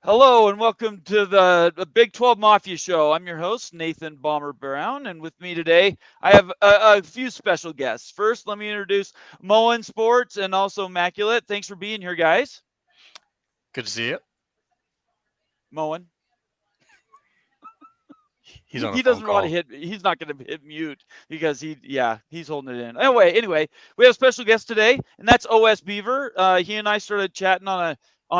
Hello and welcome to the Big 12 Mafia Show. I'm your host, Nathan Bomber Brown, and with me today, I have a few special guests. First, let me introduce Moen Sports and also Immaculate. Thanks for being here, guys. Good to see you. Moen. He's on a He phone doesn't want to call. hit. He's not going to hit mute because he's holding it in. Anyway, we have a special guest today, and that's OS Beaver. He and I started chatting on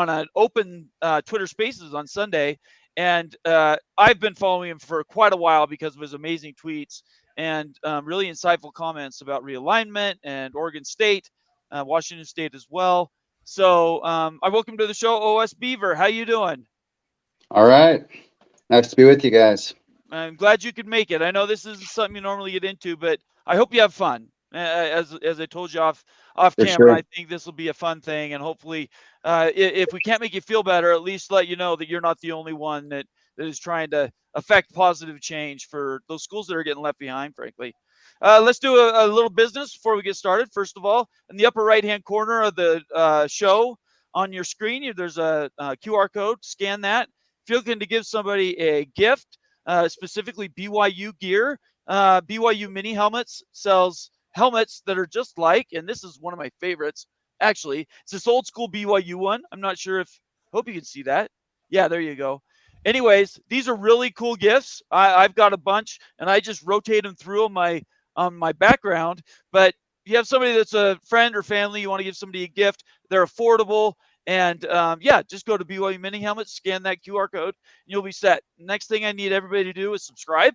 an open Twitter Spaces on Sunday, and I've been following him for quite a while because of his amazing tweets and really insightful comments about realignment and Oregon State, Washington State as well. So I welcome to the show, OS Beaver. How you doing? All right. Nice to be with you guys. I'm glad you could make it. I know this isn't something you normally get into, but I hope you have fun. As I told you off For camera, I sure. think this will be a fun thing, and hopefully, if we can't make you feel better, at least let you know that you're not the only one that is trying to affect positive change for those schools that are getting left behind. Frankly, let's do a little business before we get started. First of all, in the upper right-hand corner of the show on your screen, there's a QR code. Scan that. If you're looking to give somebody a gift, specifically BYU gear. BYU Mini Helmets sells helmets that are just like, and this is one of my favorites, actually. It's this old school BYU one. I'm not sure if, hope you can see that. Yeah, there you go. Anyways, these are really cool gifts. I've got a bunch, and I just rotate them through on my background. But if you have somebody that's a friend or family, you want to give somebody a gift, they're affordable. And yeah, just go to BYU Mini Helmet, scan that QR code, and you'll be set. Next thing I need everybody to do is subscribe.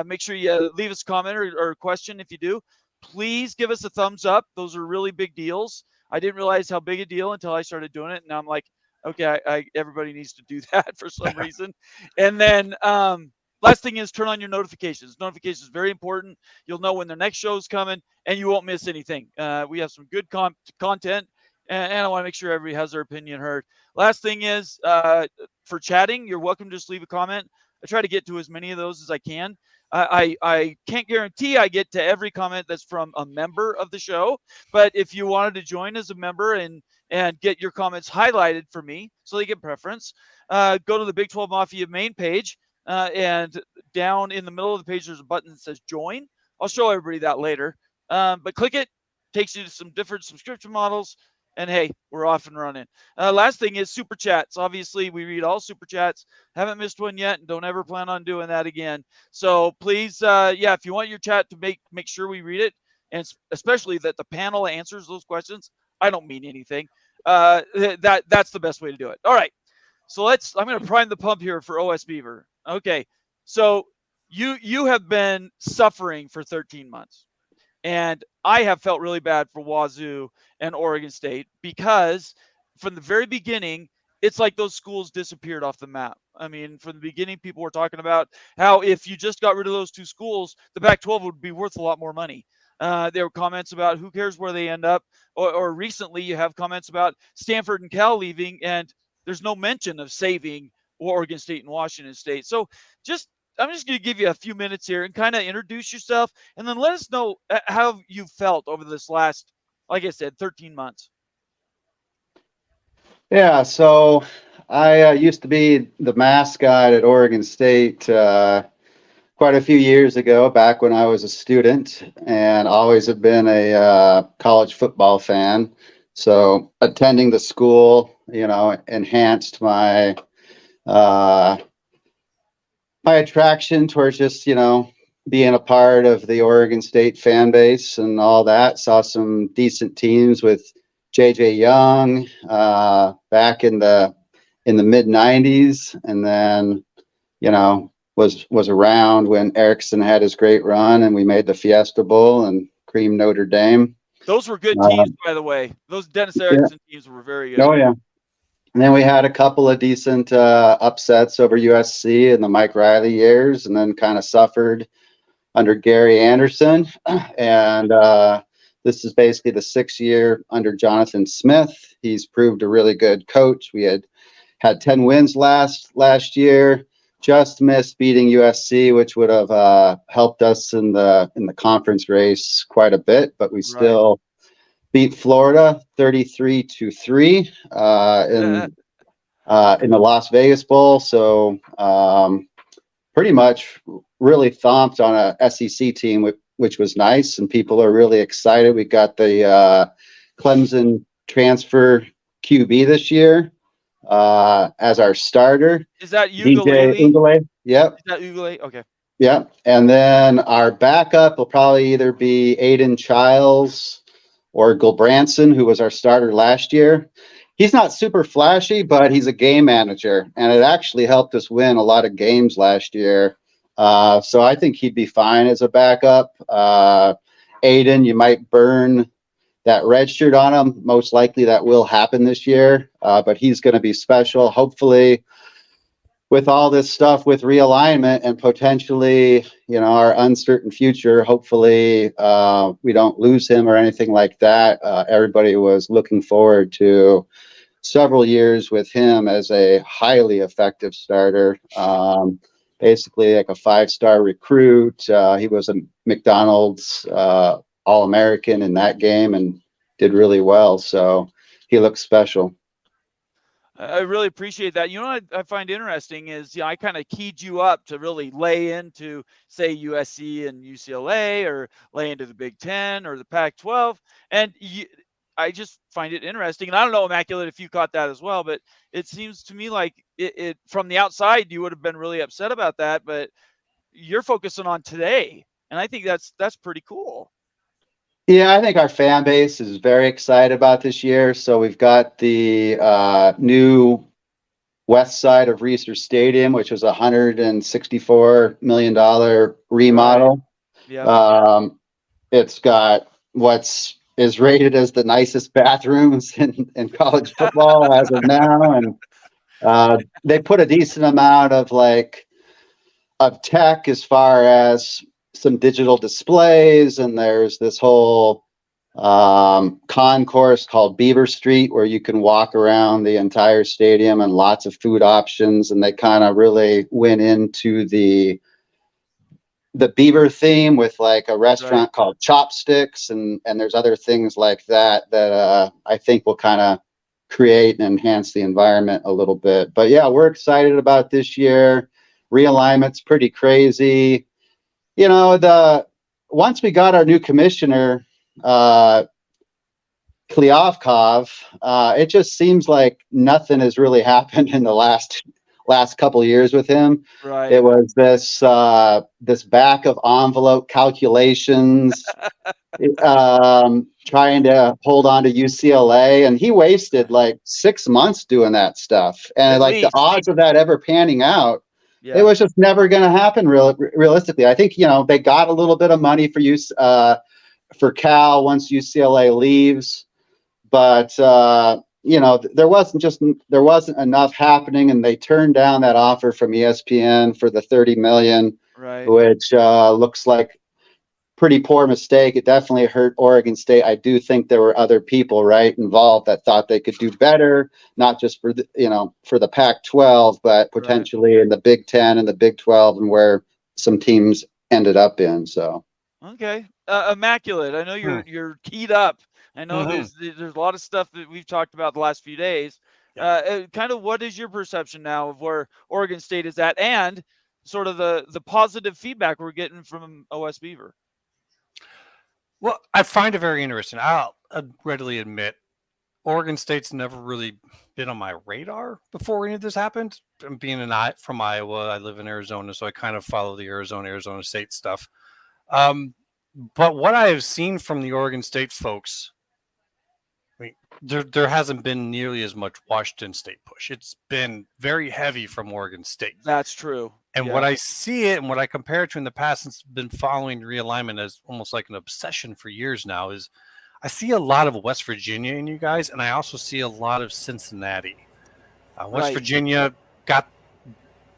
Make sure you leave us a comment or a question if you do. Please give us a thumbs up. Those are really big deals. I didn't realize how big a deal until I started doing it. And now I'm like, okay, everybody needs to do that for some reason. And then last thing is turn on your notifications. Notifications is very important. You'll know when the next show is coming, and you won't miss anything. We have some good content, and I want to make sure everybody has their opinion heard. Last thing is for chatting, you're welcome to just leave a comment. I try to get to as many of those as I can. I can't guarantee I get to every comment that's from a member of the show, but if you wanted to join as a member and get your comments highlighted for me so they get preference, go to the Big 12 Mafia main page, and down in the middle of the page there's a button that says join. I'll show everybody that later, but click it. Takes you to some different subscription models, and hey, we're off and running. Last thing is super chats. Obviously, we read all super chats. Haven't missed one yet, and don't ever plan on doing that again. So please, yeah, if you want your chat to make sure we read it, and especially that the panel answers those questions. I don't mean anything. That's the best way to do it. All right. So I'm going to prime the pump here for OS Beaver. Okay. So you have been suffering for 13 months. And I have felt really bad for Wazoo and Oregon State because from the very beginning, it's like those schools disappeared off the map. I mean, from the beginning, people were talking about how if you just got rid of those two schools, the Pac 12 would be worth a lot more money. There were comments about who cares where they end up. Or recently, you have comments about Stanford and Cal leaving, and there's no mention of saving Oregon State and Washington State. So just I'm just going to give you a few minutes here and kind of introduce yourself, and then let us know how you felt over this last, like I said, 13 months. Yeah. So I used to be the mascot at Oregon State quite a few years ago, back when I was a student, and always have been a college football fan. So attending the school, enhanced uh, my attraction towards just, being a part of the Oregon State fan base and all that. Saw some decent teams with JJ Young back in the mid '90s, and then was around when Erickson had his great run, and we made the Fiesta Bowl and creamed Notre Dame. Those were good Uh, teams, by the way. Those Dennis yeah, Erickson teams were very good. oh yeah. And then we had a couple of decent upsets over USC in the Mike Riley years, and then kind of suffered under Gary Anderson. And this is basically the 6th year under Jonathan Smith. He's proved a really good coach. We had 10 wins last year, just missed beating USC, which would have helped us in the conference race quite a bit, but we Right. still beat Florida 33-3 in in the Las Vegas Bowl. So pretty much really thumped on a SEC team, which was nice, and people are really excited. We got the Clemson transfer QB this year as our starter. Is that DJ Ukulele? Ungale. Yep. Is that Ukulele? Okay. Yep. And then our backup will probably either be Aiden Childs or Gulbranson, who was our starter last year. He's not super flashy, but he's a game manager, and it actually helped us win a lot of games last year. So I think he'd be fine as a backup. Aiden, you might burn that red shirt on him. Most likely that will happen this year, but he's going to be special. Hopefully, with all this stuff with realignment and potentially, our uncertain future, hopefully we don't lose him or anything like that. Everybody was looking forward to several years with him as a highly effective starter. Basically like a 5-star recruit. He was a McDonald's All-American in that game and did really well. So he looks special. I really appreciate that. You know what I find interesting is, I kind of keyed you up to really lay into, say, USC and UCLA, or lay into the Big Ten or the Pac-12, and I just find it interesting. And I don't know, Immaculate, if you caught that as well, but it seems to me like it from the outside you would have been really upset about that, but you're focusing on today, and I think that's pretty cool. Yeah, I think our fan base is very excited about this year. So we've got the new west side of Reser Stadium, which was a $164 million remodel. Right. Yeah. It's got is rated as the nicest bathrooms in college football as of now. And they put a decent amount of tech as far as some digital displays, and there's this whole concourse called Beaver Street where you can walk around the entire stadium, and lots of food options. And they kind of really went into the Beaver theme with like a restaurant called Chopsticks, and there's other things like that I think will kind of create and enhance the environment a little bit. But yeah, we're excited about this year. Realignment's pretty crazy. Once we got our new commissioner, Klyavkov, it just seems like nothing has really happened in the last couple of years with him. Right. It was this back of envelope calculations, trying to hold on to UCLA, and he wasted like 6 months doing that stuff. And the odds of that ever panning out, it was just never going to happen realistically. I think, they got a little bit of money for Cal once UCLA leaves, but there wasn't enough happening, and they turned down that offer from ESPN for the $30 million, which looks like pretty poor mistake. It definitely hurt Oregon State. I do think there were other people involved that thought they could do better, not just for the Pac-12, but potentially in the Big Ten and the Big 12, and where some teams ended up in. So okay, Immaculate, I know you're keyed up. I know there's a lot of stuff that we've talked about the last few days. Kind of what is your perception now of where Oregon State is at, and sort of the positive feedback we're getting from OS Beaver? Well, I find it very interesting. I'll readily admit, Oregon State's never really been on my radar before any of this happened. Being from Iowa, I live in Arizona, so I kind of follow the Arizona State stuff. But what I have seen from the Oregon State folks, there hasn't been nearly as much Washington State push. It's been very heavy from Oregon State. That's true. And what I see it, and what I compare it to in the past, since I've been following realignment as almost like an obsession for years now, is I see a lot of West Virginia in you guys, and I also see a lot of Cincinnati. West Virginia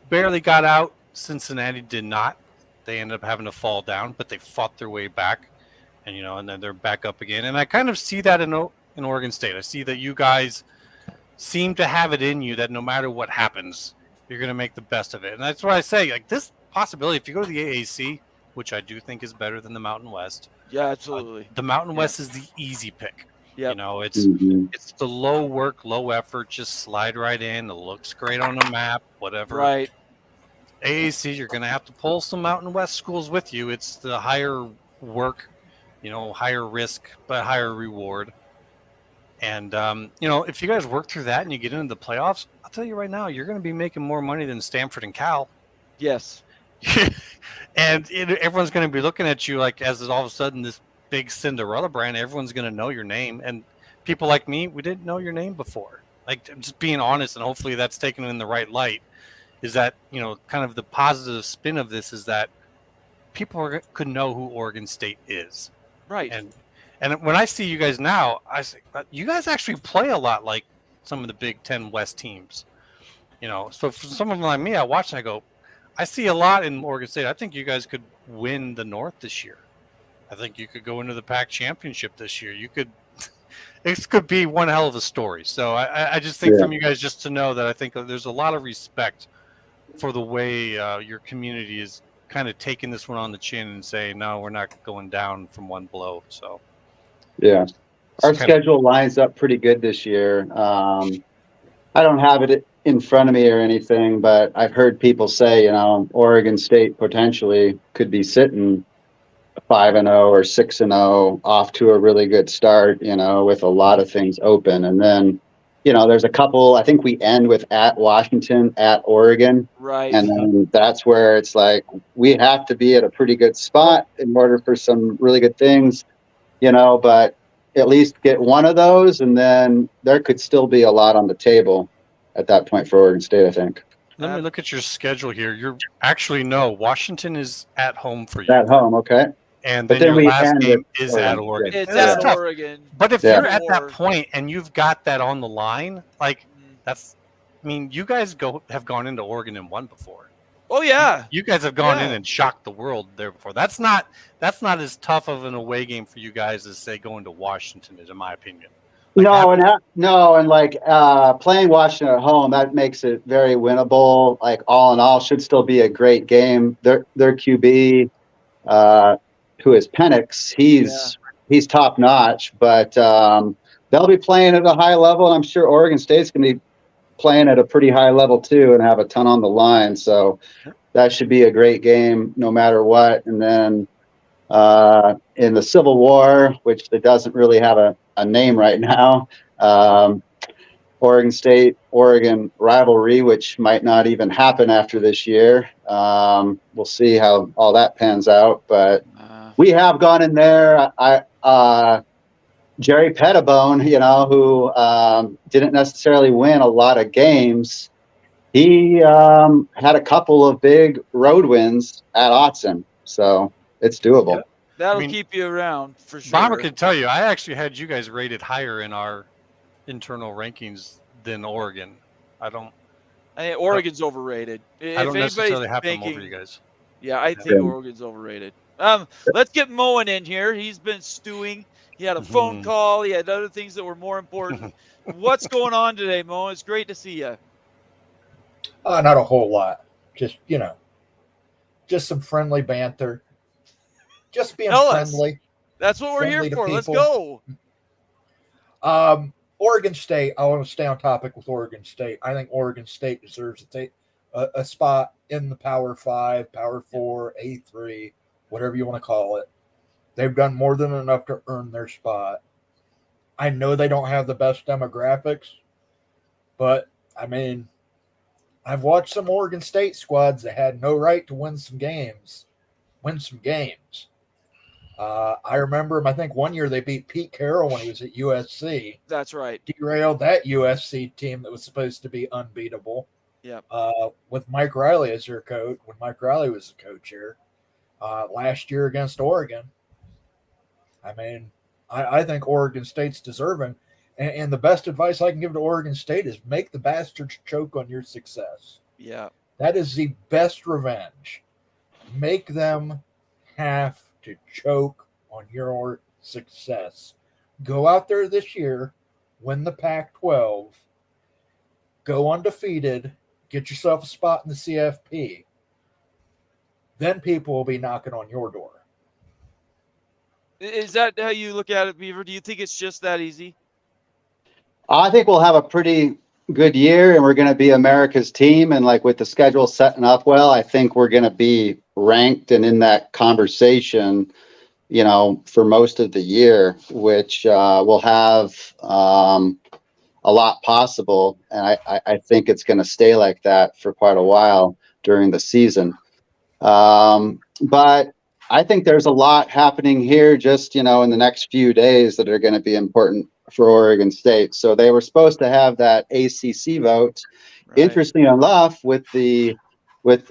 barely got out. Cincinnati did not. They ended up having to fall down, but they fought their way back, and then they're back up again. And I kind of see that in Oregon State. I see that you guys seem to have it in you that no matter what happens, you're going to make the best of it. And that's what I say. Like, this possibility, if you go to the AAC, which I do think is better than the Mountain West. Yeah, absolutely. The Mountain West is the easy pick. Yep. It's the low work, low effort, just slide right in. It looks great on the map, whatever. Right. AAC, you're going to have to pull some Mountain West schools with you. It's the higher work, higher risk, but higher reward. And, if you guys work through that and you get into the playoffs, I'll tell you right now, you're going to be making more money than Stanford and Cal. Yes. And everyone's going to be looking at you like as all of a sudden this big Cinderella brand, everyone's going to know your name. And people like me, we didn't know your name before. Like, I'm just being honest, and hopefully that's taken in the right light. Is that, kind of the positive spin of this is that people could know who Oregon State is. Right. And when I see you guys now, I say, you guys actually play a lot like some of the Big Ten West teams. So for someone like me, I watch and I go, I see a lot in Oregon State. I think you guys could win the North this year. I think you could go into the Pac championship this year. You could. This could be one hell of a story. So I just think from you guys just to know that I think there's a lot of respect for the way your community is kind of taking this one on the chin and saying, no, we're not going down from one blow. So yeah, our schedule lines up pretty good this year. I don't have it in front of me or anything, but I've heard people say, Oregon State potentially could be sitting 5-0 or 6-0 off to a really good start, with a lot of things open. And then, there's a couple, I think we end with at Washington, at Oregon. Right. And then that's where it's like, we have to be at a pretty good spot in order for some really good things, but at least get one of those. And then there could still be a lot on the table at that point for Oregon State, I think. Let me look at your schedule here. Washington is at home for you. At home, okay. And then your last game is at Oregon. It's at Oregon. But if you're at that point and you've got that on the line, you guys have gone into Oregon and won before. Oh yeah. You guys have gone in and shocked the world there before. That's not as tough of an away game for you guys as say going to Washington is, in my opinion. Playing Washington at home, that makes it very winnable. Like, all in all, should still be a great game. Their QB, who is Penix, he's top notch, but they'll be playing at a high level. I'm sure Oregon State's going to be playing at a pretty high level too, and have a ton on the line. So that should be a great game no matter what. And then in the Civil War, which it doesn't really have a name right now, Oregon State-Oregon rivalry, which might not even happen after this year. We'll see how all that pans out, but we have gone in there. Jerry Pettibone, who didn't necessarily win a lot of games, he had a couple of big road wins at Autzen, so it's doable. Yeah. That'll keep you around for sure. Bomber can tell you, I actually had you guys rated higher in our internal rankings than Oregon. I think Oregon's overrated. I don't necessarily have them over you guys. Yeah, I think Oregon's overrated. Let's get Moen in here. He's been stewing. He had a phone call. He had other things that were more important. What's going on today, Moen? It's great to see you. Not a whole lot. Just some friendly banter. Just being friendly. That's what we're here for. Let's go. Oregon State. I want to stay on topic with Oregon State. I think Oregon State deserves to take a spot in the Power 5, Power 4, A3, whatever you want to call it. They've done more than enough to earn their spot. I know they don't have the best demographics, but I've watched some Oregon State squads that had no right to win some games. I remember I think one year they beat Pete Carroll when he was at USC. That's right. Derailed that USC team that was supposed to be unbeatable. Yeah. With Mike Riley as their coach, when Mike Riley was the coach here last year against Oregon. I think Oregon State's deserving. And the best advice I can give to Oregon State is make the bastards choke on your success. Yeah. That is the best revenge. Make them have to choke on your success. Go out there this year, win the Pac-12, go undefeated, get yourself a spot in the CFP. Then people will be knocking on your door. Is that how you look at it, Beaver? Do you think it's just that easy? I think we'll have a pretty good year, and we're going to be America's team. And like with the schedule setting up well, I think we're going to be ranked and in that conversation, for most of the year, which will have a lot possible. And I think it's going to stay like that for quite a while during the season. But I think there's a lot happening here just, in the next few days that are going to be important for Oregon State. So they were supposed to have that ACC vote. Right. Interesting enough, with the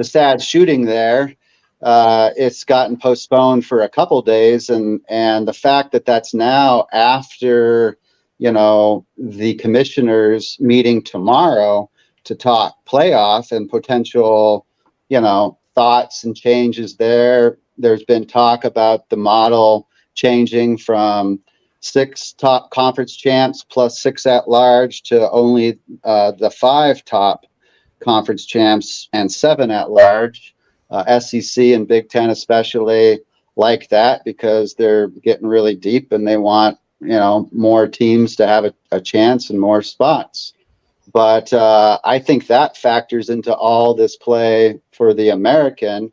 sad shooting there, it's gotten postponed for a couple days, and the fact that that's now after the commissioners meeting tomorrow to talk playoff and potential thoughts and changes there. There's been talk about the model changing from 6 top conference champs plus 6 at large to only the 5 top conference champs and 7 at large. SEC and Big Ten especially like that because they're getting really deep and they want more teams to have a chance and more spots. But I think that factors into all this play for the American.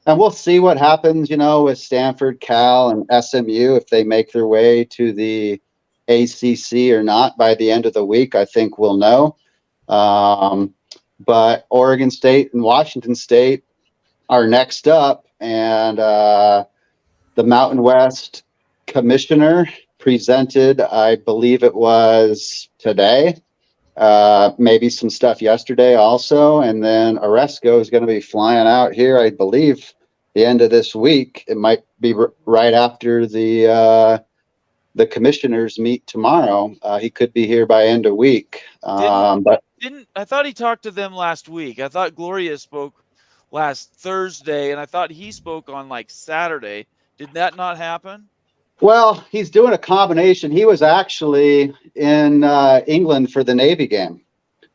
And we'll see what happens, with Stanford, Cal, and SMU if they make their way to the ACC or not by the end of the week. I think we'll know. But Oregon State and Washington State are next up. And the Mountain West commissioner presented, I believe it was today, maybe some stuff yesterday also, and then Oresco is going to be flying out here, I believe, the end of this week. It might be right after the commissioners meet tomorrow. He could be here by end of week. But I thought he talked to them last week. I thought Gloria spoke last Thursday, and I thought he spoke on like Saturday. Did that not happen? Well, he's doing a combination. He was actually in England for the Navy game.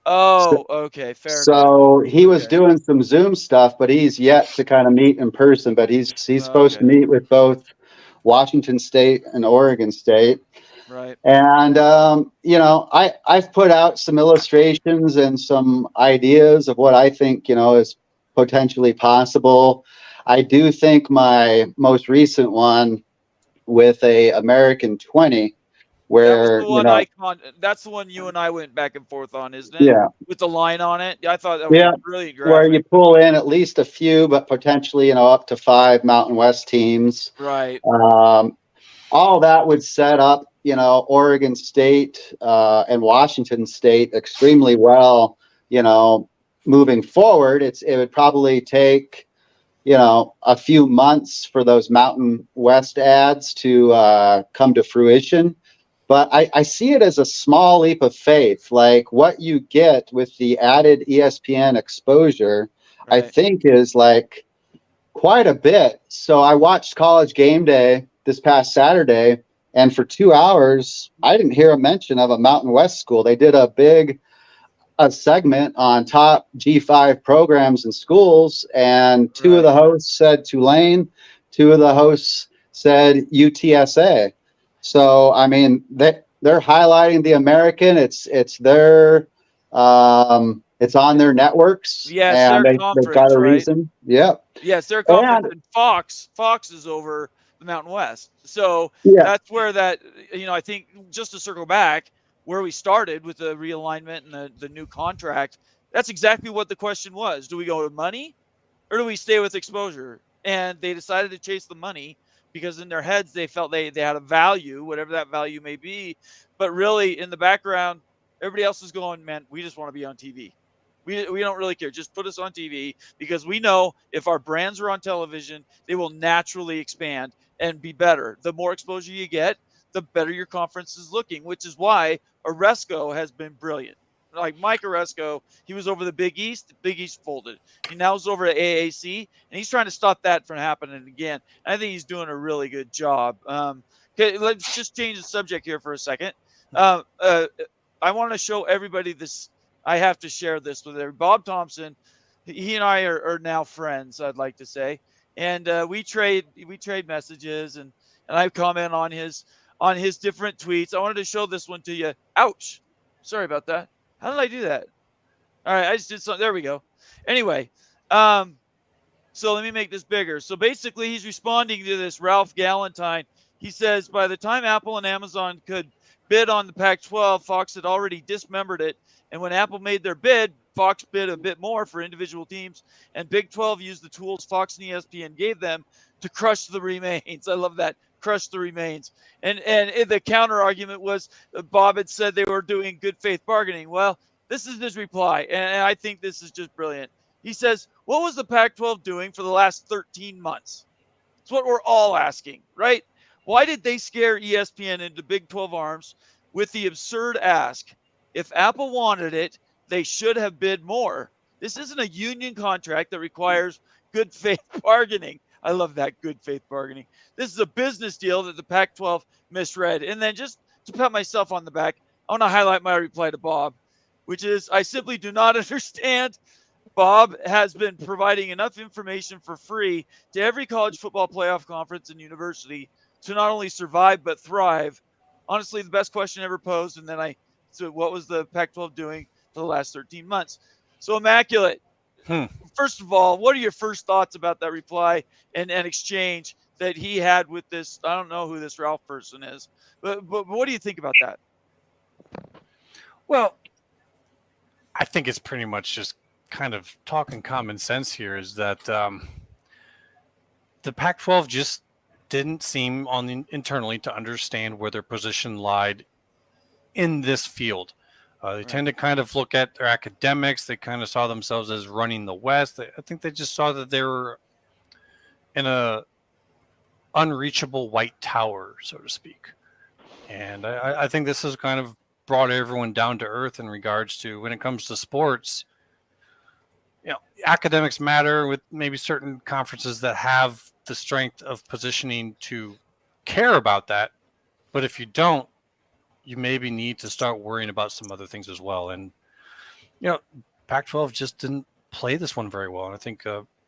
Oh, okay, fair enough. So he was doing some Zoom stuff, but he's yet to kind of meet in person. But he's supposed to meet with both Washington State and Oregon State. Right. And I've put out some illustrations and some ideas of what I think is potentially possible. I do think my most recent one with a American 20, where that's the one you and I went back and forth on, isn't it? Yeah, with the line on it. I thought that was a brilliant graphic. Where you pull in at least a few, but potentially up to 5 Mountain West teams. Right. All that would set up Oregon State and Washington State extremely well. Moving forward, it would probably take a few months for those Mountain West ads to come to fruition. But I see it as a small leap of faith. Like what you get with the added ESPN exposure, I think is like quite a bit. So I watched College Game Day this past Saturday, and for 2 hours, I didn't hear a mention of a Mountain West school. They did a segment on top G5 programs and schools, and 2 of the hosts said Tulane, 2 of the hosts said UTSA. So I mean, they're highlighting the American. It's their it's on their networks. Yes, and their they've conference, got a right? reason. Yep. Yes, their conference. And Fox is over the Mountain West. So that's where that I think, just to circle back where we started with the realignment and the new contract, that's exactly what the question was. Do we go with money or do we stay with exposure? And they decided to chase the money because in their heads they felt they had a value, whatever that value may be. But really in the background, everybody else is going, man, we just want to be on TV. We don't really care. Just put us on TV, because we know if our brands are on television, they will naturally expand and be better. The more exposure you get, the better your conference is looking, which is why Oresco has been brilliant. Like Mike Oresco, he was over the Big East. The Big East folded. He now is over at AAC, and he's trying to stop that from happening again. And I think he's doing a really good job. Okay, let's just change the subject here for a second. I want to show everybody this. I have to share this with everybody. Bob Thompson, he and I are now friends, I'd like to say. And we trade messages, and and I comment on his different tweets. I wanted to show this one to you. Ouch. Sorry about that. How did I do that? All right, I just did something. There we go. Anyway, so let me make this bigger. So basically, he's responding to this Ralph Galantine. He says, by the time Apple and Amazon could bid on the Pac-12, Fox had already dismembered it. And when Apple made their bid, Fox bid a bit more for individual teams, and Big 12 used the tools Fox and ESPN gave them to crush the remains. I love that. Crush the remains. And the counter argument was Bob had said they were doing good faith bargaining. Well, this is his reply, and I think this is just brilliant. He says, what was the Pac-12 doing for the last 13 months? It's what we're all asking, right? Why did they scare ESPN into Big 12 arms with the absurd ask? If Apple wanted it, they should have bid more. This isn't a union contract that requires good faith bargaining. I love that, good faith bargaining. This is a business deal that the Pac-12 misread. And then just to pat myself on the back, I want to highlight my reply to Bob, which is, I simply do not understand. Bob has been providing enough information for free to every college football playoff conference and university to not only survive but thrive. Honestly, the best question ever posed. And then so what was the Pac-12 doing for the last 13 months? So Immaculate. First of all, what are your first thoughts about that reply and exchange that he had with this? I don't know who this Ralph person is, but what do you think about that? Well, I think it's pretty much just kind of talking common sense here, is that the Pac-12 just didn't seem internally to understand where their position lied in this field. They tend to kind of look at their academics. They kind of saw themselves as running the West. I think they just saw that they were in a unreachable white tower, so to speak. And I think this has kind of brought everyone down to earth in regards to, when it comes to sports, academics matter with maybe certain conferences that have the strength of positioning to care about that. But if you don't, you maybe need to start worrying about some other things as well. And, Pac-12 just didn't play this one very well. And I think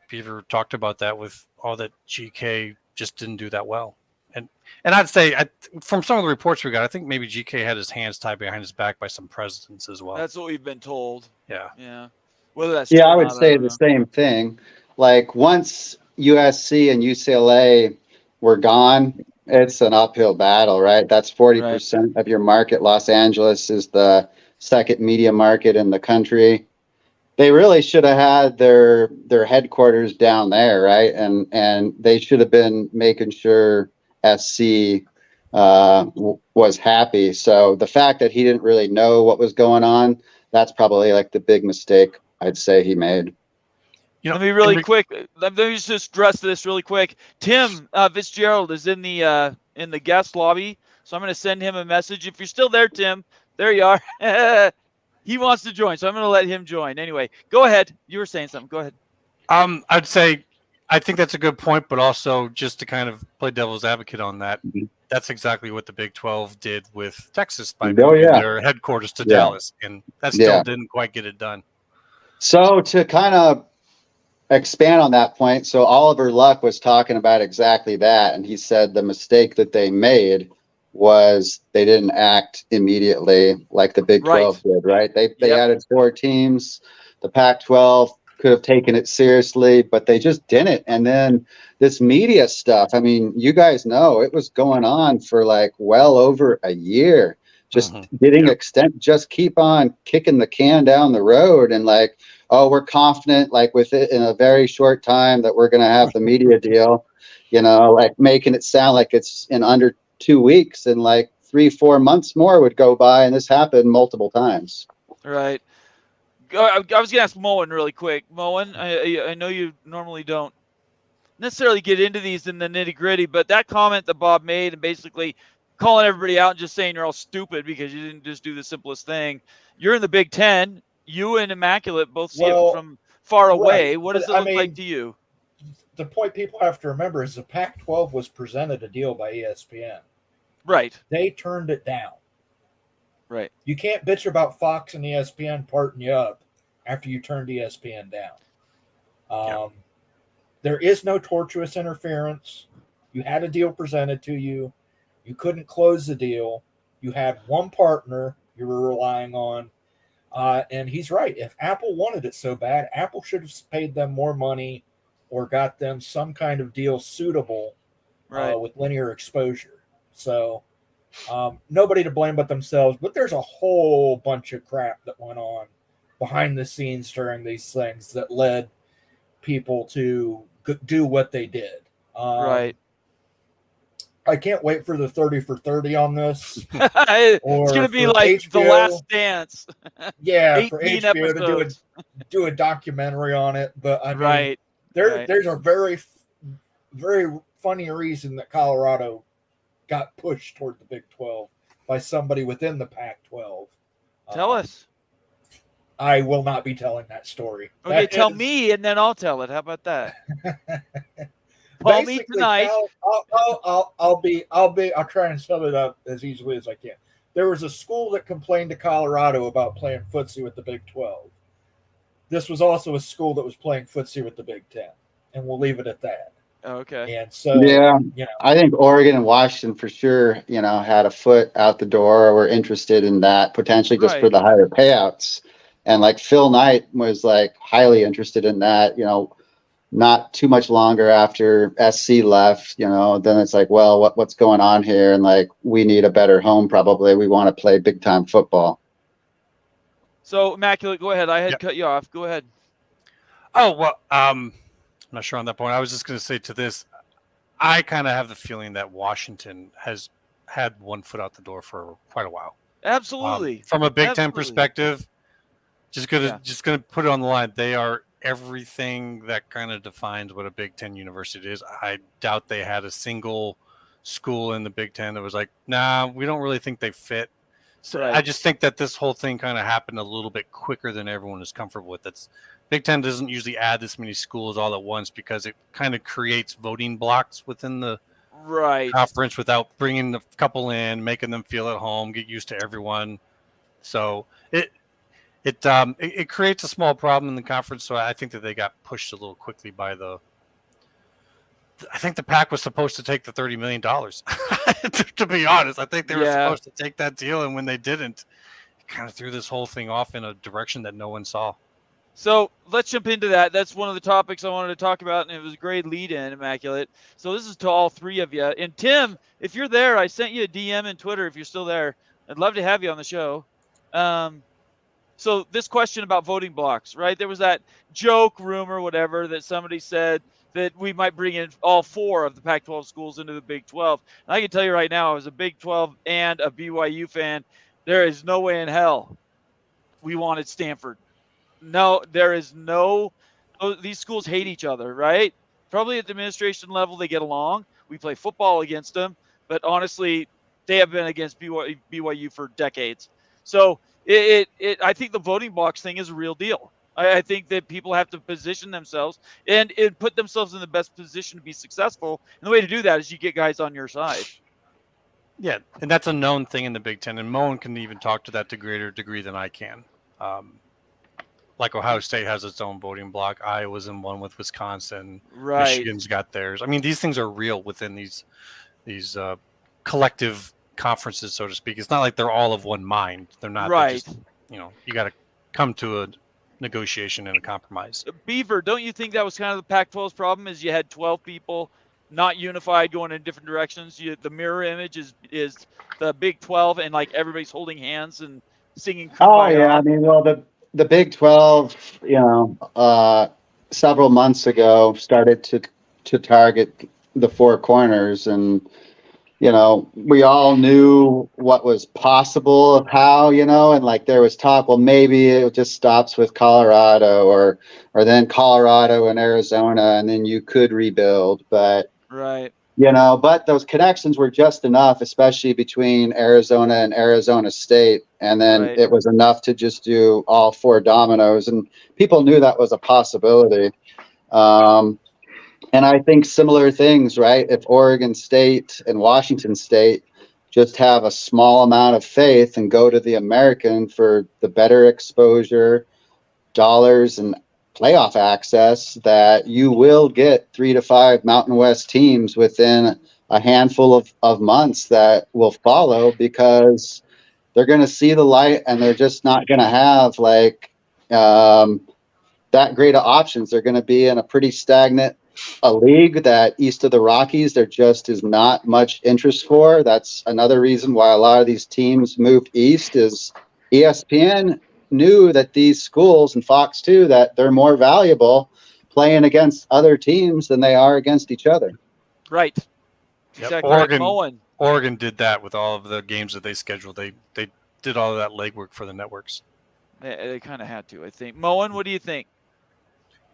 Beaver talked about that with all that GK just didn't do that well. And I'd say, from some of the reports we got, I think maybe GK had his hands tied behind his back by some presidents as well. That's what we've been told. Yeah. Yeah. Whether that's I would say the same thing. Like, once USC and UCLA were gone, it's an uphill battle, right? That's 40% of your market. Los Angeles is the second media market in the country. They really should have had their headquarters down there, right? And they should have been making sure SC was happy. So the fact that he didn't really know what was going on, that's probably like the big mistake I'd say he made. Let me really quick. Let me just address this really quick. Tim Fitzgerald is in the guest lobby, so I'm going to send him a message. If you're still there, Tim, there you are. He wants to join, so I'm going to let him join. Anyway, go ahead. You were saying something. Go ahead. I'd say I think that's a good point, but also just to kind of play devil's advocate on that, that's exactly what the Big 12 did with Texas by moving their headquarters to Dallas, and that still didn't quite get it done. So to kind of expand on that point, so Oliver Luck was talking about exactly that, and he said the mistake that they made was they didn't act immediately like the Big 12 did, right? They added 4 teams. The Pac-12 could have taken it seriously, but they just didn't. And then this media stuff, I mean, you guys know it was going on for like well over a year, just getting extent, just keep on kicking the can down the road, and like, oh, we're confident, like with it in a very short time that we're going to have the media deal, like making it sound like it's in under 2 weeks, and like 3-4 months more would go by, and this happened multiple times. Right. I was going to ask Moen really quick. Moen, I know you normally don't necessarily get into these in the nitty gritty, but that comment that Bob made and basically calling everybody out and just saying you're all stupid because you didn't just do the simplest thing. You're in the Big Ten. You and Immaculate both see it from far away. What does it look like to you? The point people have to remember is the Pac-12 was presented a deal by ESPN. Right. They turned it down. Right. You can't bitch about Fox and ESPN parting you up after you turned ESPN down. There is no tortuous interference. You had a deal presented to you. You couldn't close the deal. You had one partner you were relying on. And he's right. If Apple wanted it so bad, Apple should have paid them more money or got them some kind of deal suitable Right. with linear exposure. So nobody to blame but themselves. But there's a whole bunch of crap that went on behind the scenes during these things that led people to do what they did. Right. I can't wait for the 30 for 30 on this. It's going to be for like HBO. The Last Dance. Yeah, for 18 HBO episodes. to do a documentary on it. But I mean, Right. there's a very, very funny reason that Colorado got pushed toward the Big 12 by somebody within the Pac-12. Tell us. I will not be telling that story. Okay, That tell is- me, and then I'll tell it. How about that? Call me Basically, tonight. I'll try and sum it up as easily as I can. There was a school that complained to Colorado about playing footsie with the Big 12. This was also a school that was playing footsie with the Big 10, and we'll leave it at that. Okay. And so, Yeah, you know, I think Oregon and Washington for sure, had a foot out the door or were interested in that potentially just for Right. the higher payouts. And like Phil Knight was like highly interested in that, not too much longer after SC left, then it's like, well, what's going on here? And like, we need a better home. Probably we want to play big time football. So, Immaculate, go ahead. I had Yep. cut you off. Go ahead. Oh, well, I'm not sure on that point. I was just going to say to this, I kind of have the feeling that Washington has had one foot out the door for quite a while. Absolutely. From a Big Ten Absolutely. perspective, just gonna Yeah. put it on the line. They are everything that kind of defines what a Big Ten university is. I doubt they had a single school in the Big Ten that was like, nah, we don't really think they fit. So Right. I just think that this whole thing kind of happened a little bit quicker than everyone is comfortable with. It's Big Ten doesn't usually add this many schools all at once because it kind of creates voting blocks within the Right. conference without bringing a couple in, making them feel at home, get used to everyone. So it creates a small problem in the conference. So I think that they got pushed a little quickly by I think the Pac was supposed to take the $30 million. To be honest, I think they were Yeah. supposed to take that deal, and when they didn't, it kind of threw this whole thing off in a direction that no one saw. So let's jump into that. That's one of the topics I wanted to talk about, and it was a great lead-in, Immaculate. So this is to all three of you. And Tim, if you're there, I sent you a DM in Twitter if you're still there. I'd love to have you on the show. So this question about voting blocks, right? There was that joke, rumor, whatever, that somebody said that we might bring in all four of the Pac-12 schools into the Big 12. And I can tell you right now, as a Big 12 and a BYU fan, there is no way in hell we wanted Stanford. No, there is no. These schools hate each other, right? Probably at the administration level, they get along. We play football against them, but honestly, they have been against BYU for decades. So I think the voting blocks thing is a real deal. I think that people have to position themselves and put themselves in the best position to be successful. And the way to do that is you get guys on your side. Yeah, and that's a known thing in the Big Ten, and Moen can even talk to that to greater degree than I can. Like Ohio State has its own voting block. Iowa's in one with Wisconsin. Right. Michigan's got theirs. I mean, these things are real within these collective conferences, so to speak. It's not like they're all of one mind. They're not. Right. They're just, you got to come to a negotiation and a compromise. Beaver, don't you think that was kind of the Pac-12's problem? Is you had 12 people not unified, going in different directions. The mirror image is the Big 12, and like everybody's holding hands and singing Kumbaya. Oh yeah, I mean, well, the Big 12, several months ago started to target the four corners, and we all knew what was possible of how, and like there was talk, well, maybe it just stops with Colorado or then Colorado and Arizona, and then you could rebuild, but right. But those connections were just enough, especially between Arizona and Arizona State. And then Right. It was enough to just do all four dominoes. And people knew that was a possibility. And I think similar things, right? If Oregon State and Washington State just have a small amount of faith and go to the American for the better exposure, dollars, and, money, and, everything, then, playoff access, that you will get 3 to 5 Mountain West teams within a handful of months that will follow, because they're going to see the light and they're just not going to have like that great of options. They're going to be in a pretty stagnant a league that east of the Rockies, there just is not much interest for. That's another reason why a lot of these teams moved east, is ESPN knew that these schools, and Fox too, that they're more valuable playing against other teams than they are against each other. Right. Yep. Exactly. Right. Oregon did that with all of the games that they scheduled. They did all of that legwork for the networks. They kind of had to, I think. Moen, what do you think?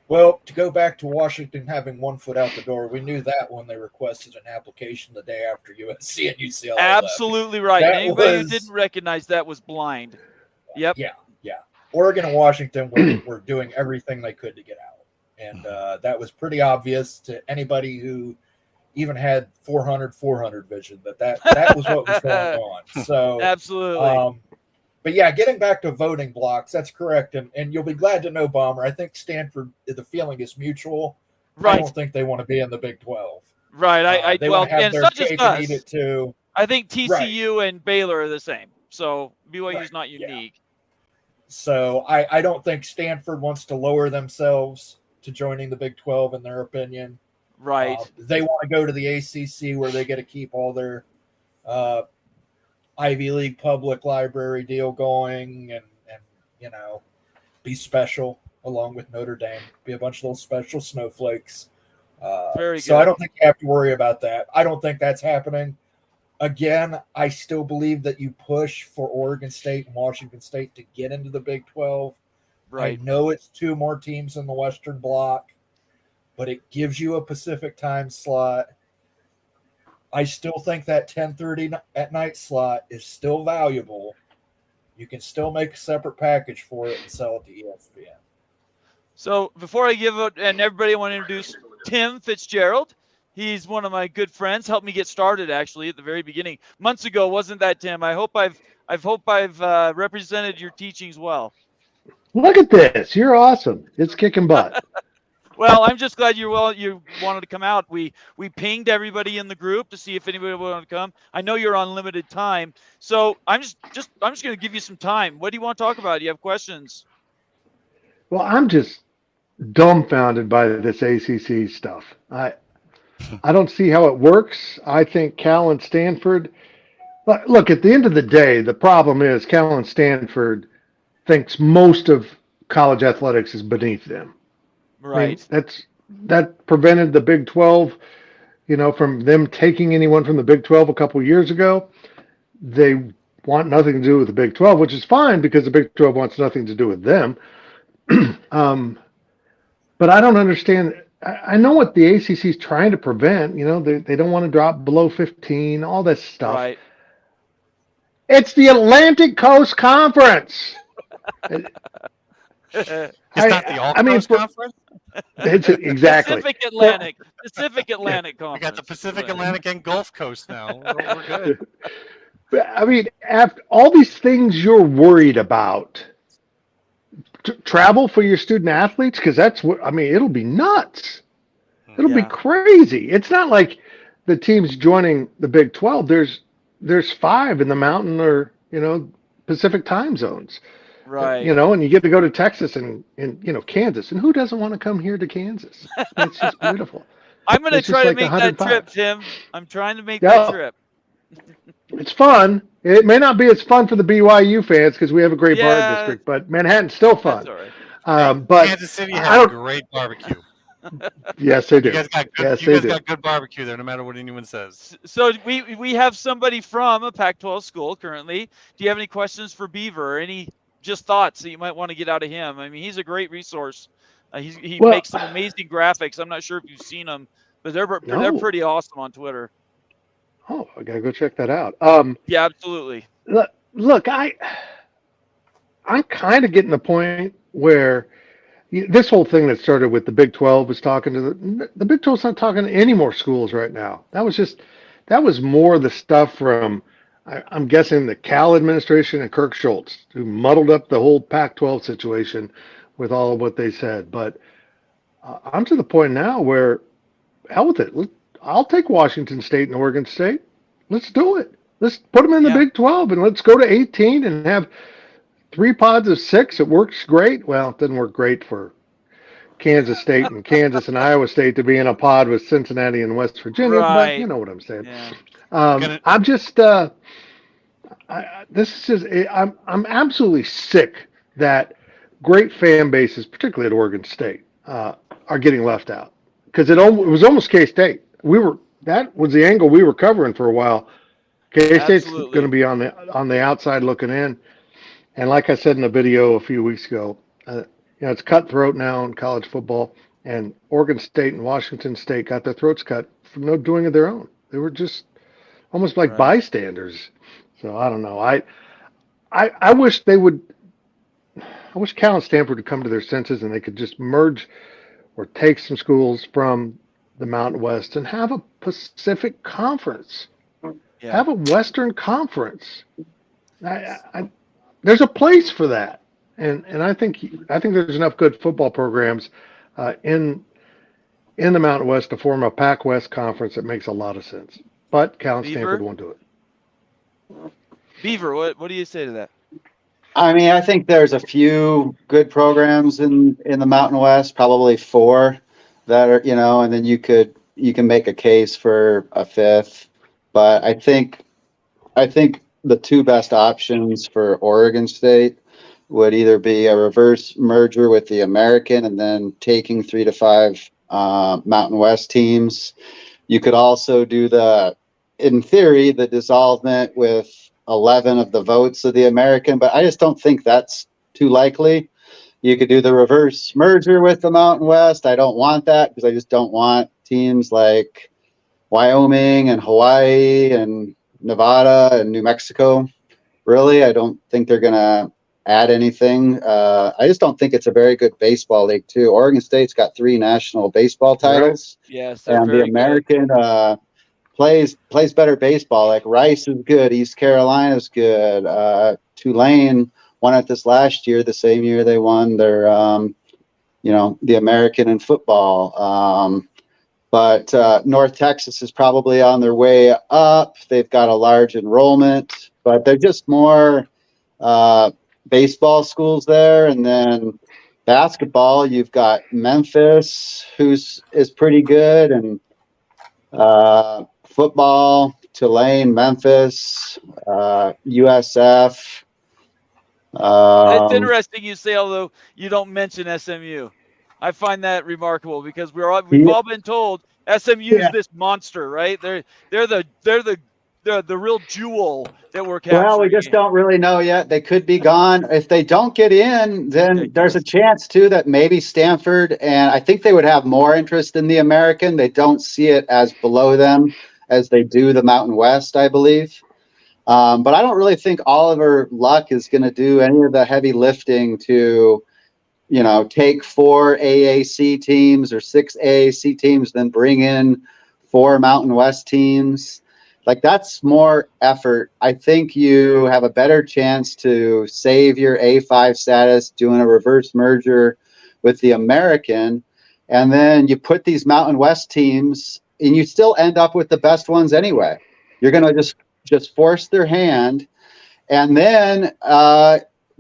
Well, to go back to Washington having one foot out the door, we knew that when they requested an application the day after USC and UCLA Absolutely left. right. That Anybody who didn't recognize that was blind. Yep. Yeah. Oregon and Washington were doing everything they could to get out. And that was pretty obvious to anybody who even had 400 vision that was what was going on. So absolutely. But yeah, getting back to voting blocks, that's correct. And you'll be glad to know, Bomber, I think Stanford, the feeling is mutual. Right. I don't think they want to be in the Big 12. Right. They want to have their cake and eat it too. I think TCU and Baylor are the same. So BYU's not unique. Yeah. So I don't think Stanford wants to lower themselves to joining the Big 12 in their opinion. Right. They want to go to the ACC where they get to keep all their Ivy League public library deal going and be special along with Notre Dame, be a bunch of little special snowflakes. Very good. So I don't think you have to worry about that. I don't think that's happening. Again, I still believe that you push for Oregon State and Washington State to get into the Big 12. Right. I know it's 2 more teams in the Western Bloc, but it gives you a Pacific time slot. I still think that 10:30 at night slot is still valuable. You can still make a separate package for it and sell it to ESPN. So before I give it, and everybody, I want to introduce Tim Fitzgerald. He's one of my good friends. Helped me get started actually at the very beginning months ago. Wasn't that, Tim? I hope I've represented your teachings well. Look at this. You're awesome. It's kicking butt. Well, I'm just glad you wanted to come out. We pinged everybody in the group to see if anybody wanted to come. I know you're on limited time, so I'm just going to give you some time. What do you want to talk about? Do you have questions? Well, I'm just dumbfounded by this ACC stuff. I don't see how it works. I think Cal and Stanford. Look, at the end of the day, the problem is Cal and Stanford thinks most of college athletics is beneath them. Right. I mean, that prevented the Big 12, from them taking anyone from the Big 12 a couple years ago. They want nothing to do with the Big 12, which is fine because the Big 12 wants nothing to do with them. But I don't understand. I know what the ACC is trying to prevent. They don't want to drop below 15, all this stuff. Right. It's the Atlantic Coast Conference. It's not the All-Coast Conference? It's exactly. Pacific Atlantic Conference. We got the Pacific Atlantic and Gulf Coast now. We're good. I mean, after all these things you're worried about, travel for your student athletes, because it'll be nuts. It'll be crazy. It's not like the teams joining the Big 12. There's 5 in the Mountain or Pacific time zones. Right. And you get to go to Texas and Kansas. And who doesn't want to come here to Kansas? It's just beautiful. I'm going to try to make that trip, Tim. I'm trying to make that trip. It's fun. It may not be as fun for the BYU fans because we have a great bar district, but Manhattan's still fun. That's all right. But Kansas City has great barbecue. Yes, they do. You guys got good barbecue there, no matter what anyone says. So we have somebody from a Pac-12 school currently. Do you have any questions for Beaver? Any just thoughts that you might want to get out of him? I mean, he's a great resource. He makes some amazing graphics. I'm not sure if you've seen them, but they're pretty awesome on Twitter. Oh, I gotta go check that out. Yeah, absolutely. Look, I'm kind of getting the point where this whole thing that started with the Big 12 was talking to the Big 12's not talking to any more schools right now. That was more the stuff from, I'm guessing, the Cal administration and Kirk Schultz, who muddled up the whole Pac-12 situation with all of what they said. But I'm to the point now where, hell with it. I'll take Washington State and Oregon State. Let's do it. Let's put them in the Yeah. Big 12 and let's go to 18 and have 3 pods of 6. It works great. Well, it didn't work great for Kansas State and Kansas and Iowa State to be in a pod with Cincinnati and West Virginia, but you Right. know what I'm saying. Yeah. I'm just, this is just, I'm absolutely sick that great fan bases, particularly at Oregon State, are getting left out because it was almost K-State. That was the angle we were covering for a while. K-State's going Absolutely. to be on the outside looking in, and like I said in a video a few weeks ago, it's cutthroat now in college football, and Oregon State and Washington State got their throats cut for no doing of their own. They were just almost like Right. bystanders. So I don't know. I wish they would. I wish Cal and Stanford would come to their senses and they could just merge or take some schools from the Mountain West and have a Pacific Conference. Yeah. Have a Western Conference. There's a place for that, and I think there's enough good football programs in the Mountain West to form a Pac-West conference that makes a lot of sense. But Cal and Stanford won't do it. Beaver, what do you say to that? I mean, I think there's a few good programs in the Mountain West, probably 4 that are, and then you can make a case for a 5th. But I think the 2 best options for Oregon State would either be a reverse merger with the American and then taking 3 to 5 Mountain West teams. You could also do in theory, the dissolvement with 11 of the votes of the American, but I just don't think that's too likely. You could do the reverse merger with the Mountain West. I don't want that because I just don't want teams like Wyoming and Hawaii and Nevada and New Mexico. Really, I don't think they're going to add anything. I just don't think it's a very good baseball league, too. Oregon State's got 3 national baseball titles. Yes, they're and very the American plays better baseball. Like Rice is good, East Carolina's good. Tulane won it this last year, the same year they won their, the American in football. But North Texas is probably on their way up. They've got a large enrollment, but they're just more baseball schools there. And then basketball, you've got Memphis, is pretty good, and football, Tulane, Memphis, USF. It's interesting you say, although you don't mention SMU. I find that remarkable because we've all been told SMU is this monster, right? They're the real jewel that we're capturing. Well, we just don't really know yet. They could be gone. If they don't get in, then there's a chance too that maybe Stanford, and I think they would have more interest in the American. They don't see it as below them as they do the Mountain West, I believe. But I don't really think Oliver Luck is going to do any of the heavy lifting to, take 4 AAC teams or 6 AAC teams, then bring in 4 Mountain West teams. Like, that's more effort. I think you have a better chance to save your A5 status doing a reverse merger with the American. And then you put these Mountain West teams and you still end up with the best ones anyway. You're going to just force their hand. And then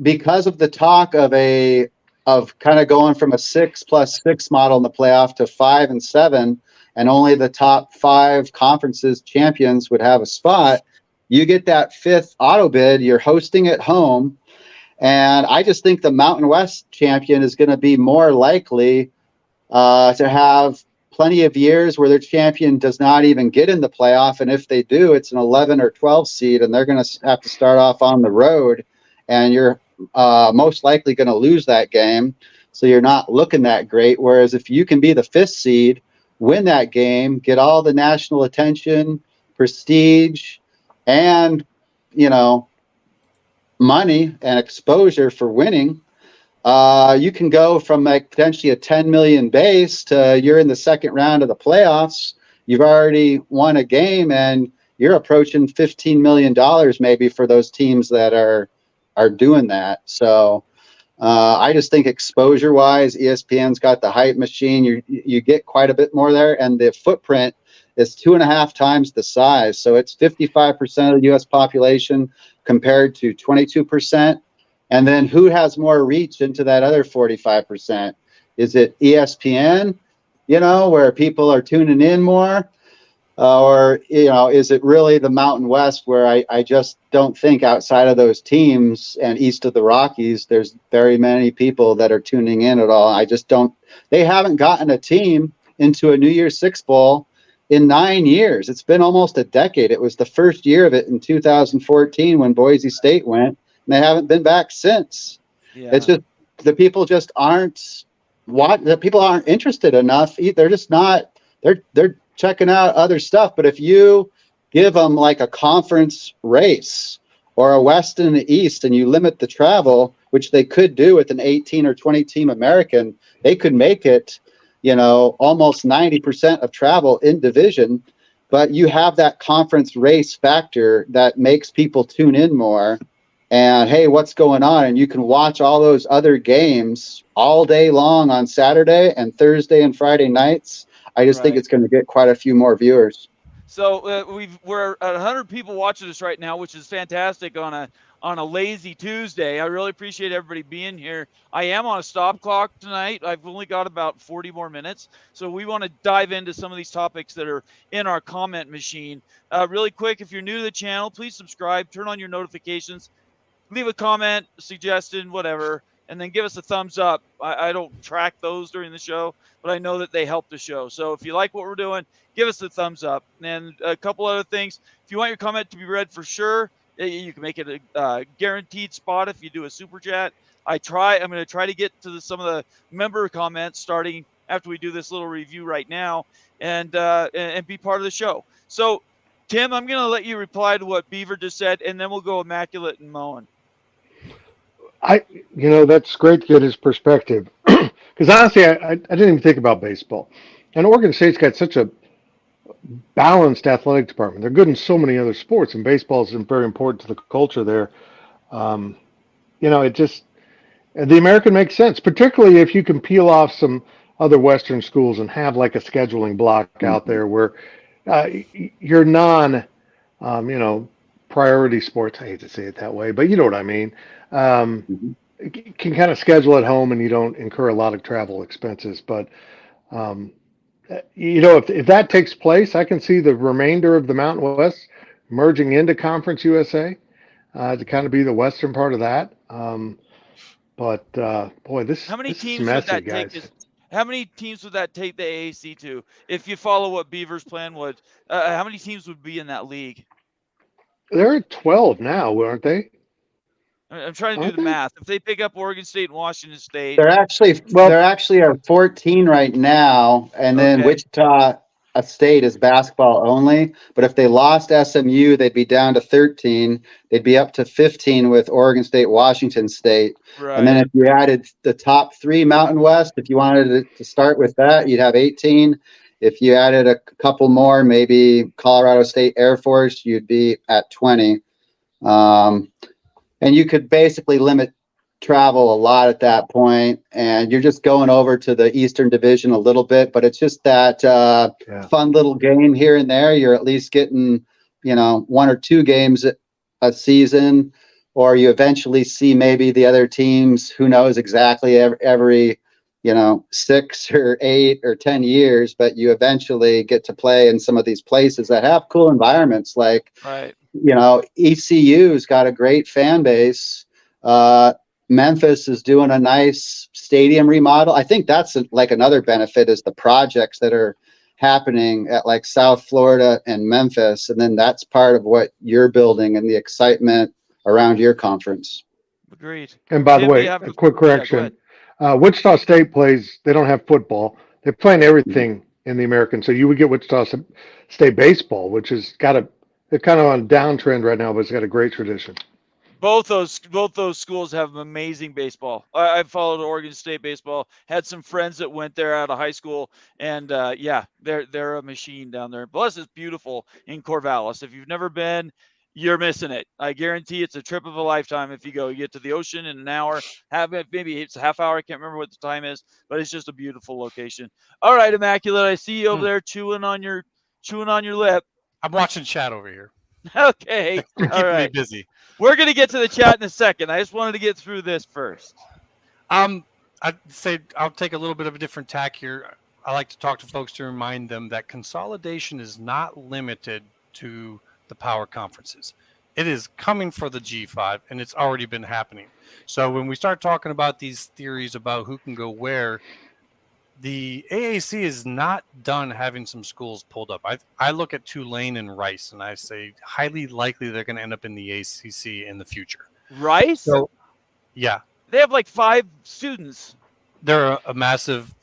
because of the talk of kind of going from a 6+6 model in the playoff to 5 and 7, and only the top 5 conferences champions would have a spot, you get that 5th auto bid. You're hosting at home. And I just think the Mountain West champion is going to be more likely to have plenty of years where their champion does not even get in the playoff. And if they do, it's an 11 or 12 seed, and they're going to have to start off on the road. And you're most likely going to lose that game. So you're not looking that great. Whereas if you can be the 5th seed, win that game, get all the national attention, prestige, and, money and exposure for winning, you can go from like potentially a 10 million base to you're in the second round of the playoffs. You've already won a game and you're approaching $15 million maybe for those teams that are doing that. So I just think exposure wise, ESPN's got the hype machine. You get quite a bit more there, and the footprint is 2.5 times the size. So it's 55% of the U.S. population compared to 22%. And then who has more reach into that other 45%? Is it ESPN, where people are tuning in more? Or, is it really the Mountain West, where I just don't think outside of those teams and east of the Rockies, there's very many people that are tuning in at all. I just don't. They haven't gotten a team into a New Year's Six Bowl in 9 years. It's been almost a decade. It was the first year of it in 2014 when Boise State went, and they haven't been back since. Yeah. It's just the people just aren't. The people aren't interested enough. They're just not. They're checking out other stuff. But if you give them like a conference race or a West and the East, and you limit the travel, which they could do with an 18 or 20 team American, they could make it, almost 90% of travel in division. But you have that conference race factor that makes people tune in more. And hey, what's going on? And you can watch all those other games all day long on Saturday and Thursday and Friday nights. I just think it's going to get quite a few more viewers. So we're at 100 people watching us right now, which is fantastic on a lazy Tuesday. I really appreciate everybody being here. I am on a stop clock tonight. I've only got about 40 more minutes. So we want to dive into some of these topics that are in our comment machine. Really quick, if you're new to the channel, please subscribe, turn on your notifications, leave a comment, suggestion, whatever, and then give us a thumbs up. I don't track those during the show, but I know that they help the show. So if you like what we're doing, give us a thumbs up. And a couple other things. If you want your comment to be read for sure, you can make it a guaranteed spot if you do a super chat. I'm going to try to get to some of the member comments starting after we do this little review right now, and be part of the show. So, Tim, I'm going to let you reply to what Beaver just said, and then we'll go immaculate and Moen. That's great to get his perspective. Because honestly, I didn't even think about baseball. And Oregon State's got such a balanced athletic department. They're good in so many other sports, and baseball is very important to the culture there. The American makes sense, particularly if you can peel off some other Western schools and have like a scheduling block out there where your priority sports, I hate to say it that way, but you know what I mean, can kind of schedule at home and you don't incur a lot of travel expenses. But, if that takes place, I can see the remainder of the Mountain West merging into Conference USA to kind of be the western part of that. Boy, how many this teams is messy, would that guys. take? How many teams would that take the AAC to? If you follow what Beaver's plan would, how many teams would be in that league? They're at 12 now, aren't they? I'm trying to do the math. If they pick up Oregon State and Washington State, They're actually are 14 right now, and then Wichita State is basketball only. But if they lost SMU, they'd be down to 13. They'd be up to 15 with Oregon State, Washington State. Right. And then if you added the top 3 Mountain West, if you wanted to start with that, you'd have 18. If you added a couple more, maybe Colorado State Air Force, you'd be at 20. And you could basically limit travel a lot at that point, and you're just going over to the Eastern Division a little bit, but it's just that fun little game here and there. You're at least getting, 1 or 2 games a season, or you eventually see maybe the other teams, who knows exactly, every 6 or 8 or 10 years, but you eventually get to play in some of these places that have cool environments. Like, ECU's got a great fan base. Memphis is doing a nice stadium remodel. I think that's like another benefit is the projects that are happening at like South Florida and Memphis. And then that's part of what you're building and the excitement around your conference. Agreed. And by the way, a quick correction. Wichita State they don't have football. They're playing everything in the American. So you would get Wichita State baseball, which has they're kind of on a downtrend right now, but it's got a great tradition. Both those schools have amazing baseball. I followed Oregon State baseball. Had some friends that went there out of high school, and they're a machine down there. Plus, it's beautiful in Corvallis. If you've never been, you're missing it. I guarantee it's a trip of a lifetime if you go. You get to the ocean in an hour, maybe it's a half hour. I can't remember what the time is, but it's just a beautiful location. All right, Immaculate, I see you over there chewing on your lip. I'm watching chat over here. Okay, They're all keeping me right. busy. We're gonna get to the chat in a second. I just wanted to get through this first. I'd say I'll take a little bit of a different tack here. I like to talk to folks to remind them that consolidation is not limited to the power conferences. It is coming for the G5, and it's already been happening. So when we start talking about these theories about who can go where, the AAC is not done having some schools pulled up. I look at Tulane and Rice, and I say highly likely they're going to end up in the ACC in the future. Rice? So, yeah. They have like 5 students. They're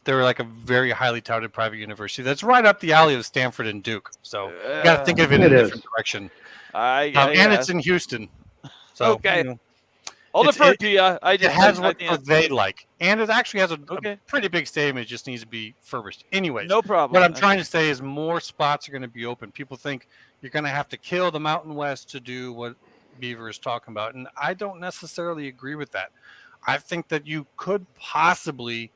they're like a very highly touted private university. That's right up the alley of Stanford and Duke. So you got to think of it in a different direction. And it's in Houston. So, okay. I'll defer to you. It has what they like. And it actually has a pretty big stadium. It just needs to be furbished. Anyways, no problem. What I'm trying to say is more spots are going to be open. People think you're going to have to kill the Mountain West to do what Beaver is talking about. And I don't necessarily agree with that. I think that you could possibly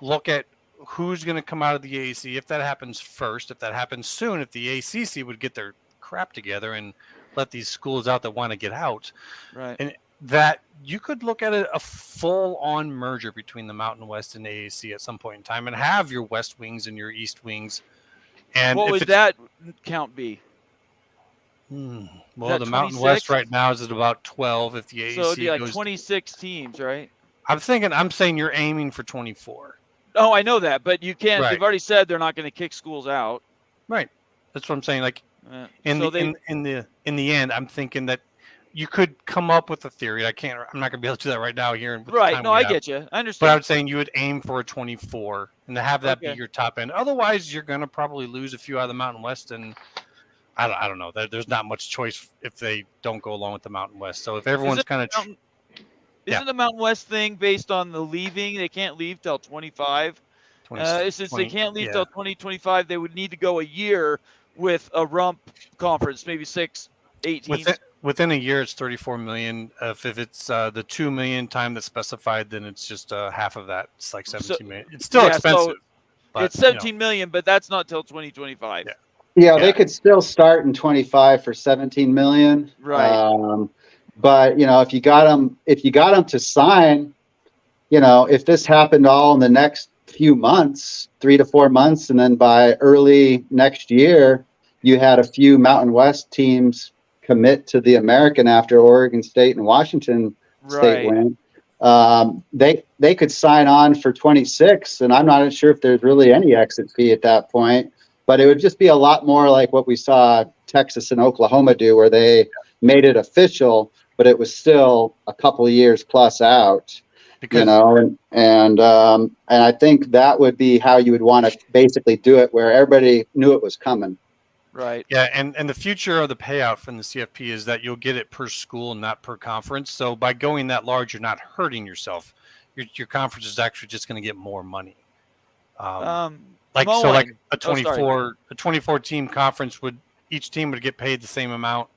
look at who's going to come out of the AAC if that happens first, if that happens soon, if the ACC would get their crap together and let these schools out that want to get out. Right. And that you could look at a full-on merger between the Mountain West and AAC at some point in time and have your West Wings and your East Wings. And what would that count be? Well, the Mountain West right now is at about 12. If the AAC so it'd be like 26 teams, right? I'm saying you're aiming for 24. Oh, I know that, but you can't. Right. They've already said they're not going to kick schools out. Right. That's what I'm saying. Like in the end, I'm thinking that you could come up with a theory. I'm not going to be able to do that right now here. Right. No, I get you. I understand. But I was saying you would aim for a 24 and to have that be your top end. Otherwise, you're going to probably lose a few out of the Mountain West, and I don't know. There's not much choice if they don't go along with the Mountain West. So if everyone's kind of isn't the Mountain West thing based on the leaving? They can't leave till 25. Since they can't leave till 2025, they would need to go a year with a rump conference, maybe 6, 8 teams. Within a year, it's 34 million. If it's the 2 million time that's specified, then it's just half of that. It's like 17 million. It's still expensive. But, it's 17 million, but that's not till 2025. Yeah, they could still start in 25 for 17 million. Right. But if you got them to sign, if this happened all in the next few months, 3 to 4 months, and then by early next year, you had a few Mountain West teams commit to the American after Oregon State and Washington State win. They could sign on for 26, and I'm not sure if there's really any exit fee at that point. But it would just be a lot more like what we saw Texas and Oklahoma do, where they made it official, but it was still a couple of years plus out. And I think that would be how you would want to basically do it, where everybody knew it was coming. Right. Yeah, and the future of the payout from the CFP is that you'll get it per school and not per conference. So by going that large, you're not hurting yourself. Your conference is actually just going to get more money. Like a 24 team conference each team would get paid the same amount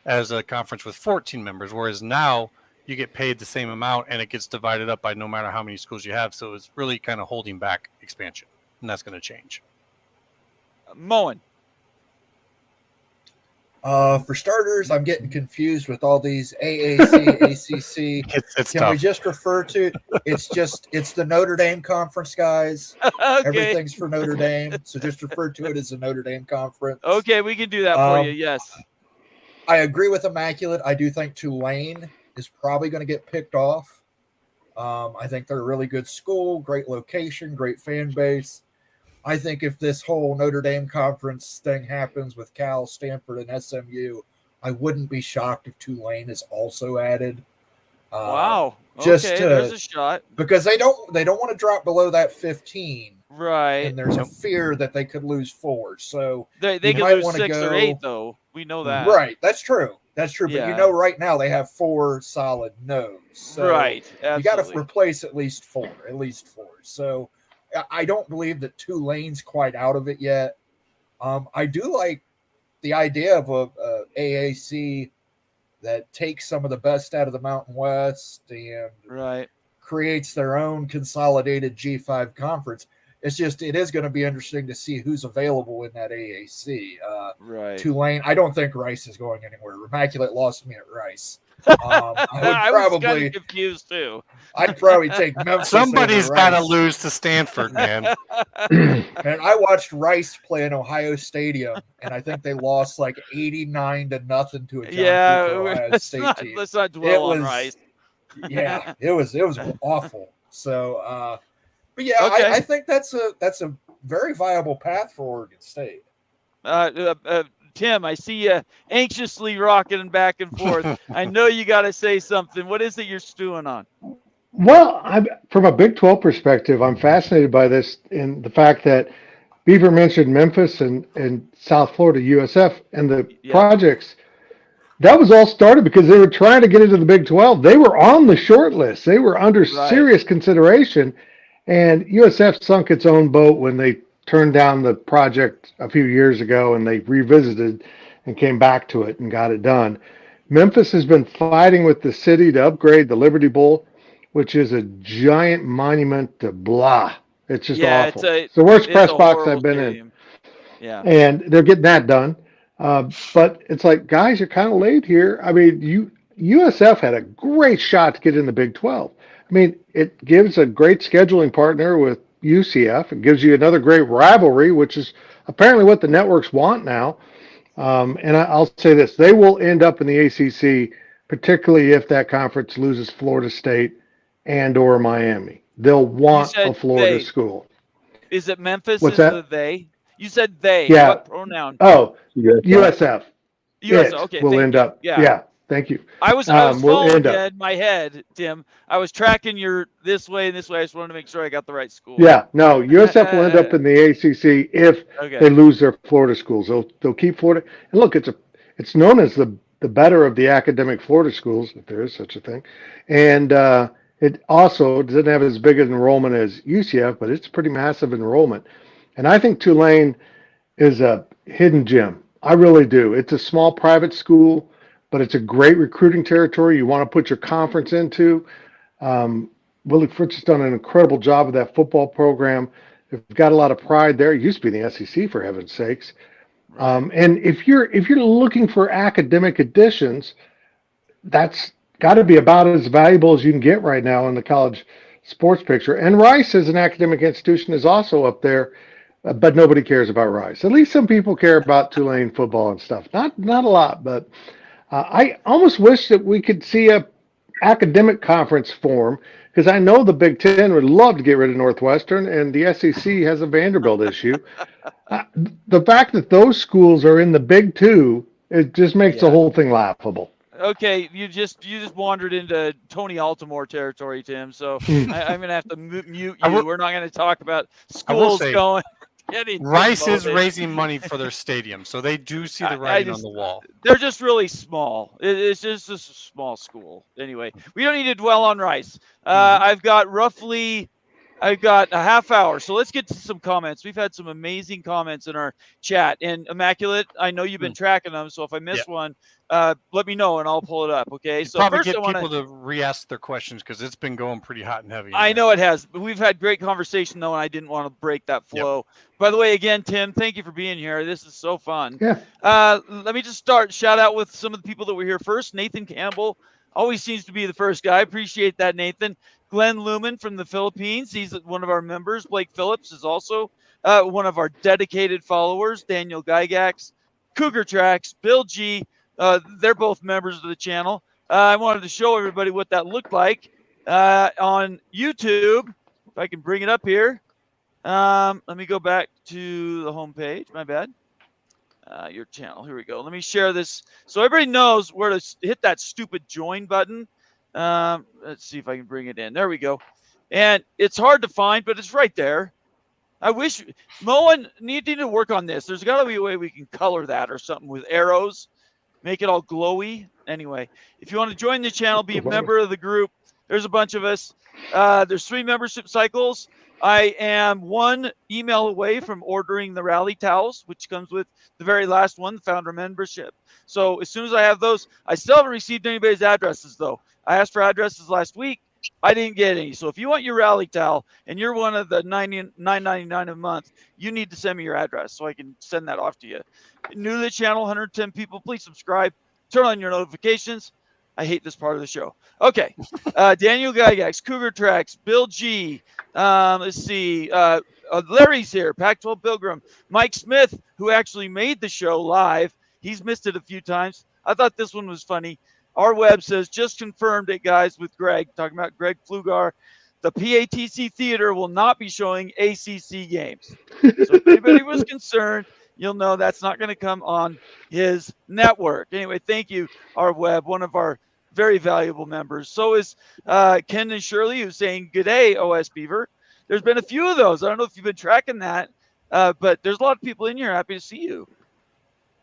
as a conference with 14 members, whereas now you get paid the same amount and it gets divided up by no matter how many schools you have. So it's really kind of holding back expansion, and that's going to change. Moen. For starters, I'm getting confused with all these AAC, ACC. It's Can tough. we just refer to it's the Notre Dame conference, guys? Okay. Everything's for Notre Dame, so just refer to it as the Notre Dame conference. Okay, we can do that for you. Yes. I agree with Immaculate. I do think Tulane is probably going to get picked off. I think they're a really good school, great location, great fan base. I think if this whole Notre Dame conference thing happens with Cal, Stanford, and SMU, I wouldn't be shocked if Tulane is also added. Wow. Okay, there's a shot. Because they don't want to drop below that 15. Right. And there's a fear that they could lose 4. So they could lose 6 or 8, though. We know that. Right. That's true. But Yeah. right now they have 4 solid no's. So right. Absolutely. You got to replace at least 4. So I don't believe that Tulane's quite out of it yet. I do like the idea of AAC that takes some of the best out of the Mountain West and Right. creates their own consolidated G5 conference. It is going to be interesting to see who's available in that AAC. Right. Tulane, I don't think Rice is going anywhere. Immaculate lost me at Rice. I was kind of confused too. I'd probably take Memphis. Somebody's got to lose to Stanford, man. And I watched Rice play in Ohio Stadium, and I think they lost like 89-0 to a Ohio State team. Let's not dwell on Rice. Yeah, it was awful. So, but yeah, okay. I think that's a very viable path for Oregon State. Tim, I see you anxiously rocking back and forth. I know you got to say something. What is it you're stewing on? Well, from a Big 12 perspective, I'm fascinated by this in the fact that Beaver mentioned Memphis and South Florida USF and the projects. That was all started because they were trying to get into the Big 12. They were on the short list. They were under serious consideration, and USF sunk its own boat when they turned down the project a few years ago, and they revisited and came back to it and got it done. Memphis has been fighting with the city to upgrade the Liberty Bowl, which is a giant monument to blah. It's just awful. It's the worst press box I've been in. Yeah. And they're getting that done. But it's like, guys, you're kind of late here. I mean, USF had a great shot to get in the Big 12. I mean, it gives a great scheduling partner with UCF. It gives you another great rivalry, which is apparently what the networks want now. And I'll say this, they will end up in the ACC, particularly if that conference loses Florida State and or Miami. They'll want a Florida school. Is it Memphis? What's that? They? You said they. Yeah. What pronoun? Oh, USF. USF. Okay. Will end up. Yeah. Thank you. I was following you in my head, Tim. I was tracking your this way and this way. I just wanted to make sure I got the right school. Yeah, no, USF will end up in the ACC if they lose their Florida schools. They'll keep Florida. And look, it's known as the better of the academic Florida schools, if there is such a thing. And it also doesn't have as big an enrollment as UCF, but it's pretty massive enrollment. And I think Tulane is a hidden gem. I really do. It's a small private school, but it's a great recruiting territory you want to put your conference into. Willie Fritz has done an incredible job with that football program. They've got a lot of pride there. It used to be in the SEC, for heaven's sakes. And if you're looking for academic additions, that's got to be about as valuable as you can get right now in the college sports picture. And Rice as an academic institution is also up there, but nobody cares about Rice. At least some people care about Tulane football and stuff. Not a lot, but I almost wish that we could see a academic conference form, because I know the Big Ten would love to get rid of Northwestern, and the SEC has a Vanderbilt issue. The fact that those schools are in the Big Two, it just makes the whole thing laughable. Okay, you just wandered into Tony Altimore territory, Tim. So I'm going to have to mute you. We're not going to talk about schools going. Rice is raising money for their stadium, so they do see the writing on the wall. They're just really small. It's just a small school. Anyway, we don't need to dwell on Rice. I've got a half hour, so let's get to some comments. We've had some amazing comments in our chat. And Immaculate, I know you've been tracking them, so if I miss one, let me know and I'll pull it up. Okay. So probably first, get people to re-ask their questions because it's been going pretty hot and heavy. I know it has. But we've had great conversation though, and I didn't want to break that flow. Yep. By the way, again, Tim, thank you for being here. This is so fun. Yeah. Let me just shout out with some of the people that were here first. Nathan Campbell always seems to be the first guy. Appreciate that, Nathan. Glenn Luman from the Philippines. He's one of our members. Blake Phillips is also one of our dedicated followers. Daniel Gygax, Cougar Tracks, Bill G. They're both members of the channel. I wanted to show everybody what that looked like on YouTube. If I can bring it up here. Let me go back to the homepage. My bad. Your channel. Here we go. Let me share this so everybody knows where to hit that stupid join button. Let's see if I can bring it in. There we go. And it's hard to find, but it's right there. I wish Moen needed to work on this. There's got to be a way we can color that or something with arrows, make it all glowy. Anyway, if you want to join the channel, be a member of the group. There's a bunch of us. There's 3 membership cycles. I am one email away from ordering the rally towels, which comes with the very last one, the founder membership. So as soon as I have those, I still haven't received anybody's addresses though. I asked for addresses last week. I didn't get any. So if you want your rally towel and you're one of the $9.99 a month, you need to send me your address so I can send that off to you. New to the channel, 110 people, please subscribe. Turn on your notifications. I hate this part of the show. Okay. Daniel Gygax, Cougar Tracks, Bill G. Let's see. Larry's here, Pac-12 Pilgrim. Mike Smith, who actually made the show live. He's missed it a few times. I thought this one was funny. Our web says, just confirmed it, guys, with Greg, talking about Greg Pflugar. The PATC Theater will not be showing ACC games. So if anybody was concerned, you'll know that's not going to come on his network. Anyway, thank you, our web, one of our very valuable members. So is Ken and Shirley, who's saying, good day, OS Beaver. There's been a few of those. I don't know if you've been tracking that, but there's a lot of people in here. Happy to see you.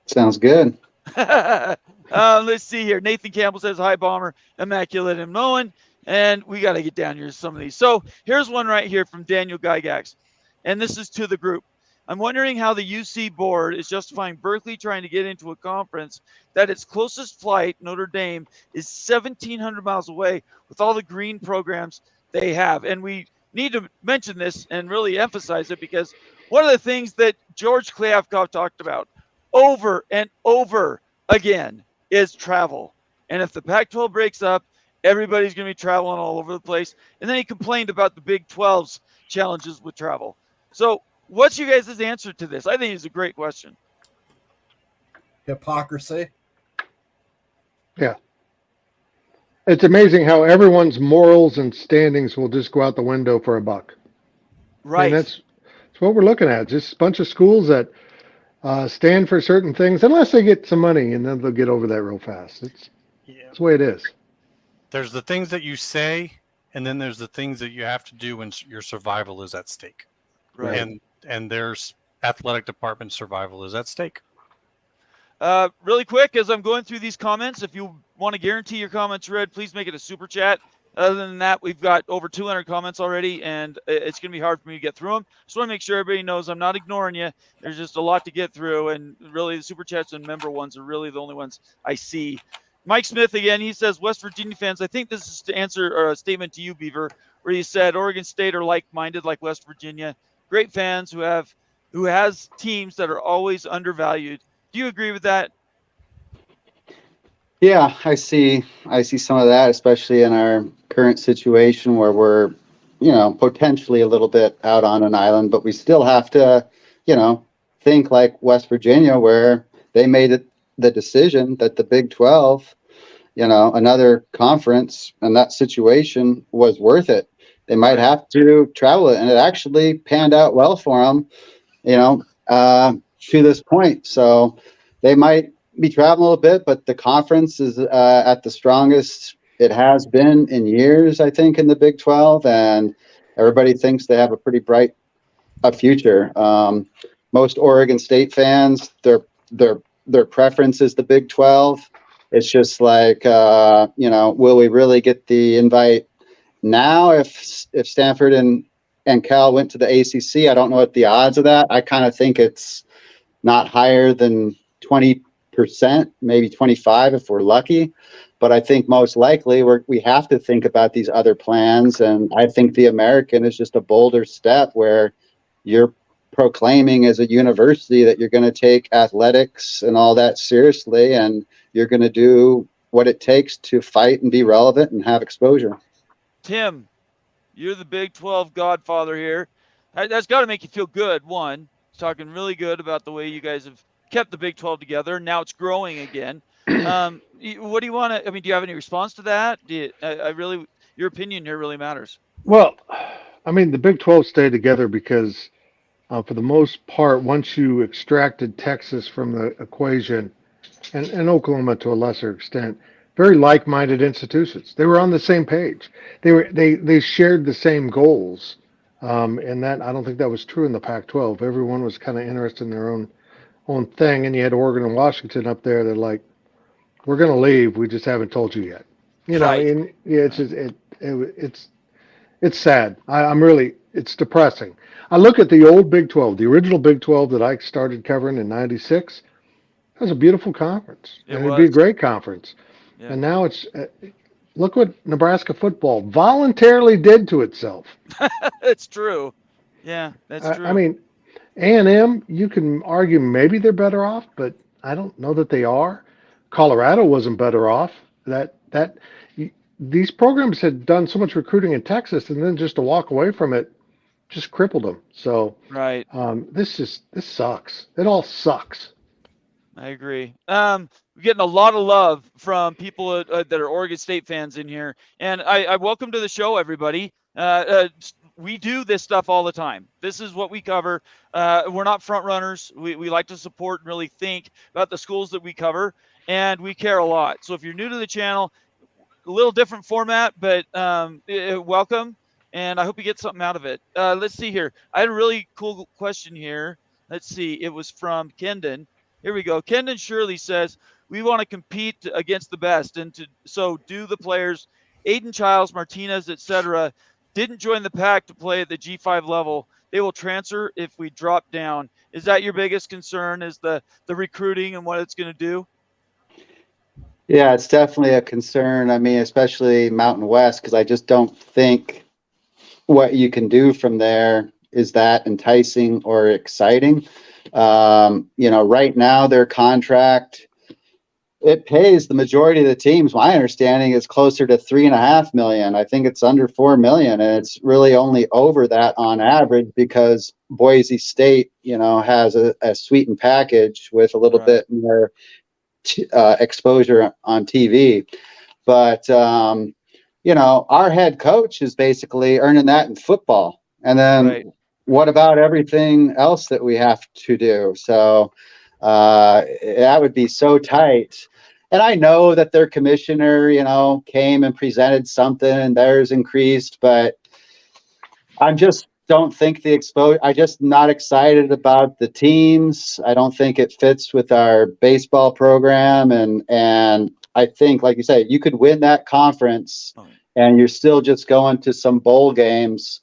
Sounds good. Let's see here. Nathan Campbell says, hi, Bomber, Immaculate and Moen. And we got to get down here to some of these. So here's one right here from Daniel Gygax. And this is to the group. I'm wondering how the UC board is justifying Berkeley trying to get into a conference that its closest flight, Notre Dame, is 1,700 miles away with all the green programs they have. And we need to mention this and really emphasize it because one of the things that George Klyavkov talked about over and over again is travel. And if the Pac-12 breaks up, everybody's going to be traveling all over the place. And then he complained about the Big 12's challenges with travel. So what's you guys' answer to this? I think it's a great question. Hypocrisy. Yeah. It's amazing how everyone's morals and standings will just go out the window for a buck. Right. And that's what we're looking at. Just a bunch of schools that stand for certain things, unless they get some money, and then they'll get over that real fast. It's the way it is. There's the things that you say, and then there's the things that you have to do when your survival is at stake. Right. And there's athletic department survival is at stake. Really quick, as I'm going through these comments, if you want to guarantee your comments read, please make it a super chat. Other than that, we've got over 200 comments already, and it's going to be hard for me to get through them. Just want to make sure everybody knows I'm not ignoring you. There's just a lot to get through, and really the super chats and member ones are really the only ones I see. Mike Smith again, he says, West Virginia fans, I think this is to answer a statement to you, Beaver, where you said Oregon State are like-minded like West Virginia. Great fans who has teams that are always undervalued. Do you agree with that? Yeah, I see some of that, especially in our current situation where we're, potentially a little bit out on an island, but we still have to, think like West Virginia, where they made it the decision that the Big 12, another conference and that situation was worth it. They might have to travel it, and it actually panned out well for them, to this point. So they might be traveling a little bit, but the conference is at the strongest it has been in years, I think, in the Big 12, and everybody thinks they have a pretty bright future. Most Oregon State fans, their preference is the Big 12. It's just like, will we really get the invite now? If Stanford and Cal went to the ACC, I don't know what the odds of that. I kind of think it's not higher than 20%, maybe 25 if we're lucky. But I think most likely we have to think about these other plans. And I think the American is just a bolder step where you're proclaiming as a university that you're going to take athletics and all that seriously, and you're going to do what it takes to fight and be relevant and have exposure. Tim, you're the Big 12 godfather here. That's got to make you feel good. One, talking really good about the way you guys have kept the Big 12 together. Now it's growing again. What do you want to? I mean, do you have any response to that? Your opinion here really matters. Well, I mean, the Big 12 stayed together because, for the most part, once you extracted Texas from the equation, and Oklahoma to a lesser extent, very like-minded institutions. They were on the same page. They shared the same goals, and that I don't think that was true in the Pac-12. Everyone was kind of interested in their own thing, and you had Oregon and Washington up there that like, we're going to leave. We just haven't told you yet. Right. And it's just, It's sad. It's depressing. I look at the old Big 12, the original Big 12 that I started covering in '96. That was a beautiful conference, It and it'd be a was. great conference. Yeah. And now look what Nebraska football voluntarily did to itself. It's true. Yeah, that's I true. mean, A&M, you can argue maybe they're better off, but I don't know that they are. Colorado wasn't better off. These programs had done so much recruiting in Texas, and then just to walk away from it just crippled them. So Right. this sucks. It all sucks. I agree. We're getting a lot of love from people that are Oregon State fans in here, and I welcome to the show, everybody. We do this stuff all the time. This is what we cover. We're not front runners. We like to support and really think about the schools that we cover, and we care a lot. So if you're new to the channel, a little different format, but welcome, and I hope you get something out of it. Let's see here. I had a really cool question here. Let's see. It was from Kendon. Here we go. Kendon Shirley says, we want to compete against the best, and so do the players. Aiden Childs, Martinez, etc. didn't join the pack to play at the G5 level. They will transfer if we drop down. Is that your biggest concern, is the recruiting and what it's going to do? Yeah, it's definitely a concern. I mean, especially Mountain West, because I just don't think what you can do from there is that enticing or exciting. Right now their contract, it pays the majority of the teams. My understanding is closer to $3.5 million. I think it's under $4 million, and it's really only over that on average because Boise State, has a sweetened package with a little bit more exposure on TV. But our head coach is basically earning that in football. And then what about everything else that we have to do? So that would be so tight. And I know that their commissioner, came and presented something and theirs increased, but I'm just don't think the exposure. I just not excited about the teams. I don't think it fits with our baseball program, and I think, like you say, you could win that conference, and you're still just going to some bowl games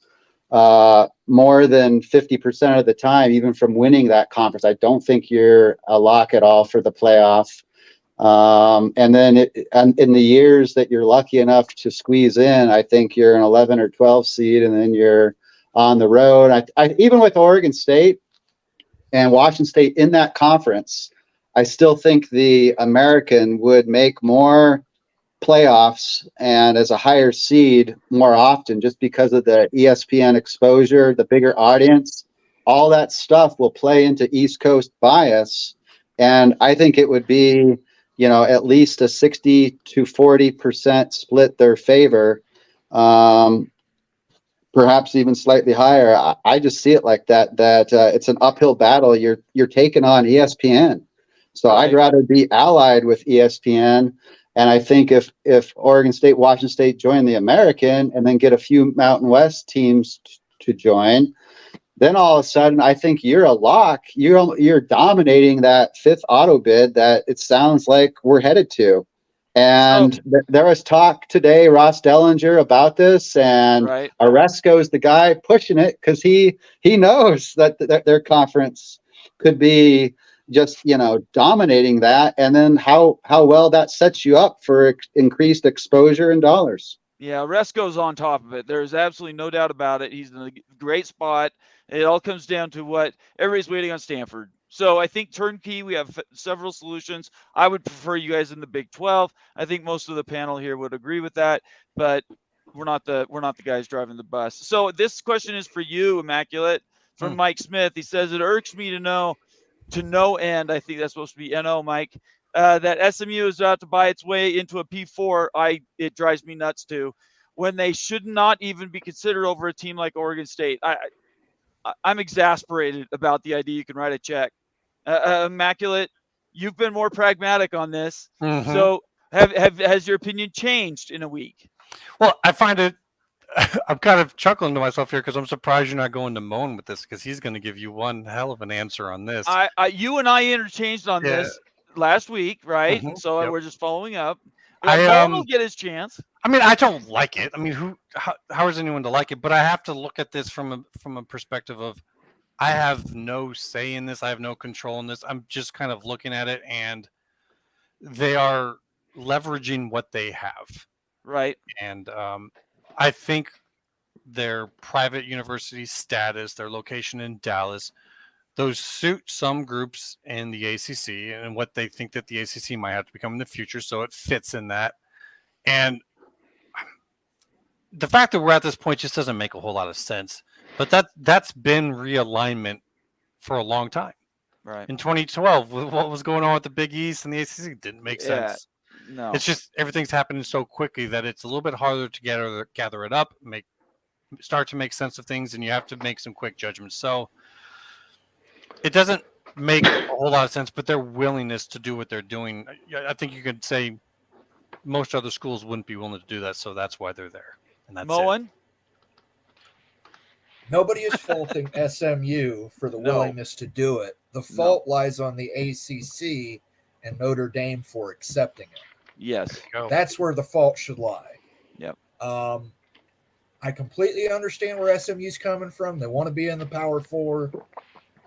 more than 50% of the time, even from winning that conference. I don't think you're a lock at all for the playoff. And then in the years that you're lucky enough to squeeze in, I think you're an 11 or 12 seed, and then you're on the road. I even with Oregon State and Washington State in that conference, I still think the American would make more playoffs and as a higher seed more often, just because of the ESPN exposure, the bigger audience. All that stuff will play into East Coast bias, and I think it would be at least a 60 to 40% split their favor, perhaps even slightly higher. I just see it like that it's an uphill battle. You're taking on ESPN. So I'd rather be allied with ESPN. And I think if Oregon State, Washington State join the American and then get a few Mountain West teams to join, then all of a sudden, I think you're a lock. You're dominating that fifth auto bid that it sounds like we're headed to. And there was talk today, Ross Dellinger, about this, and Oresco is the guy pushing it because he knows that their conference could be just dominating that, and then how well that sets you up for increased exposure and dollars. Yeah, Oresco's on top of it. There's absolutely no doubt about it. He's in a great spot. It all comes down to what everybody's waiting on Stanford. So I think turnkey, we have several solutions. I would prefer you guys in the Big 12. I think most of the panel here would agree with that, but we're not the guys driving the bus. So this question is for you, Immaculate, from Mike Smith. He says, it irks me to no end. I think that's supposed to be NO, Mike. That SMU is about to buy its way into a P4. It drives me nuts too, when they should not even be considered over a team like Oregon State. I'm exasperated about the idea you can write a check. Immaculate, you've been more pragmatic on this. Mm-hmm. So has your opinion changed in a week? Well, I find it, I'm kind of chuckling to myself here because I'm surprised you're not going to Moan with this, because he's going to give you one hell of an answer on this. You and I interchanged on this last week, right? Mm-hmm. So we're just following up. Mullen will get his chance. I mean, I don't like it. I mean, how is anyone to like it? But I have to look at this from a perspective of I have no say in this. I have no control in this. I'm just kind of looking at it, and they are leveraging what they have. Right. And I think their private university status, their location in Dallas, those suit some groups in the ACC and what they think that the ACC might have to become in the future. So it fits in that. And the fact that we're at this point just doesn't make a whole lot of sense. But that's been realignment for a long time. Right. In 2012, what was going on with the Big East and the ACC didn't make sense. No. It's just everything's happening so quickly that it's a little bit harder to gather it up, start to make sense of things, and you have to make some quick judgments. So it doesn't make a whole lot of sense, but their willingness to do what they're doing, I think you could say most other schools wouldn't be willing to do that, so that's why they're there. And that's Mullen? Nobody is faulting SMU for the willingness to do it. The fault lies on the ACC and Notre Dame for accepting it. Yes. That's where the fault should lie. Yep. I completely understand where SMU's coming from. They want to be in the Power Four.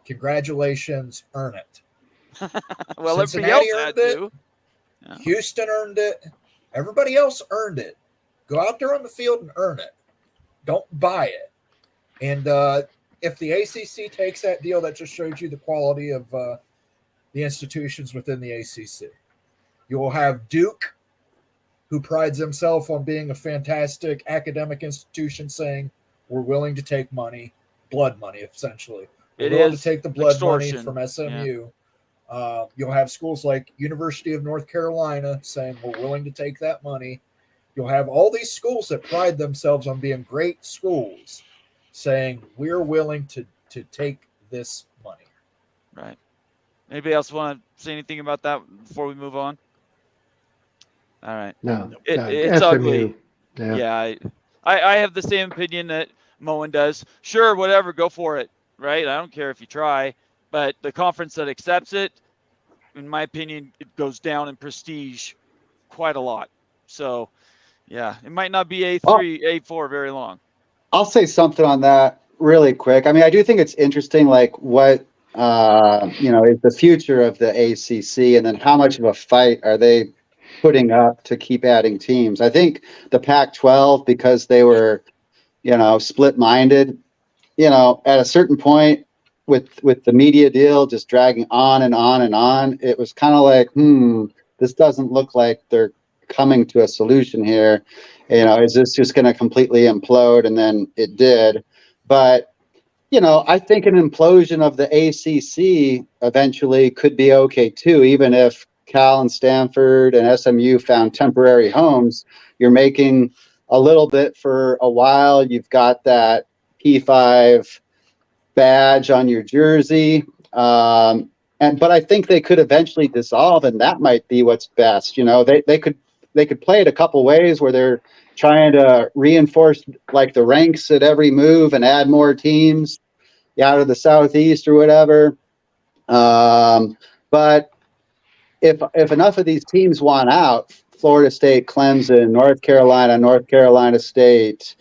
Congratulations, earn it. Well, Cincinnati everybody earned it. too. Yeah. Houston earned it. Everybody else earned it. Go out there on the field and earn it. Don't buy it. And if the ACC takes that deal, that just shows you the quality of the institutions within the ACC. You will have Duke, who prides himself on being a fantastic academic institution, saying we're willing to take money, blood money, essentially. We're willing to take the blood money from SMU. Yeah. You'll have schools like University of North Carolina saying we're willing to take that money. You'll have all these schools that pride themselves on being great schools saying we're willing to take this money. Right. Anybody else want to say anything about that before we move on? All right. No. It's SMU. ugly. Yeah. I have the same opinion that Moen does. Sure, whatever, go for it. Right? I don't care if you try. But the conference that accepts it, in my opinion, it goes down in prestige quite a lot. So, yeah, it might not be A3, A4 very long. I'll say something on that really quick. I mean, I do think it's interesting, like what, is the future of the ACC, and then how much of a fight are they putting up to keep adding teams? I think the Pac-12, because they were, split-minded, at a certain point with the media deal just dragging on and on and on, it was kind of like, this doesn't look like they're coming to a solution here. Is this just going to completely implode? And then it did. But, I think an implosion of the ACC eventually could be okay too, even if Cal and Stanford and SMU found temporary homes. You're making a little bit for a while. You've got that P5 badge on your jersey. But I think they could eventually dissolve, and that might be what's best. They could play it a couple ways where they're trying to reinforce like the ranks at every move and add more teams out of the Southeast or whatever. But if enough of these teams want out, Florida State, Clemson, North Carolina State,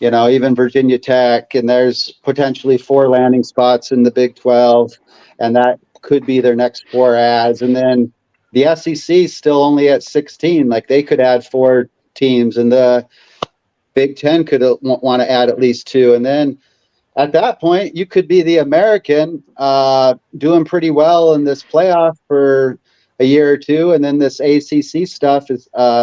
even Virginia Tech, and there's potentially 4 landing spots in the Big 12, and that could be their next 4 adds. And then the SEC still only at 16. Like they could add 4 teams, and the Big 10 could want to add at least 2. And then at that point, you could be the American doing pretty well in this playoff for a year or 2, and then this ACC stuff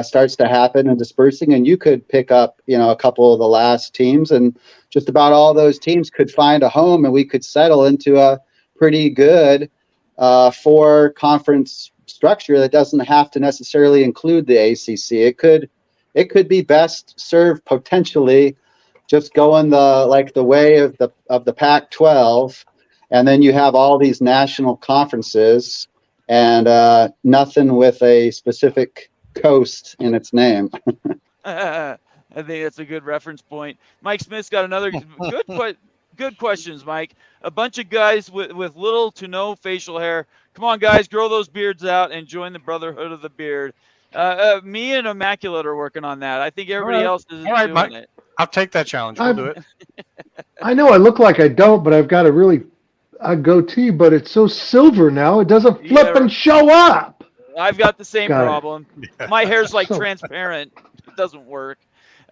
starts to happen and dispersing, and you could pick up, a couple of the last teams, and just about all those teams could find a home, and we could settle into a pretty good 4 conference structure that doesn't have to necessarily include the ACC. It could be best served potentially just going the way of the Pac-12, and then you have all these national conferences and nothing with a specific coast in its name. I think that's a good reference point. Mike Smith's got another good questions, Mike. A bunch of guys with little to no facial hair. Come on, guys, grow those beards out and join the Brotherhood of the Beard. Me and Immaculate are working on that. I think everybody right. else is All right, doing Mike. it. I'll take that challenge. We'll do it. I know I look like I don't, but I've got a goatee, but it's so silver now it doesn't flip Yeah, and show up. I've got the same Got it. problem. My hair's like So- transparent. It doesn't work.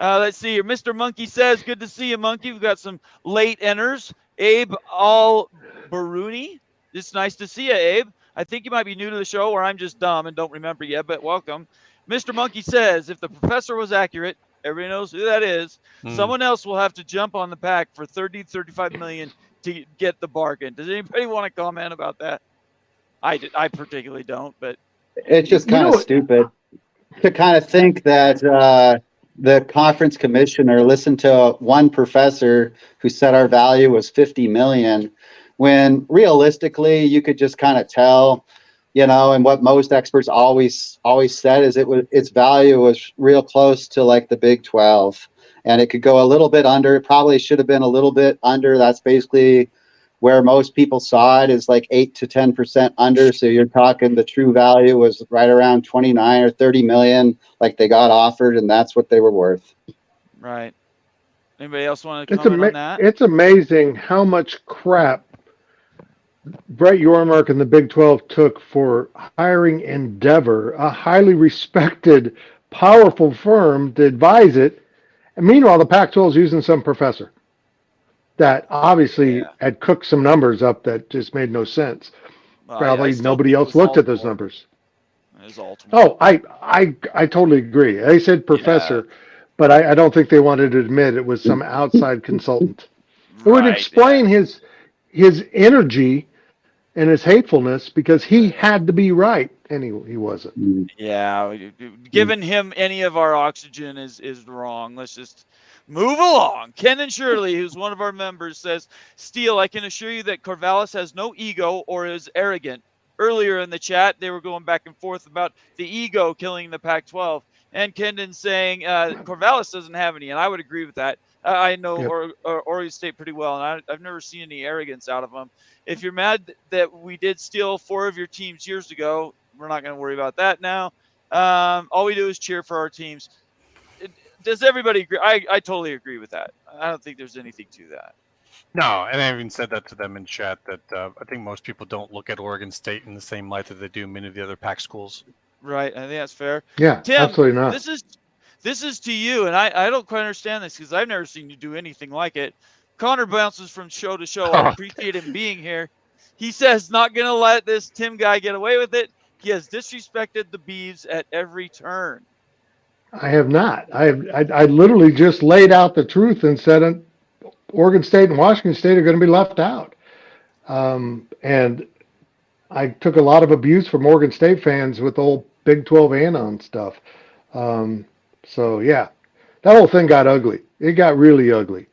Let's see here. Mr. Monkey says, good to see you, Monkey. We've got some late enters. Abe Al-Baruni. It's nice to see you, Abe. I think you might be new to the show, or I'm just dumb and don't remember yet, but welcome. Mr. Monkey says, if the professor was accurate, everybody knows who that is, someone else will have to jump on the pack for 30, 35 million to get the bargain. Does anybody want to comment about that? I particularly don't, but It's just You kind know of stupid to kind of think that the conference commissioner listened to one professor who said our value was 50 million, when realistically you could just kind of tell, and what most experts always said is its value was real close to like the Big 12, and it could go a little bit under. It probably should have been a little bit under. That's basically where most people saw it, is like 8 to 10% under. So you're talking the true value was right around 29 or 30 million, like they got offered, and that's what they were worth. right. Anybody else want to comment on that? It's amazing how much crap Brett Yormark and the Big 12 took for hiring Endeavor, a highly respected, powerful firm, to advise it. And meanwhile, the Pac-12 is using some professor that obviously had cooked some numbers up that just made no sense. Probably nobody else looked at those numbers. It was Baltimore. Oh, I totally agree. They said professor, but I don't think they wanted to admit it was some outside consultant. It would explain his energy and his hatefulness, because he had to be right and he wasn't. Yeah, giving him any of our oxygen is wrong. Let's just move along. Ken and Shirley, who's one of our members, says, Steele, I can assure you that Corvallis has no ego or is arrogant. Earlier in the chat, they were going back and forth about the ego killing the Pac-12. And Kendon saying Corvallis doesn't have any, and I would agree with that. I know Oregon State pretty well, and I've never seen any arrogance out of them. If you're mad that we did steal 4 of your teams years ago, we're not going to worry about that now. All we do is cheer for our teams. Does everybody agree? I totally agree with that. I don't think there's anything to that. No, and I even said that to them in chat, that I think most people don't look at Oregon State in the same light that they do many of the other Pac schools. Right, I think that's fair. Yeah, Tim, absolutely not. This is to you, and I don't quite understand this because I've never seen you do anything like it. Connor bounces from show to show. I appreciate him being here. He says, not going to let this Tim guy get away with it. He has disrespected the Beavs at every turn. I have not. I literally just laid out the truth and said Oregon State and Washington State are going to be left out. And I took a lot of abuse from Oregon State fans with the whole Big 12 anon stuff. So, yeah, that whole thing got ugly. It got really ugly.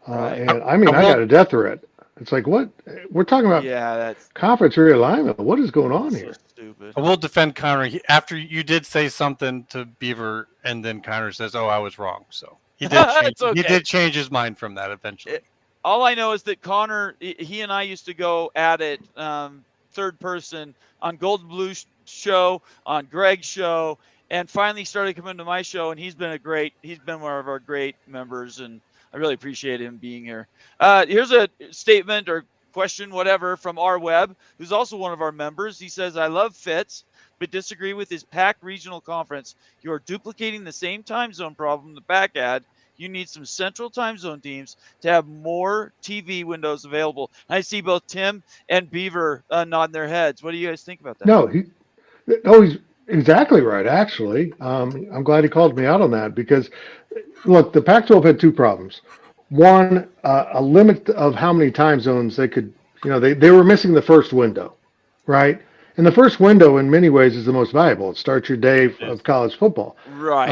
And I mean, I got a death threat. It's like, what? We're talking about that's conference realignment. What is going on here? So stupid. I will defend Connor. After you did say something to Beaver, and then Connor says, "Oh, I was wrong." So he did. He did change his mind from that eventually. All I know is that Connor, he and I used to go at it third person on Golden Blue show, on Greg's show, and finally started coming to my show. And he's been one of our great members, and I really appreciate him being here. Here's a statement or question, whatever, from R Webb, who's also one of our members. He says, I love Fitz, but disagree with his PAC regional conference. You are duplicating the same time zone problem the PAC had. You need some central time zone teams to have more TV windows available. I see both Tim and Beaver nodding their heads. What do you guys think about that? No, he's exactly right, actually. I'm glad he called me out on that, because, look, the Pac-12 had 2 problems. One, a limit of how many time zones they could, they were missing the first window, right? And the first window, in many ways, is the most valuable. It starts your day of college football. Right,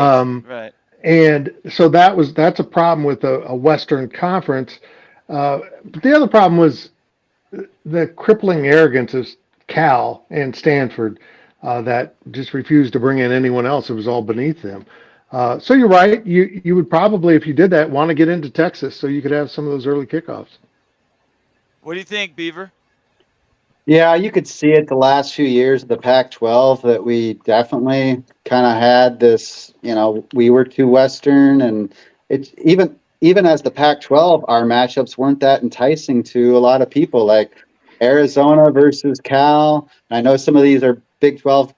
right. And so that's a problem with a Western Conference. But the other problem was the crippling arrogance of Cal and Stanford that just refused to bring in anyone else. It was all beneath them. So you're right. You would probably, if you did that, want to get into Texas so you could have some of those early kickoffs. What do you think, Beaver? Yeah, you could see it the last few years of the Pac-12 that we definitely kind of had this, we were too Western, and it's even as the Pac-12, our matchups weren't that enticing to a lot of people, like Arizona versus Cal. I know some of these are Big 12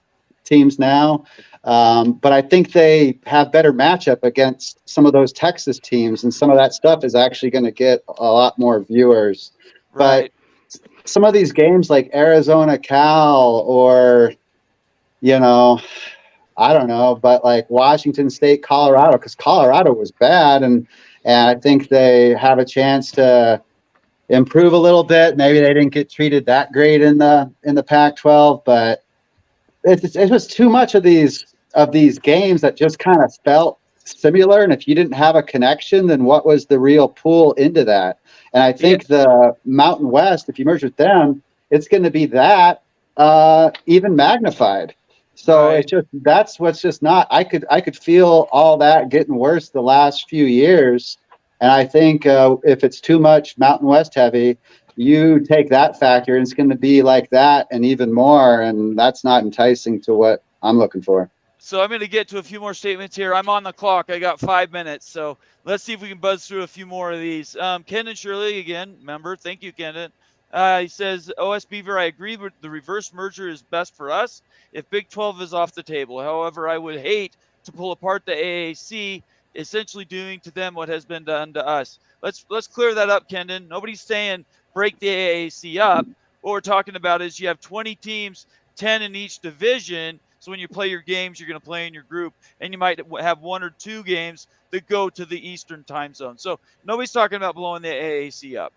teams now, but I think they have better matchup against some of those Texas teams, and some of that stuff is actually going to get a lot more viewers. Right. But some of these games like Arizona, Cal, or, I don't know, but like Washington State, Colorado, because Colorado was bad, and I think they have a chance to improve a little bit. Maybe they didn't get treated that great in the Pac-12, but it was too much of these games that just kind of felt similar. And if you didn't have a connection, then what was the real pull into that? And I think the Mountain West, if you merge with them, it's going to be that even magnified. So Right. that's what's just not. I could feel all that getting worse the last few years, and I think if it's too much Mountain West heavy, you take that factor, and it's going to be like that and even more, and that's not enticing to what I'm looking for. So I'm going to get to a few more statements here. I'm on the clock. I got 5 minutes, so let's see if we can buzz through a few more of these. Kendon Shirley again, member. Thank you, Kendon. He says, OS Beaver, I agree with the reverse merger is best for us if Big 12 is off the table. However, I would hate to pull apart the AAC, essentially doing to them what has been done to us. Let's clear that up, Kendon. Nobody's saying break the AAC up. What we're talking about is you have 20 teams, 10 in each division. So when you play your games, you're going to play in your group, and you might have 1 or 2 games that go to the Eastern time zone. So nobody's talking about blowing the AAC up.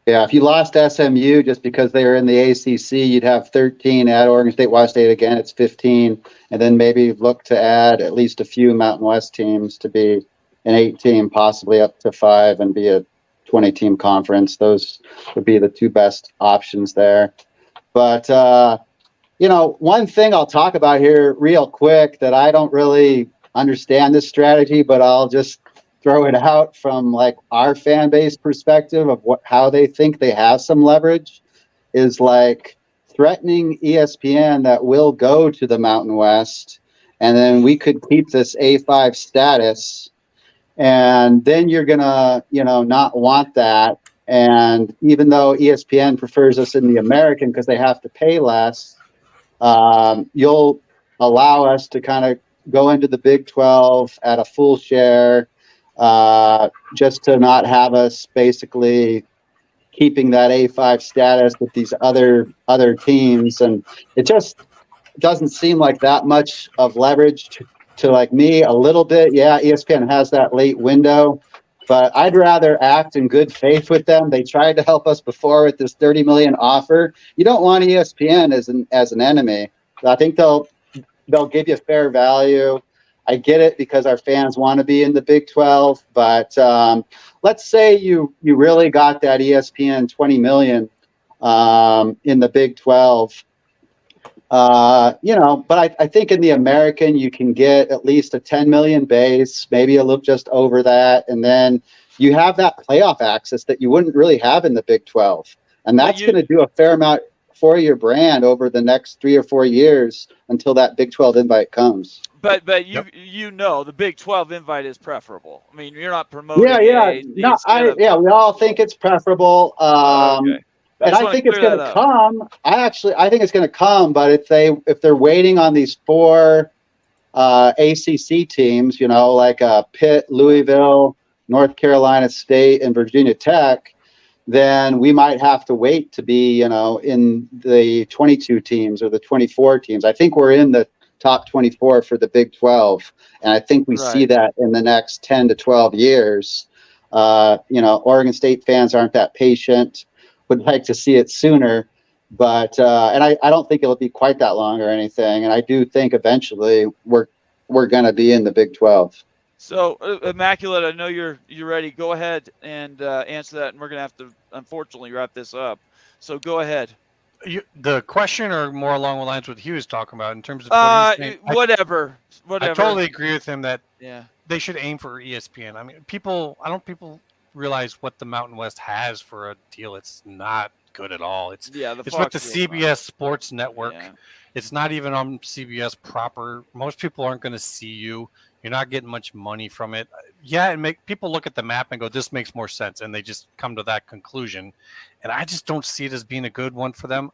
Yeah, if you lost SMU just because they were in the ACC, you'd have 13. Add Oregon State, Washington State again, it's 15. And then maybe look to add at least a few Mountain West teams to be an 8-team, possibly up to 5, and be a 20-team conference. Those would be the 2 best options there. But, one thing I'll talk about here real quick that I don't really understand this strategy, but I'll just throw it out from like our fan base perspective of how they think they have some leverage, is like threatening ESPN that we'll go to the Mountain West, and then we could keep this A5 status, and then you're gonna not want that. And even though ESPN prefers us in the American because they have to pay less, you'll allow us to kind of go into the Big 12 at a full share, just to not have us basically keeping that A5 status with these other teams. And it just doesn't seem like that much of leverage to like me. A little bit, yeah, ESPN has that late window, but I'd rather act in good faith with them. They tried to help us before with this $30 million offer. You don't want ESPN as an enemy. I think they'll give you fair value. I get it because our fans want to be in the Big 12, but let's say you really got that ESPN $20 million in the Big 12. But I think in the American you can get at least a 10 million base, maybe a little just over that, and then you have that playoff access that you wouldn't really have in the Big 12, and that's going to do a fair amount for your brand over the next 3 or 4 years until that Big 12 invite comes. But the Big 12 invite is preferable. I mean, you're not promoting. We all think it's preferable. Okay. And I think it's going to come. I think it's going to come. But if they're waiting on these 4 ACC teams, like Pitt, Louisville, North Carolina State, and Virginia Tech, then we might have to wait to be, in the 22 teams or the 24 teams. I think we're in the top 24 for the Big 12, and I think we see that in the next 10 to 12 years. Oregon State fans aren't that patient, would like to see it sooner, but and I don't think it'll be quite that long or anything. And I do think eventually we're going to be in the Big 12. So, Immaculate, I know you're ready. Go ahead and answer that, and we're going to have to, unfortunately, wrap this up. So go ahead. The question, or more along the lines what he was talking about in terms of what he's saying, whatever. I totally agree with him that yeah, they should aim for ESPN. I mean, people realize what the Mountain West has for a deal. It's not good at all. It's Yeah, the with Fox the deal's not. CBS Sports Network. Yeah. It's not even on CBS proper. Most people aren't going to see you. You're not getting much money from it. Yeah, and make people look at the map and go, "This makes more sense," and they just come to that conclusion. And I just don't see it as being a good one for them.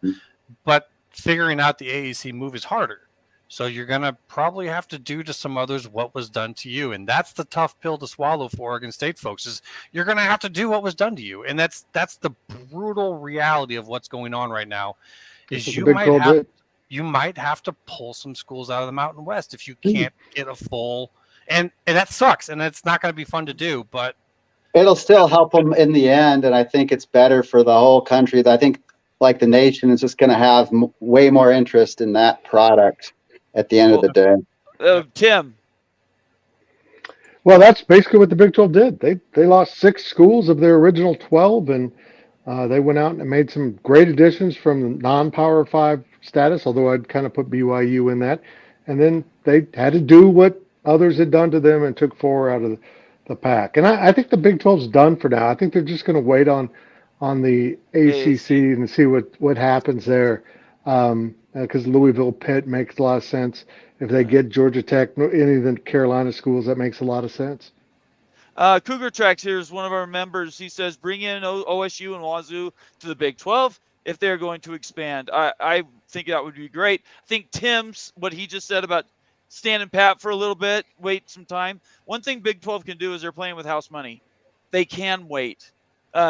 But figuring out the AAC move is harder. So you're going to probably have to do to some others what was done to you. And that's the tough pill to swallow for Oregon State folks, is you're going to have to do what was done to you. And that's the brutal reality of what's going on right now, is That's what the Big 12 did. you might have to pull some schools out of the Mountain West if you can't get a full, and that sucks. And it's not going to be fun to do, but It'll still help them in the end. And I think it's better for the whole country. I think like the nation is just going to have way more interest in that product at the end of the day. Tim. Well, that's basically what the Big 12 did. They lost 6 schools of their original 12, and they went out and made some great additions from non-Power 5 status, although I'd kind of put BYU in that. And then they had to do what others had done to them and took 4 out of the pack. And I think the Big 12's done for now. I think they're just going to wait on the ACC and see what happens there. Because Louisville Pitt makes a lot of sense. If they get Georgia Tech, any of the Carolina schools, that makes a lot of sense. Cougar Tracks here is one of our members. He says, bring in OSU and Wazoo to the Big 12 if they're going to expand. I think that would be great. I think Tim's, what he just said about standing pat for a little bit, wait some time. One thing Big 12 can do is they're playing with house money. They can wait.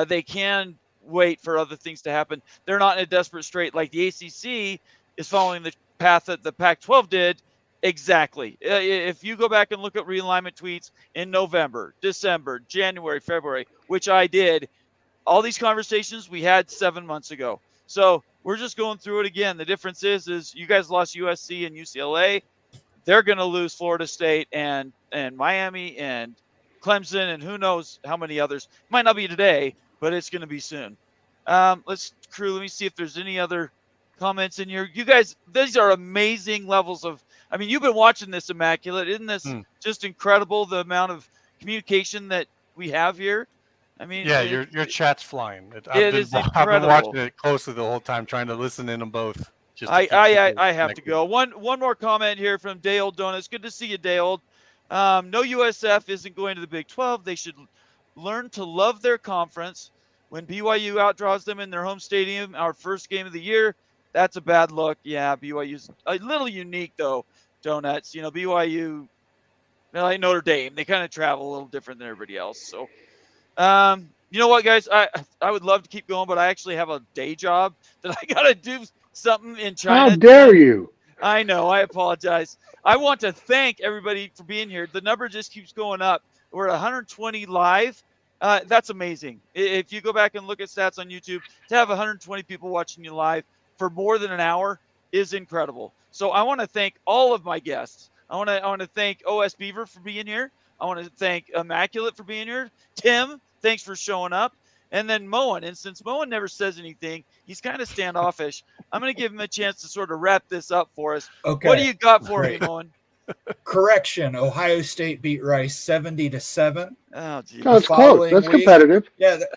They can wait for other things to happen. They're not in a desperate strait like the ACC is following the path that the Pac-12 did. Exactly. If you go back and look at realignment tweets in November, December, January, February, which I did, all these conversations we had 7 months ago. So we're just going through it again. The difference is you guys lost USC and UCLA. They're going to lose Florida State and Miami and Clemson and who knows how many others. Might not be today, but it's going to be soon. Let me see if there's any other comments in here. You guys, these are amazing levels of, I mean, you've been watching this, Immaculate. Isn't this just incredible, the amount of communication that we have here? I mean, yeah, your chat's flying. It is incredible. I've been watching it closely the whole time, trying to listen in them both. I have to go. One more comment here from Dale Donuts. Good to see you, Dale. No USF isn't going to the Big 12. They should learn to love their conference. When BYU outdraws them in their home stadium, our first game of the year, that's a bad look. Yeah, BYU's a little unique, though, Donuts. You know, BYU, like Notre Dame, they kind of travel a little different than everybody else. So, you know what, guys? I would love to keep going, but I actually have a day job that I got to do something in China. How dare you? I know. I apologize. I want to thank everybody for being here. The number just keeps going up. We're at 120 live. That's amazing. If you go back and look at stats on YouTube, to have 120 people watching you live for more than an hour is incredible. So I want to thank all of my guests. I want to thank OS Beaver for being here. I want to thank Immaculate for being here. Tim, thanks for showing up. And then Moen. And since Moen never says anything, he's kind of standoffish. I'm going to give him a chance to sort of wrap this up for us. Okay. What do you got for me, Moen? Correction: Ohio State beat Rice 70-7. Oh, geez. That's close. That's competitive. Yeah. The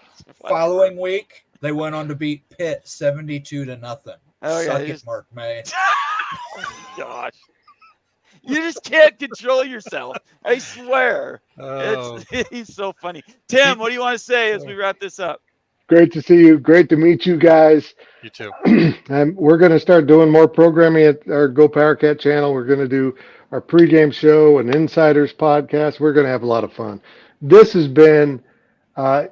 following week, they went on to beat Pitt 72-0. Oh, Suck it, Mark May. Oh, gosh. You just can't control yourself. I swear. Oh. He's so funny. Tim, what do you want to say as we wrap this up? Great to see you. Great to meet you guys. You too. We're going to start doing more programming at our Go Powercat channel. We're going to do our pregame show and Insiders podcast. We're going to have a lot of fun. This has been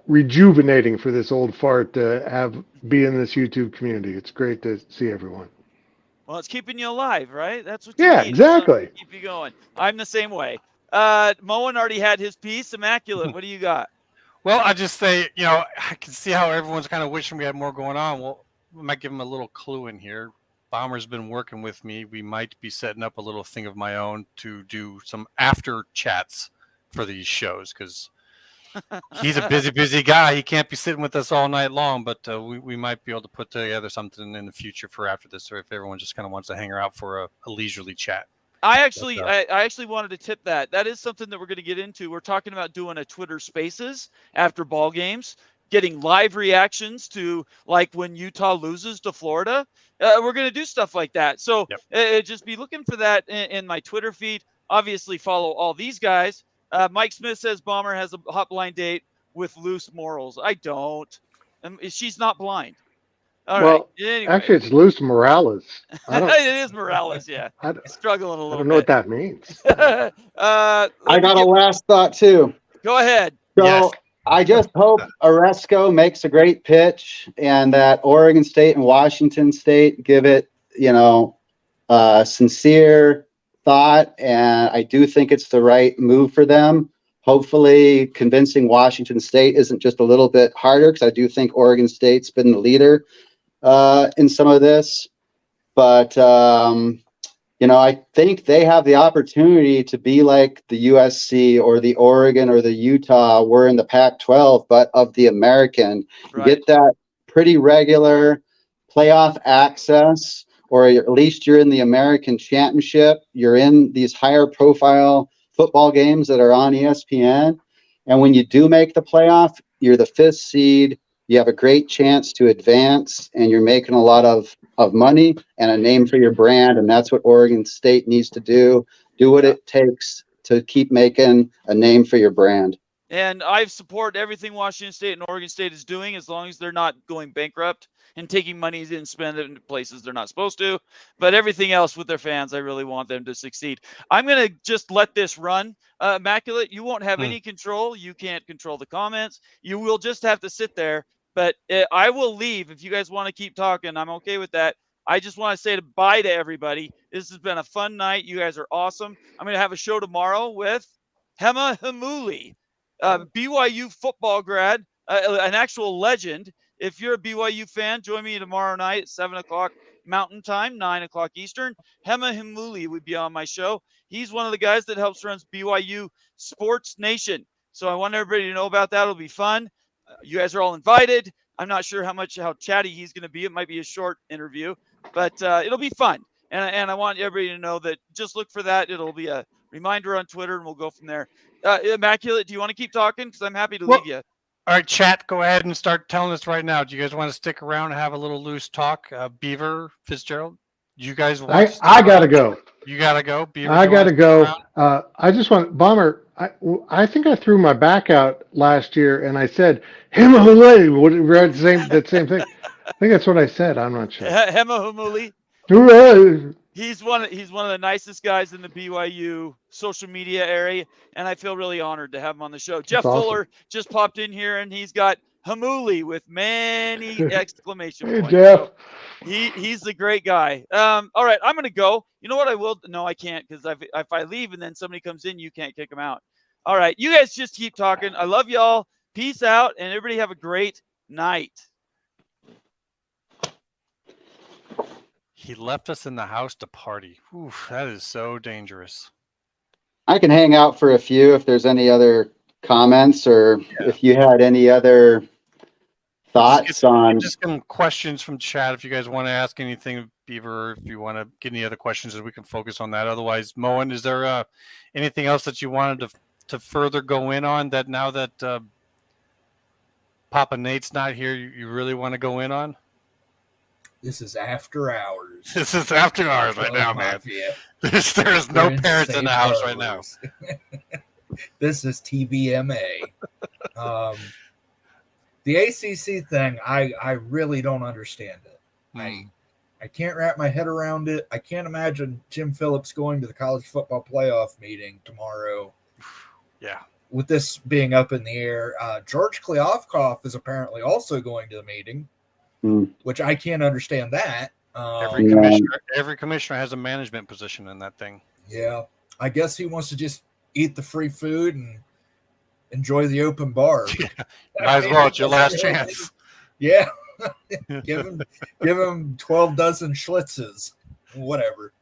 rejuvenating for this old fart to be in this YouTube community. It's great to see everyone. Well, it's keeping you alive, right? That's what you need. Exactly. Keep you going. I'm the same way. Moen already had his piece. Immaculate, what do you got? Well, I just say, I can see how everyone's kind of wishing we had more going on. Well, we might give them a little clue in here. Bomber's been working with me. We might be setting up a little thing of my own to do some after chats for these shows, because he's a busy guy. He can't be sitting with us all night long, but we might be able to put together something in the future for after this, or if everyone just kind of wants to hang out for a leisurely chat. I actually wanted to tip that. That is something that we're going to get into. We're talking about doing a Twitter Spaces after ball games. getting live reactions to, like, when Utah loses to Florida. We're going to do stuff like that. So just be looking for that in my Twitter feed. Obviously, follow all these guys. Mike Smith says Bomber has a hot blind date with loose morals. I don't. She's not blind. All right. Well, Anyway, actually, it's Luis Morales. I don't. it is Morales. Yeah, struggling a I little don't know what bit. that means. I got a last thought too. Go ahead. So Yes. I just hope Oresco makes a great pitch and that Oregon State and Washington State give it, sincere thought. And I do think it's the right move for them. Hopefully convincing Washington State isn't just a little bit harder, because I do think Oregon State's been the leader in some of this. But, I think they have the opportunity to be like the USC or the Oregon or the Utah were in the Pac-12, but of the American. Right. Get that pretty regular playoff access, or at least you're in the American Championship. You're in these higher profile football games that are on ESPN. And when you do make the playoff, you're the 5th seed. You have a great chance to advance, and you're making a lot of money and a name for your brand. And that's what Oregon State needs to do. Do what it takes to keep making a name for your brand. And I support everything Washington State and Oregon State is doing, as long as they're not going bankrupt and taking money and spend it in places they're not supposed to. But everything else with their fans, I really want them to succeed. I'm going to just let this run. Immaculate, you won't have any control. You can't control the comments. You will just have to sit there. But I will leave if you guys want to keep talking. I'm okay with that. I just want to say bye to everybody. This has been a fun night. You guys are awesome. I'm going to have a show tomorrow with Hema Hamuli, BYU football grad, an actual legend. If you're a BYU fan, join me tomorrow night at 7 o'clock Mountain Time, 9 o'clock Eastern. Hema Hamuli would be on my show. He's one of the guys that helps runs BYU Sports Nation. So I want everybody to know about that. It'll be fun. You guys are all invited. I'm not sure how chatty he's going to be. It might be a short interview, but it'll be fun. And I want everybody to know that just look for that. It'll be a reminder on Twitter, and we'll go from there. Immaculate, do you want to keep talking? Because I'm happy to leave you. All right, chat, go ahead and start telling us right now. Do you guys want to stick around and have a little loose talk? Beaver, Fitzgerald, you guys want I got to go. You got to go. Beaver, I got to go. I just want, Bomber, I think I threw my back out last year and I said, Hema Hamuli, we're the same thing. I think that's what I said. I'm not sure. Hema Hamuli. Hooray. He's one of the nicest guys in the BYU social media area, and I feel really honored to have him on the show. Jeff Fuller just popped in here, and he's got Hamuli with many exclamation points. Hey, Jeff. So he's the great guy. All right, I'm gonna go. You know what? I will. No, I can't, because if I leave and then somebody comes in, you can't kick them out. All right, you guys just keep talking. I love y'all. Peace out, and everybody have a great night. He left us in the house to party. Oof, that is so dangerous. I can hang out for a few if there's any other comments, or if you had any other thoughts on. Just some questions from chat. If you guys want to ask anything, Beaver, if you want to get any other questions, we can focus on that. Otherwise, Moen, is there anything else that you wanted to further go in on that now that Papa Nate's not here, you really want to go in on? This is after hours. This is after hours right now, man. There is no parents in the house right now. This is TVMA. The ACC thing, I really don't understand it. I can't wrap my head around it. I can't imagine Jim Phillips going to the college football playoff meeting tomorrow. Yeah. With this being up in the air. George Kliavkoff is apparently also going to the meeting, which I can't understand that. Every commissioner has a management position in that thing. Yeah. I guess he wants to just eat the free food and enjoy the open bar. Might as well. It's your last chance. Yeah. give him 12 dozen Schlitzes. Whatever.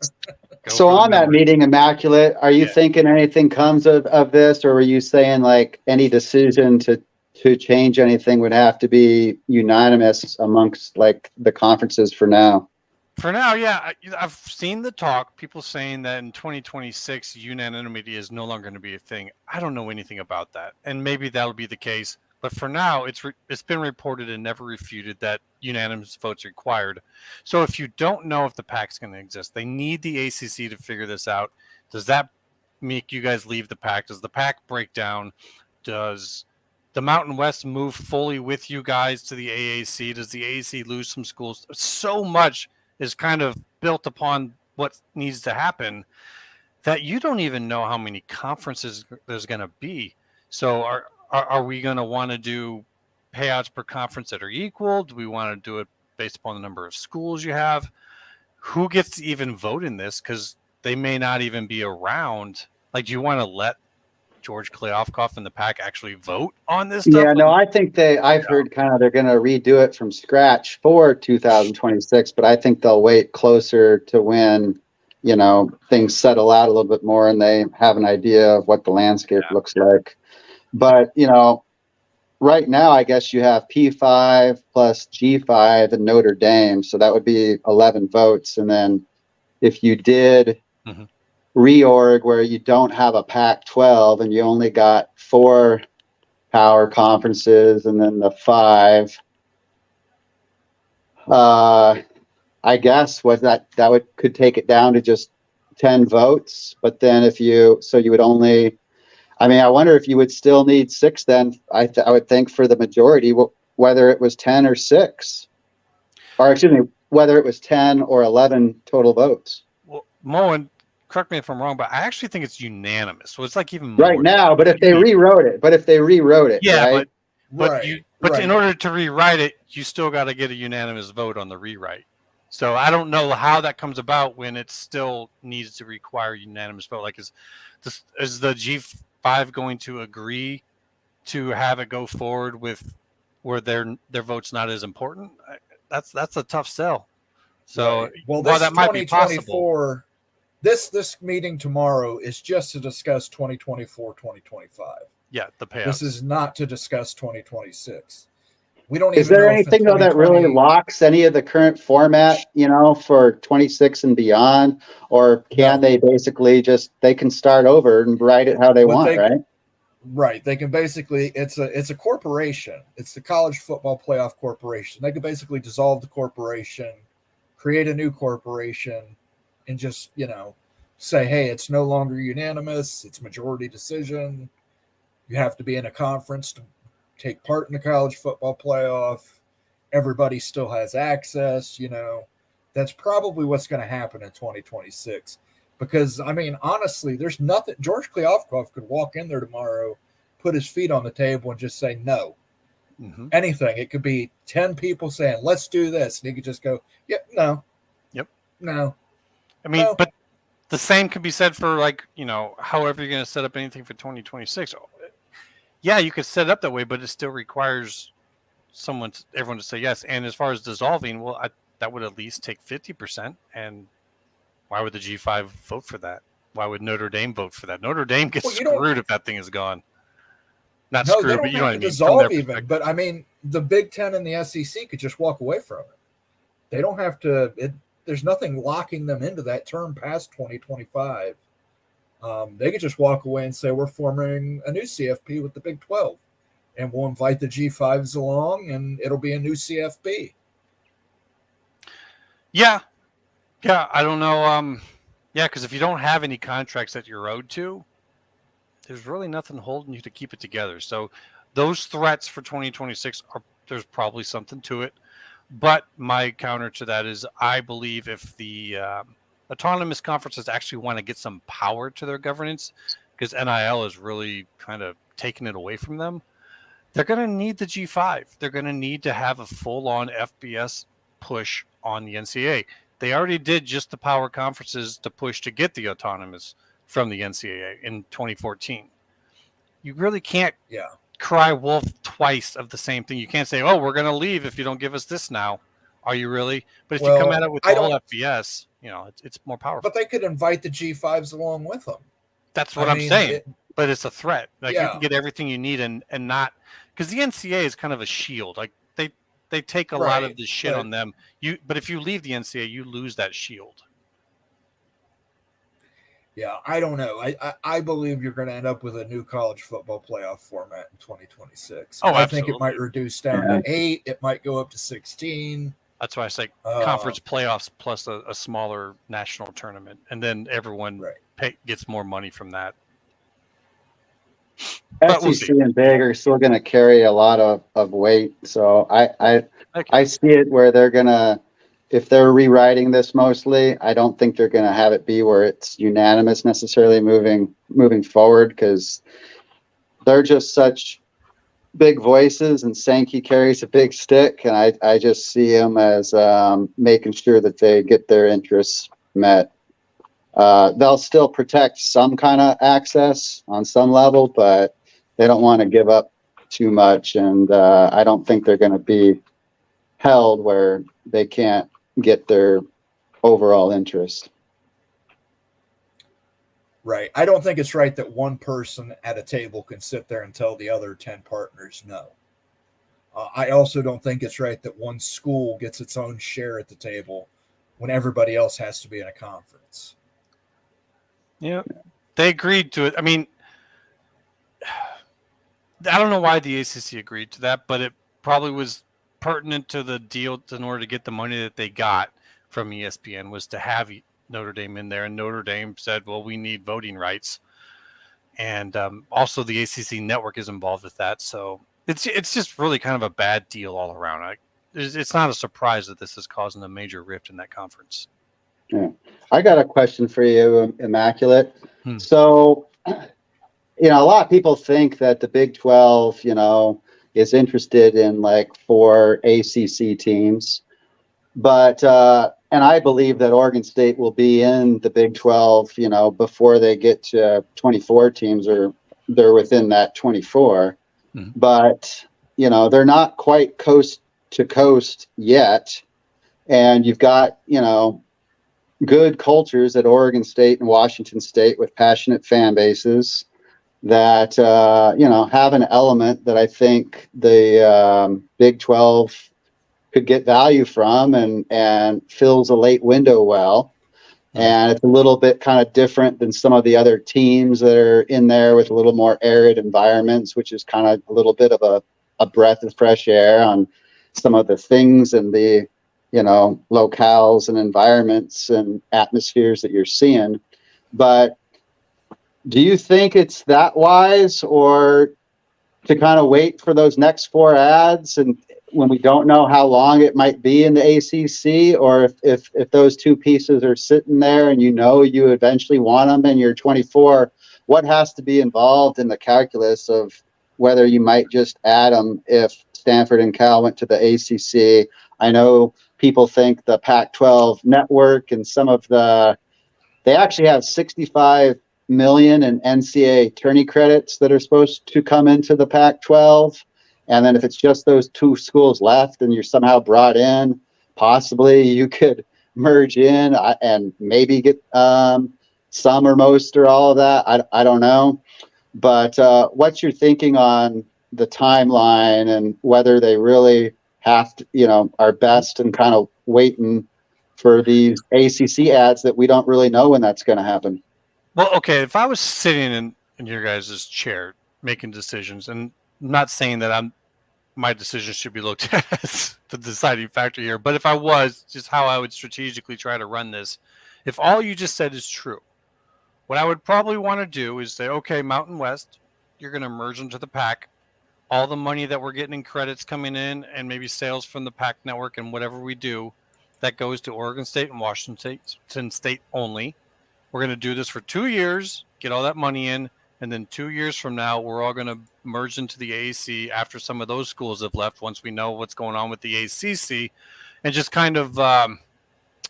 So on that meeting, Immaculate, are you thinking anything comes of this, or were you saying like any decision to change anything would have to be unanimous amongst like the conferences for now? For now, yeah. I've seen the talk, people saying that in 2026, unanimity is no longer going to be a thing. I don't know anything about that. And maybe that'll be the case. But for now, it's been reported and never refuted that unanimous votes required. So if you don't know if the PAC's going to exist, they need the ACC to figure this out. Does that make you guys leave the PAC? Does the PAC break down? Does the Mountain West move fully with you guys to the AAC? Does the AAC lose some schools? So much is kind of built upon what needs to happen that you don't even know how many conferences there's going to be. So are we going to want to do payouts per conference that are equal? Do we want to do it based upon the number of schools you have? Who gets to even vote in this? Because they may not even be around. Like, do you want to let George Kleofkoff and the PAC actually vote on this stuff? Yeah, no, I think I've heard kind of they're going to redo it from scratch for 2026, but I think they'll wait closer to when, things settle out a little bit more and they have an idea of what the landscape looks like. But, right now, I guess you have P5 plus G5 and Notre Dame. So that would be 11 votes. And then if you did reorg where you don't have a Pac-12 and you only got 4 power conferences and then the 5, I guess could take it down to just 10 votes. But then you would only, I wonder if you would still need 6 then. I would think for the majority, whether it was 10 or 6, or excuse me, whether it was 10 or 11 total votes. Well, Moen, correct me if I'm wrong, but I actually think it's unanimous. So it's like even more right now. But if they rewrote it, yeah, right? But in order to rewrite it, you still got to get a unanimous vote on the rewrite. So I don't know how that comes about when it still needs to require unanimous vote. Like, is the G5 going to agree to have it go forward with where their vote's not as important? That's a tough sell. So well, while that might be possible, this meeting tomorrow is just to discuss 2024, 2025. Yeah, the payouts. This is not to discuss 2026. We don't. Is there anything though that really locks any of the current format, for 26 and beyond, or can they basically they can start over and write it how they want, right? Right. They can basically. It's a corporation. It's the College Football Playoff Corporation. They can basically dissolve the corporation, create a new corporation, and just say, hey, it's no longer unanimous. It's majority decision. You have to be in a conference to take part in the college football playoff. Everybody still has access. That's probably what's going to happen in 2026. Because, honestly, there's nothing. George Kleofkoff could walk in there tomorrow, put his feet on the table, and just say no. Mm-hmm. Anything. It could be 10 people saying, let's do this. And he could just go, yep, no. Yep. No. No. But the same can be said for, however you're going to set up anything for 2026. Yeah, you could set it up that way, but it still requires everyone to say yes. And as far as dissolving, well, that would at least take 50%. And why would the G5 vote for that? Why would Notre Dame vote for that? Notre Dame gets screwed if that thing is gone. Not no, screwed, they don't but have to dissolve even. But the Big Ten and the SEC could just walk away from it. They don't have to. There's nothing locking them into that term past 2025. They could just walk away and say, we're forming a new CFP with the Big 12, and we'll invite the G5s along, and it'll be a new CFP. Yeah, I don't know. Because if you don't have any contracts that you're owed to, there's really nothing holding you to keep it together. So those threats for 2026 there's probably something to it. But my counter to that is I believe if the autonomous conferences actually want to get some power to their governance, because NIL is really kind of taking it away from them, they're going to need the G5. They're going to need to have a full-on FBS push on the NCAA. They already did just the power conferences to push to get the autonomous from the NCAA in 2014. You really can't cry wolf twice of the same thing. You can't say, oh, we're going to leave if you don't give us this now. Are you really? But if you come at it with the whole FBS, it's more powerful. But they could invite the G5s along with them. That's what I'm saying. But it's a threat. Like, you can get everything you need and not, because the NCAA is kind of a shield. Like, they take a lot of the shit on them. But if you leave the NCAA, you lose that shield. Yeah, I don't know. I believe you're going to end up with a new college football playoff format in 2026. Oh, And I think it absolutely. might reduce down to 8. It might go up to 16. That's why I say conference playoffs plus a smaller national tournament, and then everyone gets more money from that. But we'll SEC and Big are still going to carry a lot of weight. So I see it where they're going to, if they're rewriting this mostly, I don't think they're going to have it be where it's unanimous necessarily moving forward, because they're just such big voices, and Sankey carries a big stick, and I just see him as making sure that they get their interests met. They'll still protect some kind of access on some level, but they don't want to give up too much, and I don't think they're going to be held where they can't get their overall interest. Right. I don't think it's right that one person at a table can sit there and tell the other 10 partners no. I also don't think it's right that one school gets its own share at the table when everybody else has to be in a conference. Yeah, they agreed to it. I mean, I don't know why the ACC agreed to that, but it probably was pertinent to the deal in order to get the money that they got from ESPN was to have Notre Dame in there. And Notre Dame said, well, we need voting rights. And also the ACC network is involved with that. So it's just really kind of a bad deal all around. It's not a surprise that this is causing a major rift in that conference. Yeah. I got a question for you, Immaculate. So, a lot of people think that the Big 12, is interested in like 4 ACC teams. But, and I believe that Oregon State will be in the Big 12, before they get to 24 teams, or they're within that 24. Mm-hmm. But, they're not quite coast to coast yet. And you've got, good cultures at Oregon State and Washington State with passionate fan bases that, have an element that I think the Big 12 could get value from and fills a late window well. And it's a little bit kind of different than some of the other teams that are in there with a little more arid environments, which is kind of a little bit of a breath of fresh air on some of the things and the, locales and environments and atmospheres that you're seeing. But do you think it's that wise, or to kind of wait for those next 4 ads, and when we don't know how long it might be in the ACC, or if those 2 pieces are sitting there and you eventually want them and you're 24, what has to be involved in the calculus of whether you might just add them if Stanford and Cal went to the ACC? I know people think the Pac-12 network and they actually have 65 million in NCAA tourney credits that are supposed to come into the Pac-12. And then if it's just those 2 schools left and you're somehow brought in, possibly you could merge in and maybe get some or most or all of that. I don't know. But what's your thinking on the timeline and whether they really have to, are best and kind of waiting for these ACC ads that we don't really know when that's going to happen? Well, okay, if I was sitting in your guys' chair making decisions, and I'm not saying that my decision should be looked at as the deciding factor here, but if I was, just how I would strategically try to run this, if all you just said is true, what I would probably want to do is say, okay, Mountain West, you're going to merge into the Pac. All the money that we're getting in credits coming in and maybe sales from the Pac network and whatever we do, that goes to Oregon State and Washington State only. We're going to do this for 2 years, get all that money in, and then 2 years from now, we're all going to merge into the AAC after some of those schools have left, once we know what's going on with the ACC, and just kind of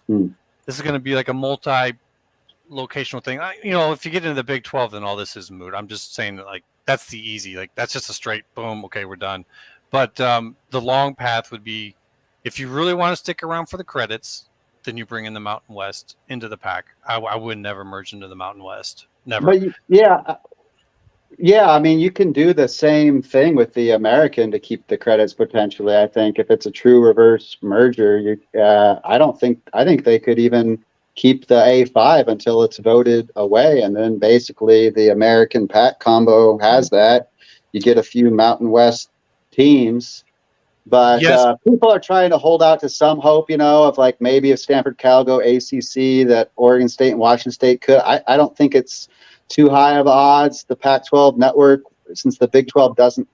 this is going to be like a multi-locational thing. If you get into the Big 12, then all this is moot. I'm just saying that, like, that's the easy, like, that's just a straight boom. Okay, we're done. But the long path would be, if you really want to stick around for the credits, then you bring in the Mountain West into the Pac. I would never merge into the Mountain West. Never. But yeah. I mean, you can do the same thing with the American to keep the credits potentially. I think if it's a true reverse merger, I think they could even keep the A5 until it's voted away. And then basically the American Pac combo has that. You get a few Mountain West teams. But Yes. people are trying to hold out to some hope, of like maybe if Stanford Cal go ACC, that Oregon State and Washington State could. I don't think it's too high of odds. The Pac-12 network, since the Big 12 doesn't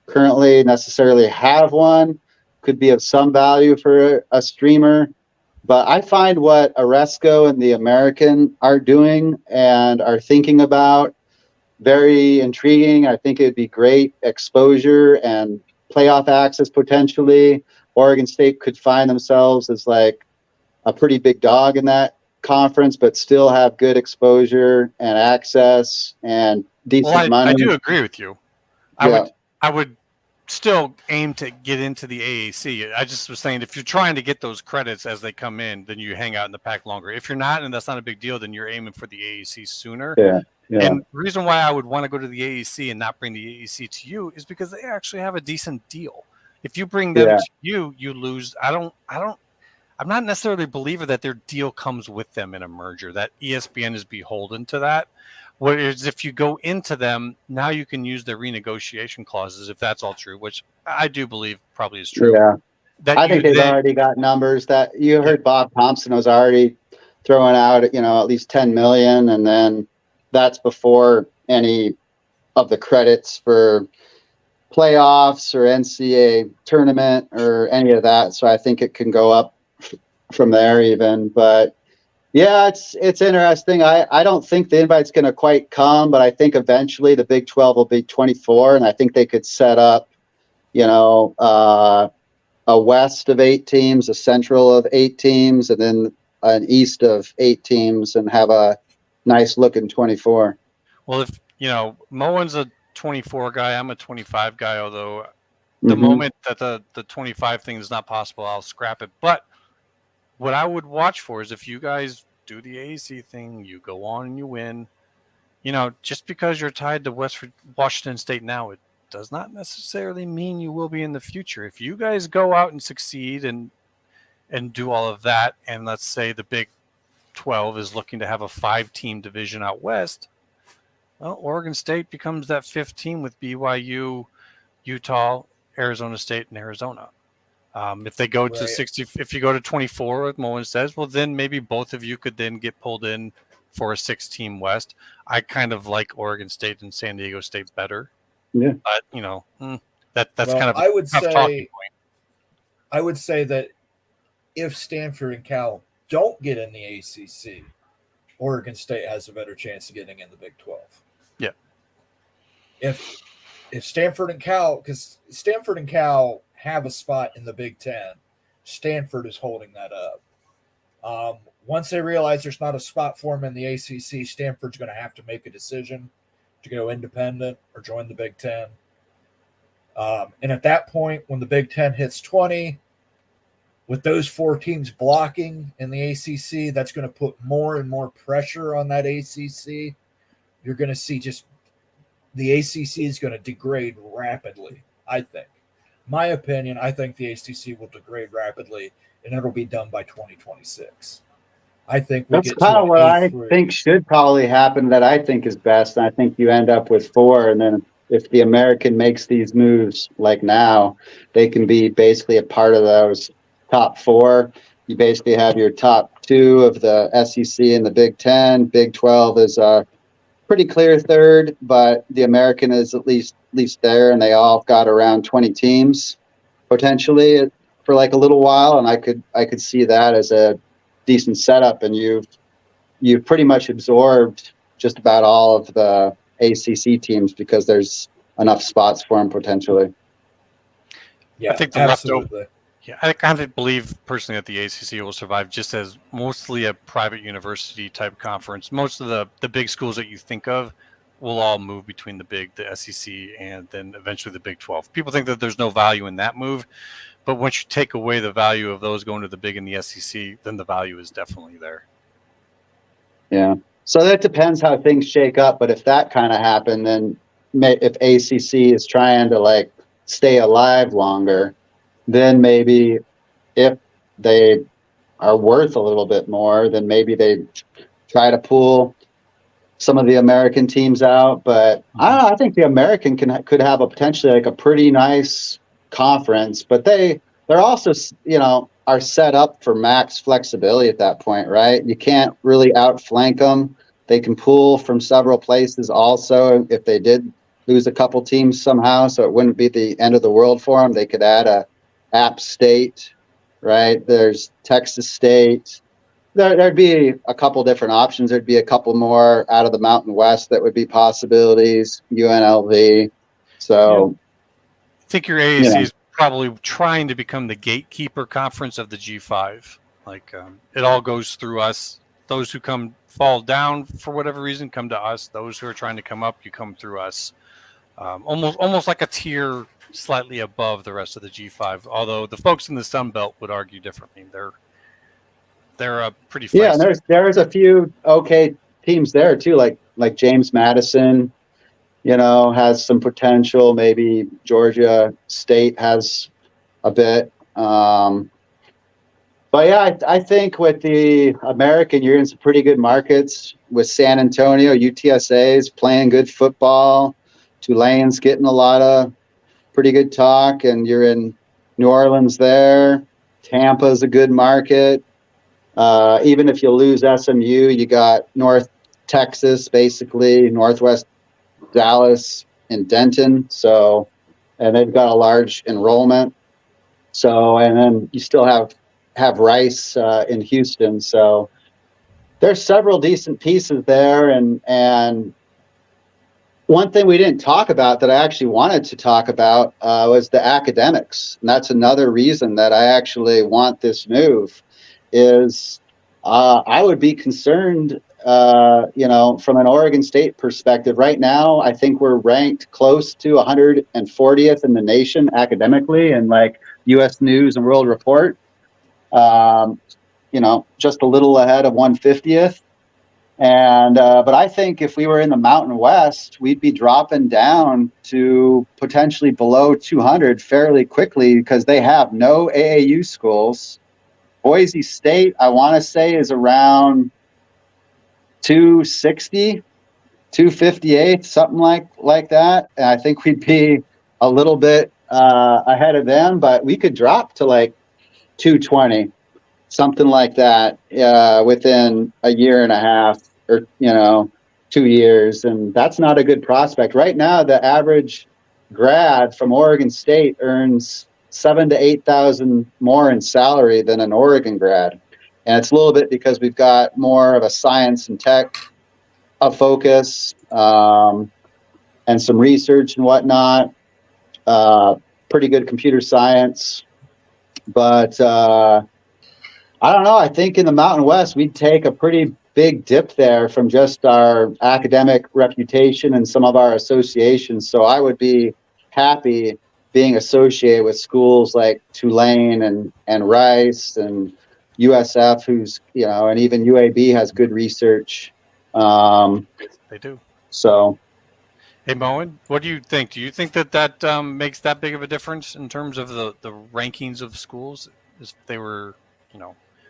currently necessarily have one, could be of some value for a streamer. But I find what Oresco and the American are doing and are thinking about very intriguing. I think it'd be great exposure and playoff access potentially. Oregon State could find themselves as like a pretty big dog in that conference, but still have good exposure and access and decent money. I do agree with you. I would still aim to get into the AAC. I just was saying, if you're trying to get those credits as they come in, then you hang out in the pack longer. If you're not, and that's not a big deal, then you're aiming for the AAC sooner. Yeah. And the reason why I would want to go to the AAC and not bring the AAC to you is because they actually have a decent deal. If you bring them to you, you lose. I'm not necessarily a believer that their deal comes with them in a merger, that ESPN is beholden to that. Whereas if you go into them, now you can use their renegotiation clauses, if that's all true, which I do believe probably is true. Yeah. I think they've already got numbers that you heard. Bob Thompson was already throwing out, at least 10 million. And then that's before any of the credits for playoffs or NCAA tournament or any of that. So I think it can go up from there even. But yeah, it's interesting. I don't think the invite's going to quite come, but I think eventually the Big 12 will be 24, and I think they could set up, a west of 8 teams, a central of 8 teams, and then an east of 8 teams, and have a nice looking 24. Well, if Moen's a 24 guy, I'm a 25 guy, although the moment that the 25 thing is not possible, I'll scrap it. But what I would watch for is if you guys do the AAC thing, you go on and you win, just because you're tied to Washington State now, it does not necessarily mean you will be in the future. If you guys go out and succeed and do all of that, and let's say the Big 12 is looking to have a 5-team division out west, well, Oregon State becomes that 5th team with BYU, Utah, Arizona State, and Arizona. If they go to 60, if you go to 24, like Moen says, well, then maybe both of you could then get pulled in for a 6-team West. I kind of like Oregon State and San Diego State better. Yeah. But, that's kind of a tough talking point. I would say that if Stanford and Cal don't get in the ACC, Oregon State has a better chance of getting in the Big 12. Yeah. If Stanford and Cal, because Stanford and Cal have a spot in the Big 10, Stanford is holding that up. Once they realize there's not a spot for them in the ACC, Stanford's going to have to make a decision to go independent or join the Big 10. And at that point, when the Big 10 hits 20, with those 4 teams blocking in the ACC, that's going to put more and more pressure on that ACC. You're going to see just the ACC is going to degrade rapidly, I think. My opinion, I think the ACC will degrade rapidly, and it'll be done by 2026. I think that's kind of what I think should probably happen, that I think is best. And I think you end up with 4, and then if the American makes these moves like now, they can be basically a part of those top 4. You basically have your top 2 of the SEC and the Big 10. Big 12 is a pretty clear 3rd, but the American is at least there, and they all got around 20 teams potentially for like a little while, and I could see that as a decent setup, and you've pretty much absorbed just about all of the ACC teams because there's enough spots for them potentially. Yeah, I think absolutely. Yeah, I kind of believe personally that the ACC will survive just as mostly a private university type conference. Most of the big schools that you think of will all move between the SEC, and then eventually the Big 12. People think that there's no value in that move, but once you take away the value of those going to the Big and the SEC, then the value is definitely there. Yeah. So that depends how things shake up. But if that kind of happened, then if ACC is trying to like stay alive longer, then maybe if they are worth a little bit more, then maybe they try to pull some of the American teams out. But I don't know. I think the American could have a potentially like a pretty nice conference, but they're also, are set up for max flexibility at that point, right? You can't really outflank them. They can pull from several places also if they did lose a couple teams somehow, so it wouldn't be the end of the world for them. They could add a App State, right? There's Texas State. There'd be a couple different options. There'd be a couple more out of the Mountain West that would be possibilities, UNLV. So I think your AAC is probably trying to become the gatekeeper conference of the G5. Like it all goes through us. Those who fall down for whatever reason come to us. Those who are trying to come up, you come through us. Almost like a tier slightly above the rest of the G5. Although the folks in the Sun Belt would argue differently. They're a pretty feisty. Yeah, and there's a few okay teams there too, like James Madison, has some potential. Maybe Georgia State has a bit. But yeah, I think with the American, you're in some pretty good markets with San Antonio. UTSA is playing good football. Tulane's getting a lot of pretty good talk, and you're in New Orleans there. Tampa's a good market. Even if you lose SMU, you got North Texas, basically, Northwest Dallas and Denton. So, and they've got a large enrollment. So, and then you still have Rice in Houston. So there's several decent pieces there. And one thing we didn't talk about that I actually wanted to talk about was the academics. And that's another reason that I actually want this move is I would be concerned, from an Oregon State perspective. Right now, I think we're ranked close to 140th in the nation academically and like U.S. News and World Report. Just a little ahead of 150th. And but I think if we were in the Mountain West, we'd be dropping down to potentially below 200 fairly quickly because they have no AAU schools. Boise State, I want to say, is around 260, 258, something like that. And I think we'd be a little bit ahead of them, but we could drop to like 220, something like that, within a year and a half or 2 years, and that's not a good prospect. Right now, the average grad from Oregon State earns $7,000 to $8,000 more in salary than an Oregon grad, and it's a little bit because we've got more of a science and tech focus, and some research and whatnot. Pretty good computer science. But I don't know. I think in the Mountain West, we'd take a pretty big dip there from just our academic reputation and some of our associations. So I would be happy being associated with schools like Tulane and Rice and USF, who's, and even UAB has good research. They do. So. Hey, Moen, what do you think? Do you think that makes that big of a difference in terms of the rankings of schools? If they were,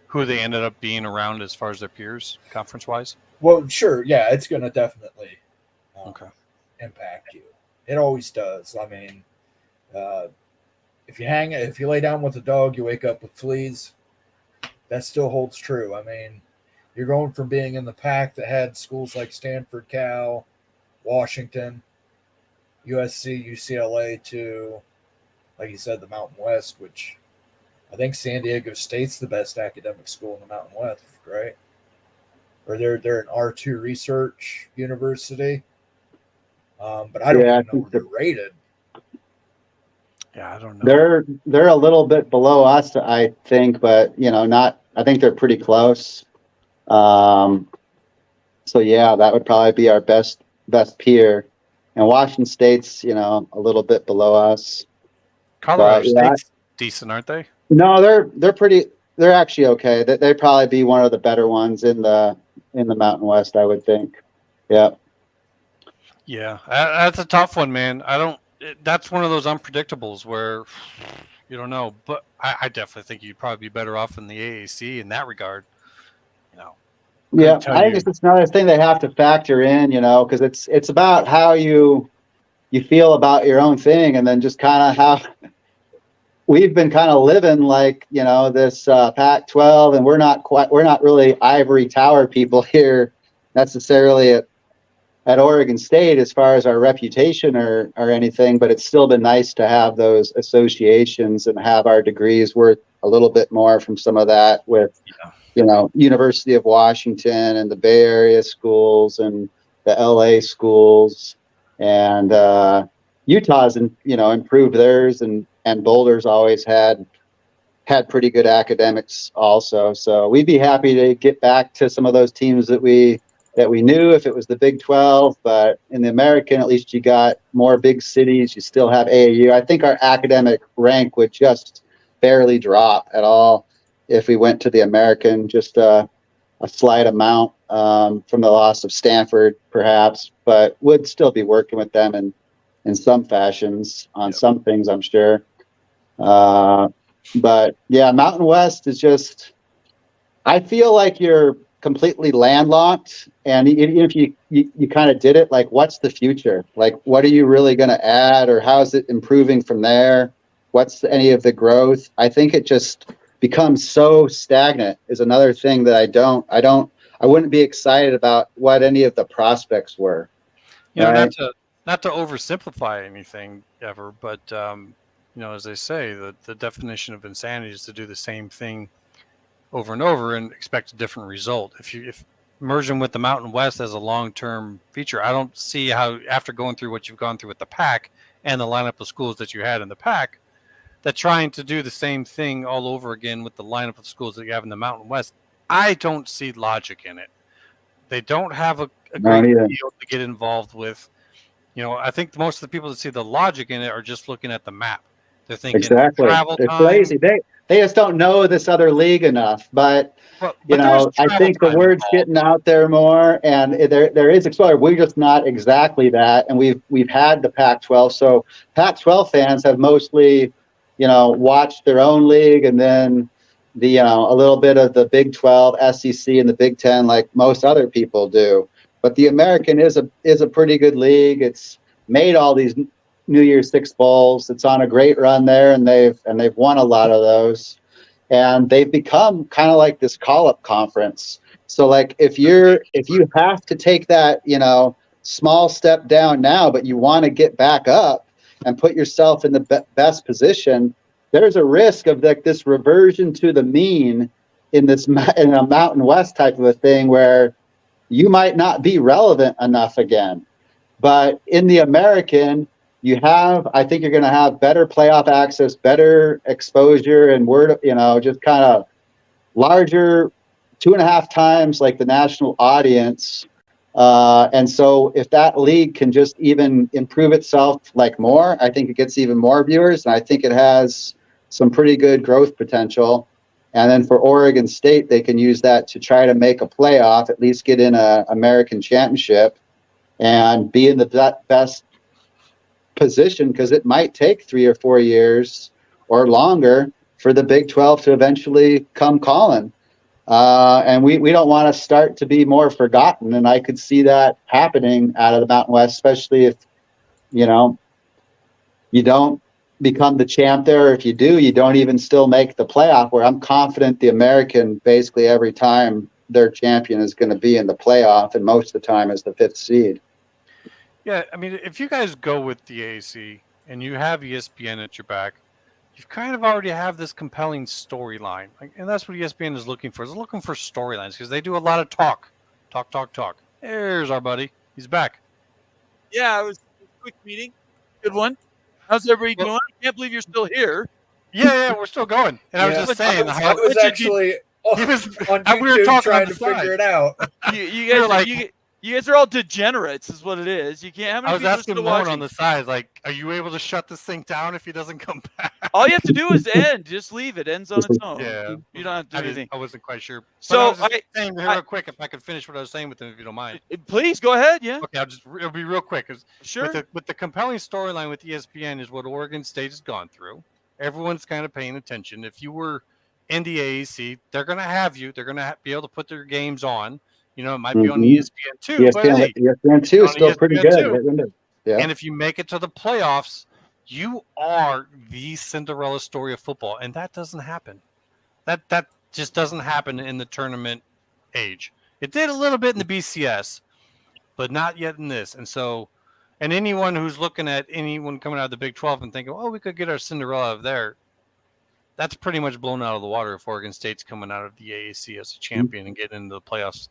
who they ended up being around as far as their peers, conference-wise? Well, sure, yeah, it's going to definitely impact you. It always does. I mean, if you lay down with a dog, you wake up with fleas. That still holds true. I mean, you're going from being in the pack that had schools like Stanford, Cal, Washington, USC, UCLA to, like you said, the Mountain West, which I think San Diego State's the best academic school in the Mountain West, right? Or they're an R2 research university. But I don't even know where they're rated. Yeah, I don't know. They're a little bit below us, I think, but not. I think they're pretty close. So yeah, that would probably be our best peer. And Washington State's, a little bit below us. Colorado State's decent, aren't they? No, they're actually okay. They'd probably be one of the better ones in the Mountain West, I would think. Yeah. Yeah, that's a tough one, man. That's one of those unpredictables where You don't know, but I definitely think you'd probably be better off in the AAC in that regard. You know, Yeah, tell I think you. it's just another thing they have to factor in, because it's about how you feel about your own thing, and then just kind of how we've been kind of living like this Pac-12, and we're not really ivory tower people here necessarily at Oregon State as far as our reputation or anything, but it's still been nice to have those associations and have our degrees worth a little bit more from some of that with, University of Washington and the Bay Area schools and the LA schools, and Utah's improved theirs, and Boulder's always had pretty good academics also. So we'd be happy to get back to some of those teams that we knew if it was the Big 12, but in the American, at least you got more big cities. You still have AAU. I think our academic rank would just barely drop at all if we went to the American, just a slight amount from the loss of Stanford, perhaps, but would still be working with them in some fashions on some things, I'm sure. But yeah, Mountain West is just, I feel like you're completely landlocked, and even if you kind of did it, like, what's the future? Like, what are you really going to add, or how's it improving from there? What's any of the growth? I think it just becomes so stagnant is another thing that I wouldn't be excited about what any of the prospects were. Not to oversimplify anything ever, but as they say, the definition of insanity is to do the same thing over and over and expect a different result. If merging with the Mountain West as a long-term feature, I don't see how, after going through what you've gone through with the PAC and the lineup of schools that you had in the PAC, that trying to do the same thing all over again with the lineup of schools that you have in the Mountain West, I don't see logic in it. They don't have a great deal to get involved with. I think most of the people that see the logic in it are just looking at the map. They're thinking travel It's time. lazy. They just don't know this other league enough. But I think the word's getting out there more, and there is exposure. We're just not exactly that, and we've had the Pac-12. So Pac-12 fans have mostly, watched their own league, and then a little bit of the Big 12, SEC, and the Big 10, like most other people do. But the American is a pretty good league. It's made all these New Year's Six bowls. It's on a great run there, and they've won a lot of those, and they've become kind of like this call-up conference. So, like, if you have to take that small step down now, but you want to get back up and put yourself in the best position, there's a risk of like this reversion to the mean in a Mountain West type of a thing where you might not be relevant enough again. But in the American, I think you're going to have better playoff access, better exposure, and just kind of larger, 2.5 times like the national audience. And so if that league can just even improve itself like more, I think it gets even more viewers, and I think it has some pretty good growth potential. And then for Oregon State, they can use that to try to make a playoff, at least get in a American championship and be in the best position, because it might take 3 or 4 years or longer for the Big 12 to eventually come calling. And we don't want to start to be more forgotten. And I could see that happening out of the Mountain West, especially if, you don't become the champ there. Or if you do, you don't even still make the playoff, where I'm confident the American, basically every time their champion is going to be in the playoff, and most of the time is the 5th seed. Yeah, I mean, if you guys go with the AAC and you have ESPN at your back, you kind of already have this compelling storyline. And that's what ESPN is looking for. It's looking for storylines, because they do a lot of talk. There's our buddy. He's back. Yeah, it was a quick meeting. Good one. How's everybody doing? I can't believe you're still here. Yeah, we're still going. And I was just saying, I was actually on YouTube we were talking trying to figure it out. You guys are all degenerates, is what it is. You can't. How many I was people asking are still Moan watching? on the side, like, are you able to shut this thing down if he doesn't come back? All you have to do is end. Just leave it. Ends on its own. Yeah, you don't have to do anything. I wasn't quite sure. So but I was saying real quick, if I could finish what I was saying with him, if you don't mind. Please go ahead. Yeah. Okay, it'll be real quick. Sure. With the compelling storyline with ESPN is what Oregon State has gone through. everyone's kind of paying attention. If you were in the AAC, they're going to have you. They're going to be able to put their games on. You know, it might be on Mhm. ESPN too, but hey, ESPN if you're two is on still pretty ESPN good. too, Yeah. and if you make it to the playoffs, you are the Cinderella story of football, and that doesn't happen. That just doesn't happen in the tournament age. It did a little bit in the BCS, but not yet in this. And so, and anyone who's looking at anyone coming out of the Big 12 and thinking, oh, we could get our Cinderella of there, that's pretty much blown out of the water if Oregon State's coming out of the AAC as a champion and getting into the playoffs.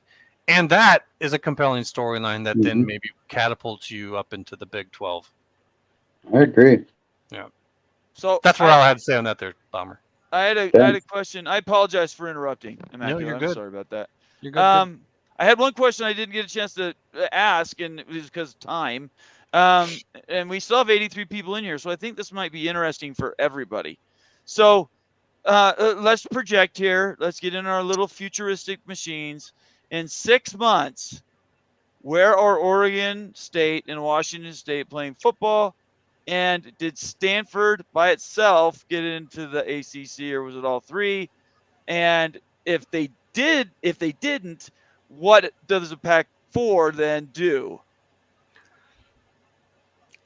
And that is a compelling storyline that then maybe catapults you up into the Big 12. I agree. Yeah. So that's what I had to say on that there, Bomber. I had a question. I apologize for interrupting, Immaculate. No, you're I'm good. sorry about that. You're good. I had one question I didn't get a chance to ask, and it was because of time. And we still have 83 people in here, so I think this might be interesting for everybody. So let's project here. Let's get in our little futuristic machines. In 6 months, where are Oregon State and Washington State playing football? And did Stanford by itself get into the ACC, or was it all three? And if they didn't, what does the Pac-4 then do?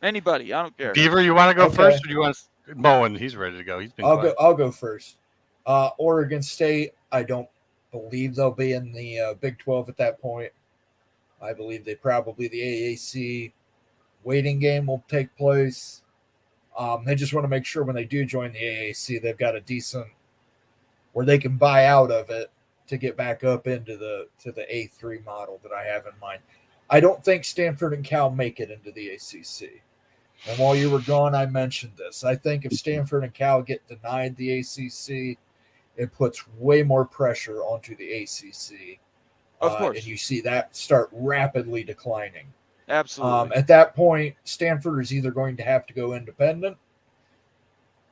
Anybody, I don't care. Beaver, you want to go first, or do you want to? Bowen, he's ready to go. He's been. I'll go first. Oregon State, I don't believe they'll be in the Big 12 at that point. I believe the AAC waiting game will take place. They just want to make sure when they do join the AAC, they've got a decent where they can buy out of it to get back up into the A3 model that I have in mind. I don't think Stanford and Cal make it into the ACC. And while you were gone, I mentioned this. I think if Stanford and Cal get denied the ACC, it puts way more pressure onto the ACC. Of course. And you see that start rapidly declining. Absolutely. At that point, Stanford is either going to have to go independent,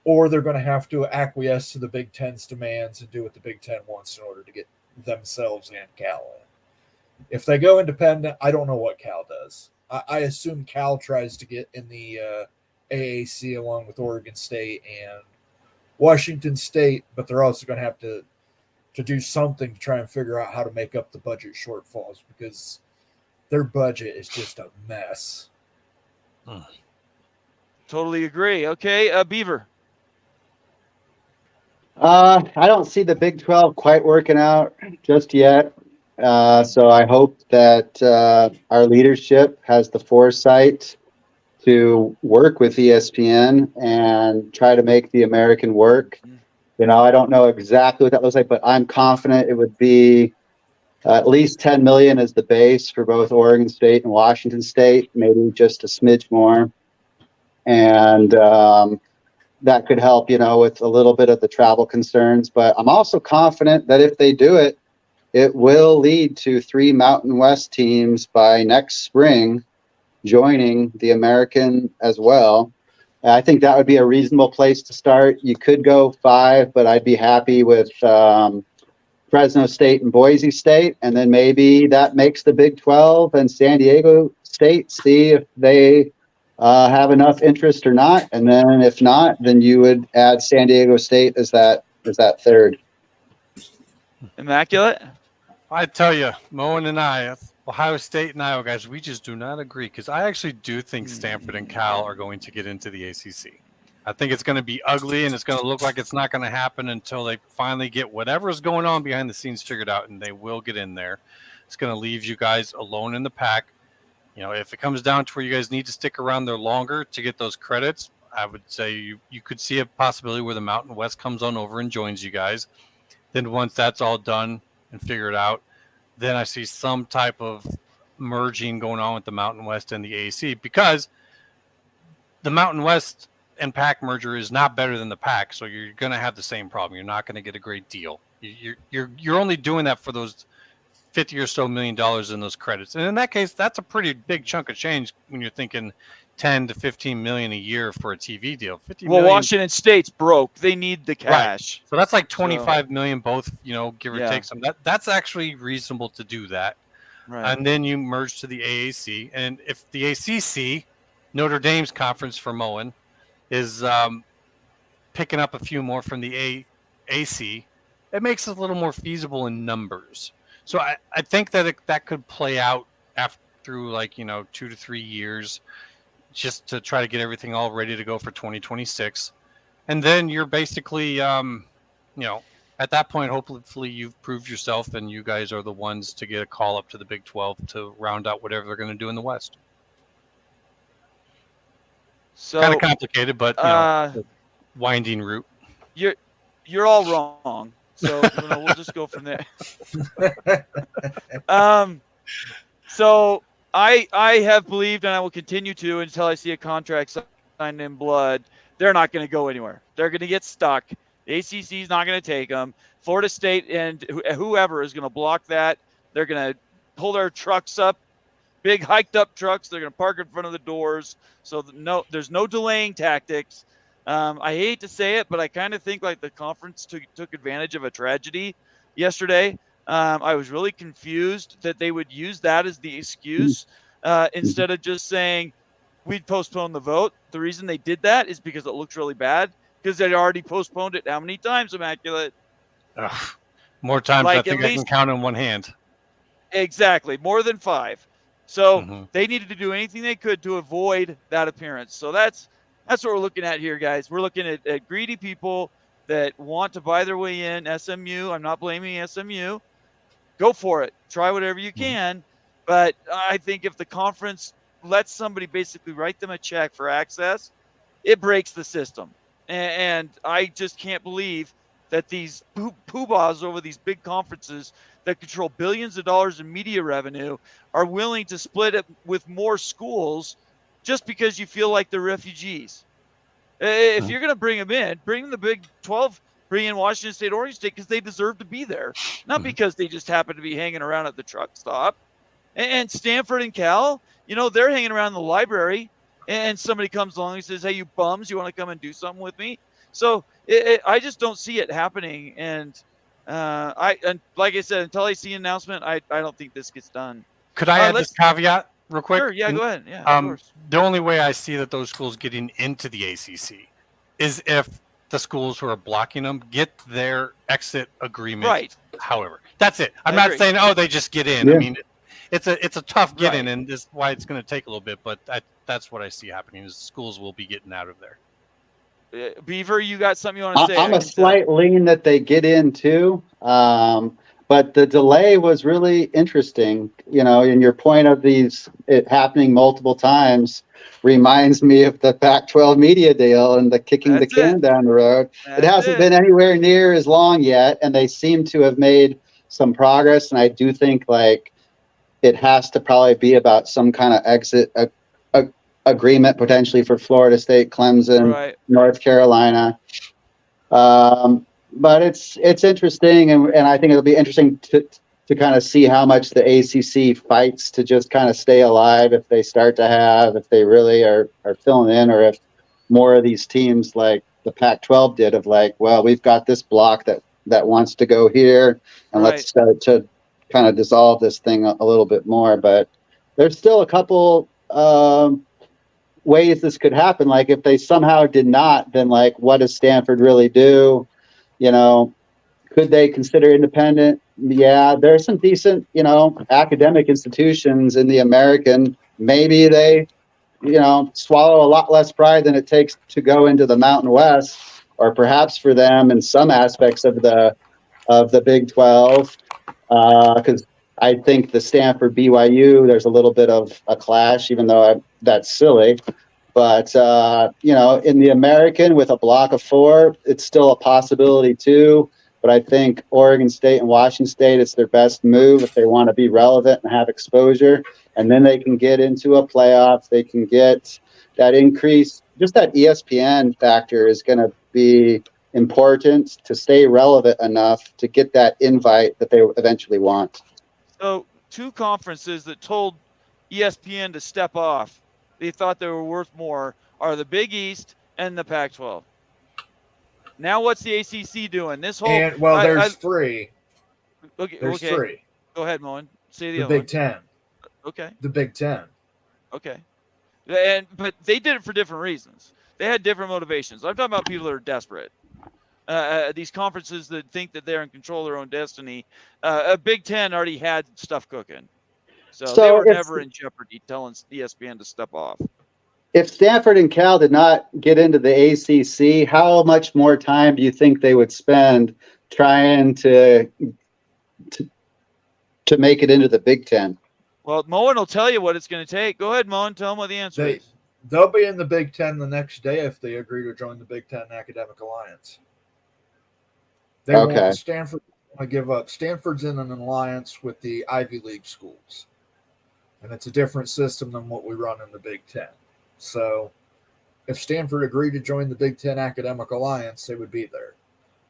or they're going to have to acquiesce to the Big Ten's demands and do what the Big Ten wants in order to get themselves and Cal in. If they go independent, I don't know what Cal does. I assume Cal tries to get in the AAC along with Oregon State and Washington State, but they're also going to have to do something to try and figure out how to make up the budget shortfalls, because their budget is just a mess. Totally agree. Okay, Beaver. I don't see the Big 12 quite working out just yet. So I hope that our leadership has the foresight to work with ESPN and try to make the American work. You know, I don't know exactly what that looks like, but I'm confident it would be at least 10 million as the base for both Oregon State and Washington State, maybe just a smidge more. And that could help, you know, with a little bit of the travel concerns. But I'm also confident that if they do it, it will lead to 3 Mountain West teams by next spring joining the American as well. I think that would be a reasonable place to start. You could go 5, but I'd be happy with Fresno State and Boise State. And then maybe that makes the Big 12 and San Diego State, see if they have enough interest or not. And then if not, then you would add San Diego State as that third. Immaculate? I tell you, Moen and I, Ohio State and Iowa guys, we just do not agree, because I actually do think Stanford and Cal are going to get into the ACC. I think it's going to be ugly, and it's going to look like it's not going to happen until they finally get whatever is going on behind the scenes figured out, and they will get in there. It's going to leave you guys alone in the pack. You know, if it comes down to where you guys need to stick around there longer to get those credits, I would say you could see a possibility where the Mountain West comes on over and joins you guys. Then once that's all done and figured out, then I see some type of merging going on with the Mountain West and the AAC, because the Mountain West and PAC merger is not better than the PAC, so you're going to have the same problem. You're not going to get a great deal. You're only doing that for those $50 or so million in those credits, and in that case, that's a pretty big chunk of change when you're thinking 10 to 15 million a year for a TV deal. 50 well, million, Washington State's broke. They need the cash. right. So that's like 25 million both, you know, give or Yeah. take some. That's actually reasonable to do that. Right. And then you merge to the AAC. And if the ACC, Notre Dame's conference for Moen, is picking up a few more from the AC, it makes it a little more feasible in numbers. So I think that that could play out through 2 to 3 years, just to try to get everything all ready to go for 2026. And then you're basically, at that point, hopefully you've proved yourself and you guys are the ones to get a call up to the Big 12 to round out whatever they're going to do in the West. So kind of complicated, but winding route. You're all wrong. So we'll just go from there. So I have believed, and I will continue to until I see a contract signed in blood. They're not going to go anywhere. They're going to get stuck. The ACC is not going to take them. Florida State and whoever is going to block that. They're going to pull their trucks up, big hiked up trucks. They're going to park in front of the doors. So there's no delaying tactics. I hate to say it, but I kind of think like the conference took advantage of a tragedy yesterday. I was really confused that they would use that as the excuse instead of just saying we'd postpone the vote. The reason they did that is because it looks really bad because they'd already postponed it how many times, Immaculate? More times I think I can count on one hand. Exactly. More than 5. So they needed to do anything they could to avoid that appearance. So that's what we're looking at here, guys. We're looking at greedy people that want to buy their way in. SMU, I'm not blaming SMU. Go for it. Try whatever you can. But I think if the conference lets somebody basically write them a check for access, it breaks the system. And I just can't believe that these poobahs over these big conferences that control billions of dollars in media revenue are willing to split it with more schools just because you feel like they're refugees. If you're going to bring them in, bring the Big 12, bring in Washington State, Oregon State, because they deserve to be there, not because they just happen to be hanging around at the truck stop. And Stanford and Cal, they're hanging around the library, and somebody comes along and says, hey, you bums, you want to come and do something with me? So I just don't see it happening. And like I said, until I see an announcement, I don't think this gets done. Could I add this caveat real quick? Sure, yeah, go ahead. Yeah, of course. The only way I see that those schools getting into the ACC is if the schools who are blocking them get their exit agreement. Right. However, that's it. I'm not saying, they just get in. Yeah. I mean, it's a tough get in, and this is why it's going to take a little bit. But that's what I see happening is schools will be getting out of there. Beaver, you got something you want to say? I'm a slight lean that they get in too. But the delay was really interesting, and your point of it happening multiple times reminds me of the Pac-12 media deal and the kicking the can down the road. It hasn't been anywhere near as long yet, and they seem to have made some progress. And I do think it has to probably be about some kind of exit agreement potentially for Florida State, Clemson, North Carolina. But it's interesting, and I think it'll be interesting to kind of see how much the ACC fights to just kind of stay alive if they start to if they really are filling in, or if more of these teams like the Pac-12 did of we've got this block that wants to go here, and let's start to kind of dissolve this thing a little bit more. But there's still a couple ways this could happen. If they somehow did not, then what does Stanford really do? Could they consider independent? Yeah, there's some decent, academic institutions in the American. Maybe they, swallow a lot less pride than it takes to go into the Mountain West, or perhaps for them in some aspects of the Big 12, because I think the Stanford BYU, there's a little bit of a clash, even though that's silly. But, in the American with a block of 4, it's still a possibility too. But I think Oregon State and Washington State, it's their best move if they want to be relevant and have exposure. And then they can get into a playoff. They can get that increase. Just that ESPN factor is going to be important to stay relevant enough to get that invite that they eventually want. So 2 conferences that told ESPN to step off, they thought they were worth more, are the Big East and the Pac-12. Now what's the ACC doing? This whole there's 3. Okay, there's 3. Go ahead, Moen. Say the other Big 10. Okay. The Big 10. Okay. But they did it for different reasons. They had different motivations. I'm talking about people that are desperate. These conferences that think that they're in control of their own destiny. Big Ten already had stuff cooking, so they So were never in jeopardy telling ESPN to step off. if Stanford and Cal did not get into the ACC, how much more time do you think they would spend trying to make it into the Big Ten? Well, Moen will tell you what it's going to take. Go ahead, Moen. Tell them what the answer is. They'll be in the Big Ten the next day if they agree to join the Big Ten Academic Alliance. They won't. Stanford want to give up. Stanford's in an alliance with the Ivy League schools, and it's a different system than what we run in the Big Ten. So if Stanford agreed to join the Big Ten Academic Alliance, they would be there.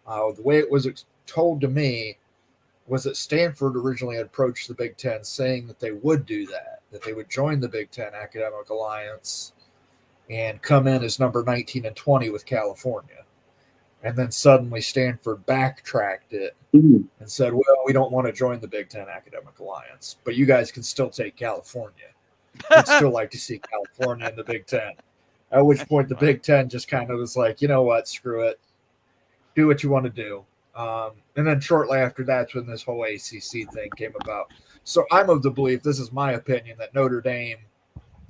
The way it was told to me was that Stanford originally approached the Big Ten saying that they would do that they would join the Big Ten Academic Alliance and come in as number 19 and 20 with California. And then suddenly Stanford backtracked it and said, well, we don't want to join the Big Ten Academic Alliance, but you guys can still take California. We'd still like to see California in the Big Ten. At which point the Big Ten just kind of was like, you know what, screw it. Do what you want to do. And then shortly after that's when this whole ACC thing came about. So I'm of the belief, this is my opinion, that Notre Dame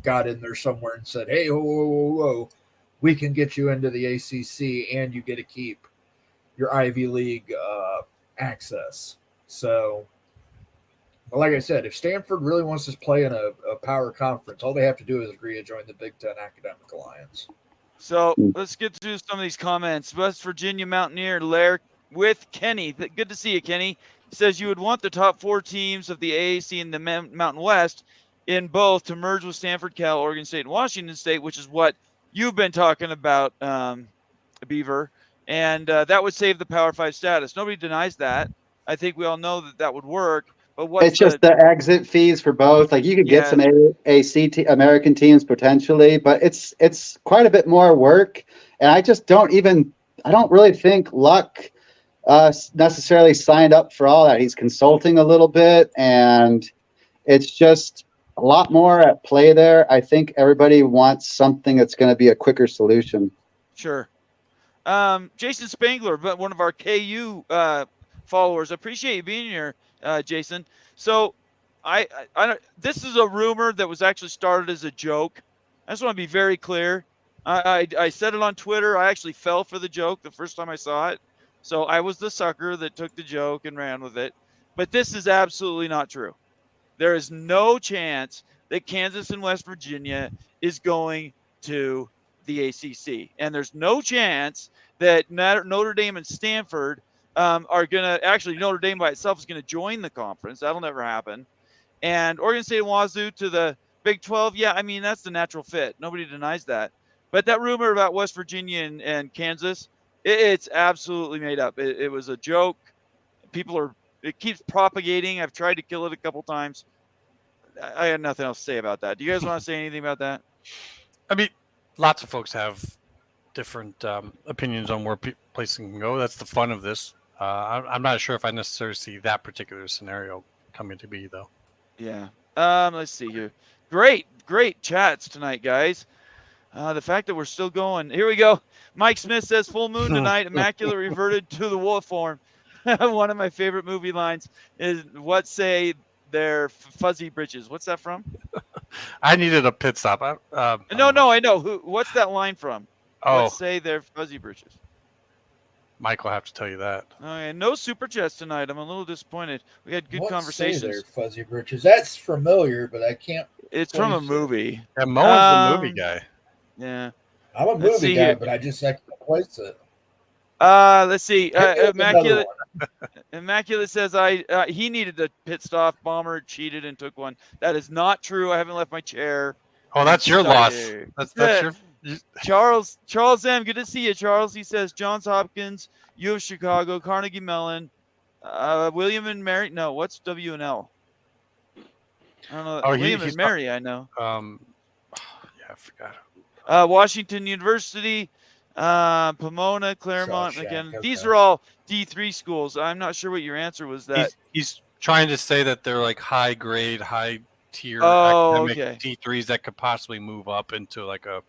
got in there somewhere and said, hey, whoa, we can get you into the ACC and you get to keep your Ivy League access. So, like I said, if Stanford really wants to play in a power conference, all they have to do is agree to join the Big Ten Academic Alliance. So let's get through some of these comments. West Virginia Mountaineer Lair with Kenny. Good to see you, Kenny. He says you would want the top 4 teams of the AAC and the Mountain West in both to merge with Stanford, Cal, Oregon State, and Washington State, which is what you've been talking about, Beaver. And that would save the Power 5 status. Nobody denies that. I think we all know that that would work. But It's just the exit fees for both. Like you could get some AAC American teams potentially, but it's quite a bit more work. And I just don't really think Luck necessarily signed up for all that. He's consulting a little bit, and it's just a lot more at play there. I think everybody wants something that's going to be a quicker solution. Sure. Jason Spangler, one of our KU followers. I appreciate you being here, Jason. So I this is a rumor that was actually started as a joke. I just want to be very clear. I said it on Twitter. I actually fell for the joke the first time I saw it. So I was the sucker that took the joke and ran with it. But this is absolutely not true. There is no chance that Kansas and West Virginia is going to the ACC. And there's no chance that Notre Dame and Stanford are going to – actually, Notre Dame by itself is going to join the conference. That'll never happen. And Oregon State and Wazoo to the Big 12, yeah, I mean, that's the natural fit. Nobody denies that. But that rumor about West Virginia and Kansas, it's absolutely made up. It was a joke. It keeps propagating. I've tried to kill it a couple times. I had nothing else to say about that. Do you guys want to say anything about that? I mean, lots of folks have different opinions on where places can go. That's the fun of this. I'm not sure if I necessarily see that particular scenario coming to be, though. Yeah. Let's see here. Great chats tonight, guys. The fact that we're still going. Here we go. Mike Smith says, full moon tonight, immaculate reverted to the wolf form. One of my favorite movie lines is, what say their fuzzy britches? What's that from? I needed a pit stop. No, I know. What's that line from? Oh. What say their fuzzy britches? Mike will have to tell you that. Okay, no super chats tonight. I'm a little disappointed. We had good conversations. Say their fuzzy britches. That's familiar, but I can't. It's from a movie. Yeah, Moen's the movie guy. Yeah. I'm a movie guy, but I can't place it. Let's see. Immaculate says he needed a pit stop. Bomber cheated and took one. That is not true. I haven't left my chair. Oh, that's your loss. That's your. Charles M. Good to see you, Charles. He says Johns Hopkins, U of Chicago, Carnegie Mellon, William and Mary. No, what's W and L? I don't know. William and Mary, I know. Yeah, I forgot. Washington University, Pomona, Claremont. Again, these are all D3 schools. I'm not sure what your answer was. That he's trying to say that they're like high grade, high tier academic D3s that could possibly move up into like a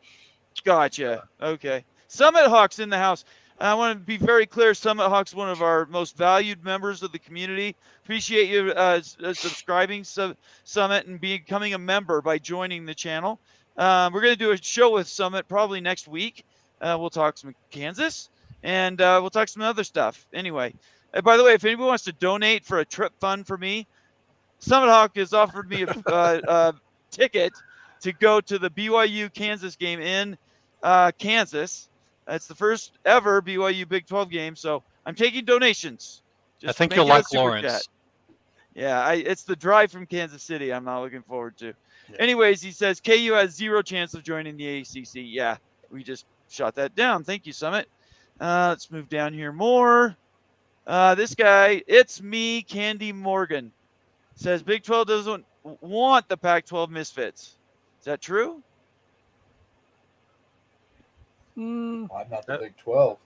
Gotcha. Okay. Summit Hawks in the house. I want to be very clear. Summit Hawks, one of our most valued members of the community. Appreciate you subscribing Summit and becoming a member by joining the channel. We're going to do a show with Summit probably next week. We'll talk some Kansas and we'll talk some other stuff. Anyway, by the way, if anybody wants to donate for a trip fund for me, Summit Hawk has offered me a ticket to go to the BYU Kansas game in Kansas. It's the first ever BYU Big 12 game, so I'm taking donations. I think you'll like Lawrence. Yeah, it's the drive from Kansas City I'm not looking forward to. Yeah. Anyways, he says KU has 0 chance of joining the ACC. Yeah, we just shot that down. Thank you, Summit. Let's move down here more. This guy, it's me, Candy Morgan, says Big 12 doesn't want the Pac-12 misfits. Is that true? I'm not the Big 12.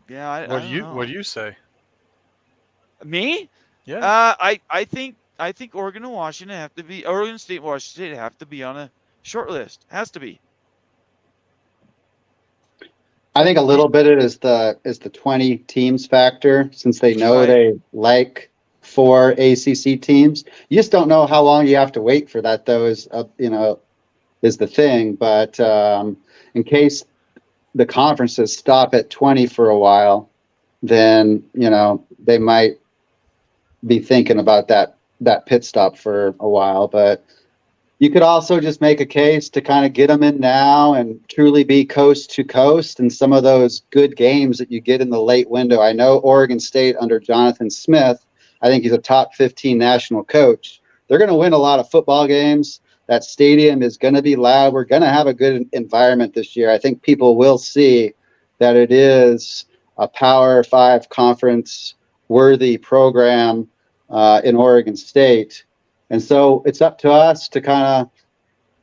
Yeah, What do you say? Me? Yeah. I think Oregon and Washington have to be Oregon State and Washington State have to be on a short list. Has to be. I think a little bit it is the 20 teams factor, since they know Right. they like 4 ACC teams. You just don't know how long you have to wait for that, though, is the thing. But in case the conferences stop at 20 for a while, then they might be thinking about that pit stop for a while. But you could also just make a case to kind of get them in now and truly be coast to coast. And some of those good games that you get in the late window. I know Oregon State under Jonathan Smith, I think he's a top 15 national coach. They're going to win a lot of football games. That stadium is going to be loud. We're going to have a good environment this year. I think people will see that it is a Power 5 conference worthy program in Oregon State. And so it's up to us to kind of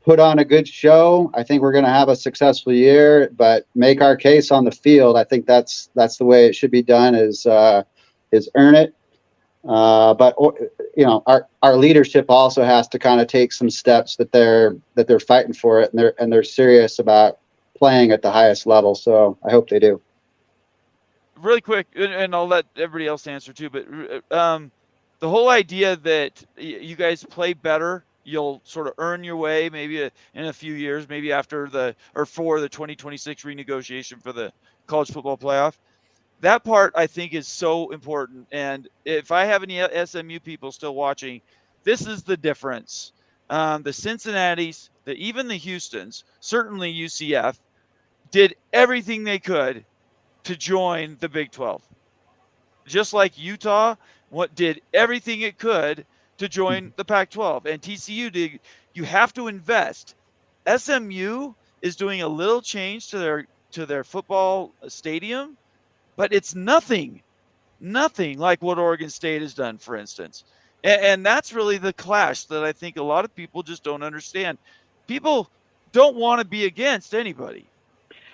put on a good show. I think we're going to have a successful year, but make our case on the field. I think that's the way it should be done, is earn it. But our leadership also has to kind of take some steps that they're fighting for it, and they're serious about playing at the highest level. So I hope they do. Really quick, and I'll let everybody else answer too. But the whole idea that you guys play better, you'll sort of earn your way, maybe in a few years, maybe for the 2026 renegotiation for the college football playoff. That part I think is so important. And if I have any SMU people still watching, this is the difference. The Cincinnatis, even the Houstons, certainly UCF, did everything they could to join the Big 12. Just like Utah did everything it could to join the Pac-12. And TCU did. You have to invest. SMU is doing a little change to their football stadium, but it's nothing like what Oregon State has done, for instance. And that's really the clash that I think a lot of people just don't understand. People don't want to be against anybody.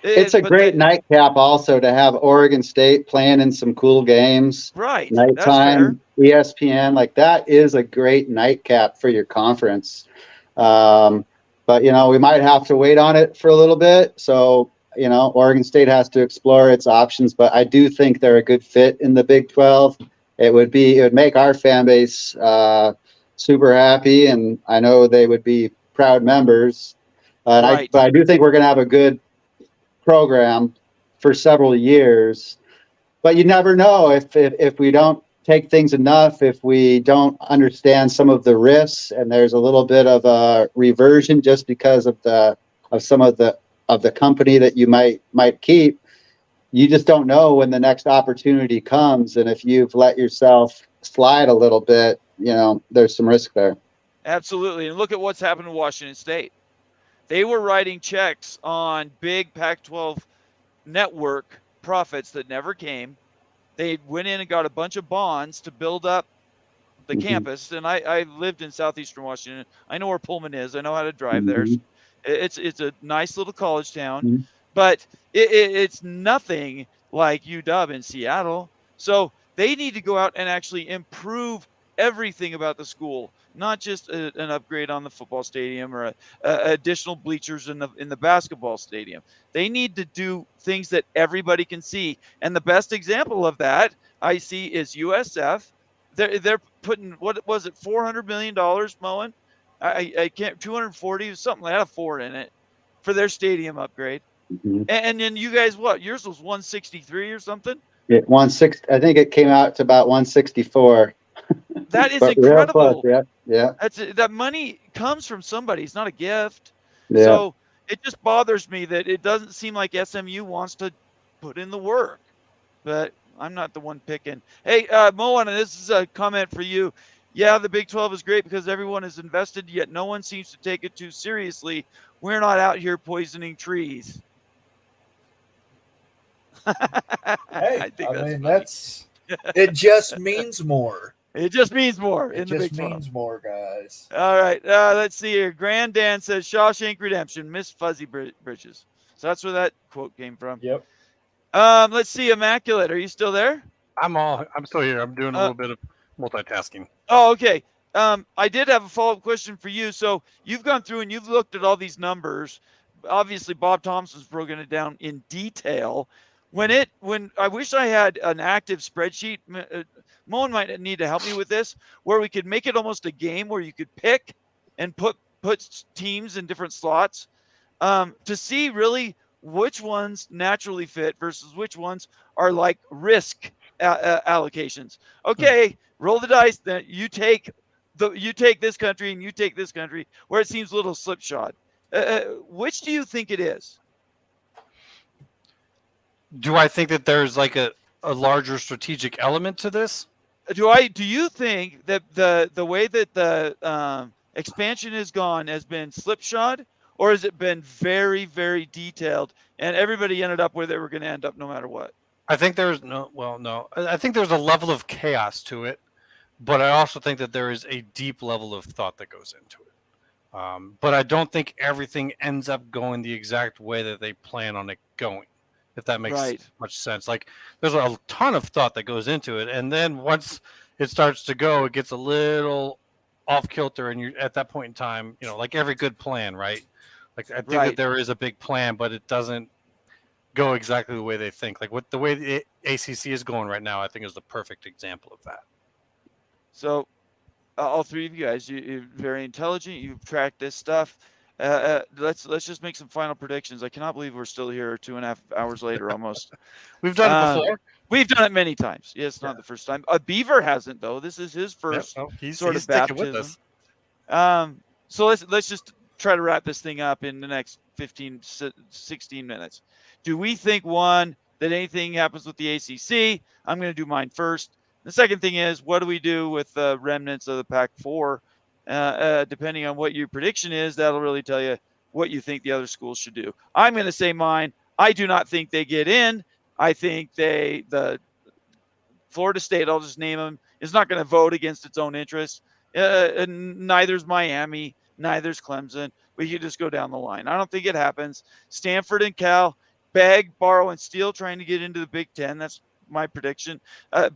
It's a great nightcap also to have Oregon State playing in some cool games. Right. Nighttime, ESPN, like that is a great nightcap for your conference. But, we might have to wait on it for a little bit. So, Oregon State has to explore its options, but I do think they're a good fit in the Big 12. It would make our fan base super happy, and I know they would be proud members. But I do think we're going to have a good program for several years. But you never know if we don't take things enough, if we don't understand some of the risks, and there's a little bit of a reversion just because of some of the company that you might keep. You just don't know when the next opportunity comes, and if you've let yourself slide a little bit, there's some risk there. Absolutely. And look at what's happened to Washington State. They were writing checks on big Pac-12 network profits that never came. They went in and got a bunch of bonds to build up the campus. And I lived in southeastern Washington. I know where Pullman is. I know how to drive there. It's a nice little college town, but it's nothing like UW in Seattle. So they need to go out and actually improve everything about the school. not just an upgrade on the football stadium or additional bleachers in the basketball stadium. They need to do things that everybody can see. And the best example of that I see is USF. They're putting, what was it, $400 million, Moen? I can't, 240, something like that, a four in it for their stadium upgrade. Mhm. And then you guys, what, yours was 163 or something? I think it came out to about 164. That is But real close. incredible. Yeah. That money comes from somebody. It's not a gift. Yeah. So it just bothers me that it doesn't seem like SMU wants to put in the work. But I'm not the one picking. Hey, Moana, this is a comment for you. Yeah, the Big 12 is great because everyone is invested, yet no one seems to take it too seriously. We're not out here poisoning trees. Hey, I mean, funny. it just means more. It just means more It in the Big just 12. means more, guys. All right, let's see here. Grand Dan says Shawshank Redemption, Miss Fuzzy Bridges. So that's where that quote came from. Yep. Let's see, Immaculate. Are you still there? I'm still here. I'm doing a little bit of multitasking. Oh, okay. I did have a follow-up question for you. So you've gone through and you've looked at all these numbers. Obviously, Bob Thompson's broken it down in detail. When I wish I had an active spreadsheet. Moen might need to help me with this, where we could make it almost a game where you could pick and put teams in different slots to see really which ones naturally fit versus which ones are like risk allocations. Okay, roll the dice. Then you take this country and you take this country where it seems a little slipshod. Which do you think it is? Do I think that there's like a larger strategic element to this? Do you think that the way that the expansion has gone has been slipshod, or has it been very, very detailed and everybody ended up where they were going to end up no matter what? I think there's no. I think there's a level of chaos to it, but I also think that there is a deep level of thought that goes into it. But I don't think everything ends up going the exact way that they plan on it going. If that makes much sense. Like there's a ton of thought that goes into it. And then once it starts to go, it gets a little off kilter. And you're at that point in time, like every good plan, right? Like I think that there is a big plan, but it doesn't go exactly the way they think. Like the way the ACC is going right now, I think is the perfect example of that. So all three of you guys, you're very intelligent. You've tracked this stuff. Let's just make some final predictions. I cannot believe we're still here 2.5 hours later almost. We've done it before. We've done it many times. Yeah, it's not the first time. Beaver hasn't though. This is his first he's sort of sticking baptism. with us. So let's just try to wrap this thing up in the next 15, 16 minutes. Do we think, one, that anything happens with the ACC? I'm going to do mine first. The second thing is, what do we do with the remnants of the Pac-4? Depending on what your prediction is, that'll really tell you what you think the other schools should do. I'm going to say mine. I do not think they get in. I think the Florida State, I'll just name them, is not going to vote against its own interests. Neither's Miami, neither's Clemson. We could just go down the line. I don't think it happens. Stanford and Cal beg, borrow, and steal, trying to get into the Big Ten. That's my prediction.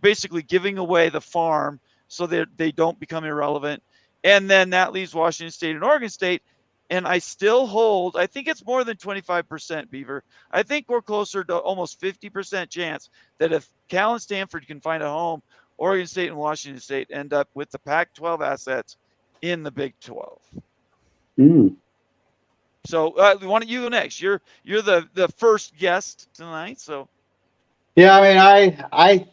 Basically giving away the farm so that they don't become irrelevant. And then that leaves Washington State and Oregon State. And I still hold, I think it's more than 25%, Beaver. I think we're closer to almost 50% chance that if Cal and Stanford can find a home, Oregon State and Washington State end up with the Pac-12 assets in the Big 12. So why don't you go next? You're the first guest tonight. So yeah, I mean, I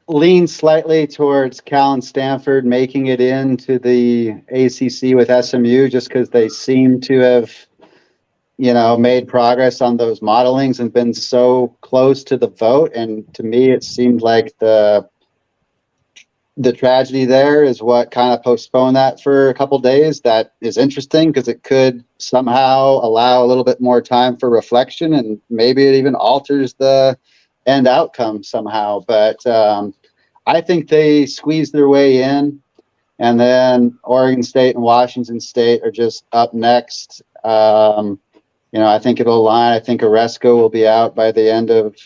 lean slightly towards Cal and Stanford making it into the ACC with SMU, just because they seem to have, made progress on those modelings and been so close to the vote. And to me, it seemed like the tragedy there is what kind of postponed that for a couple days. That is interesting because it could somehow allow a little bit more time for reflection, and maybe it even alters the end outcome somehow. But I think they squeeze their way in, and then Oregon State and Washington State are just up next. I think it'll align. I think Oresco will be out by the end of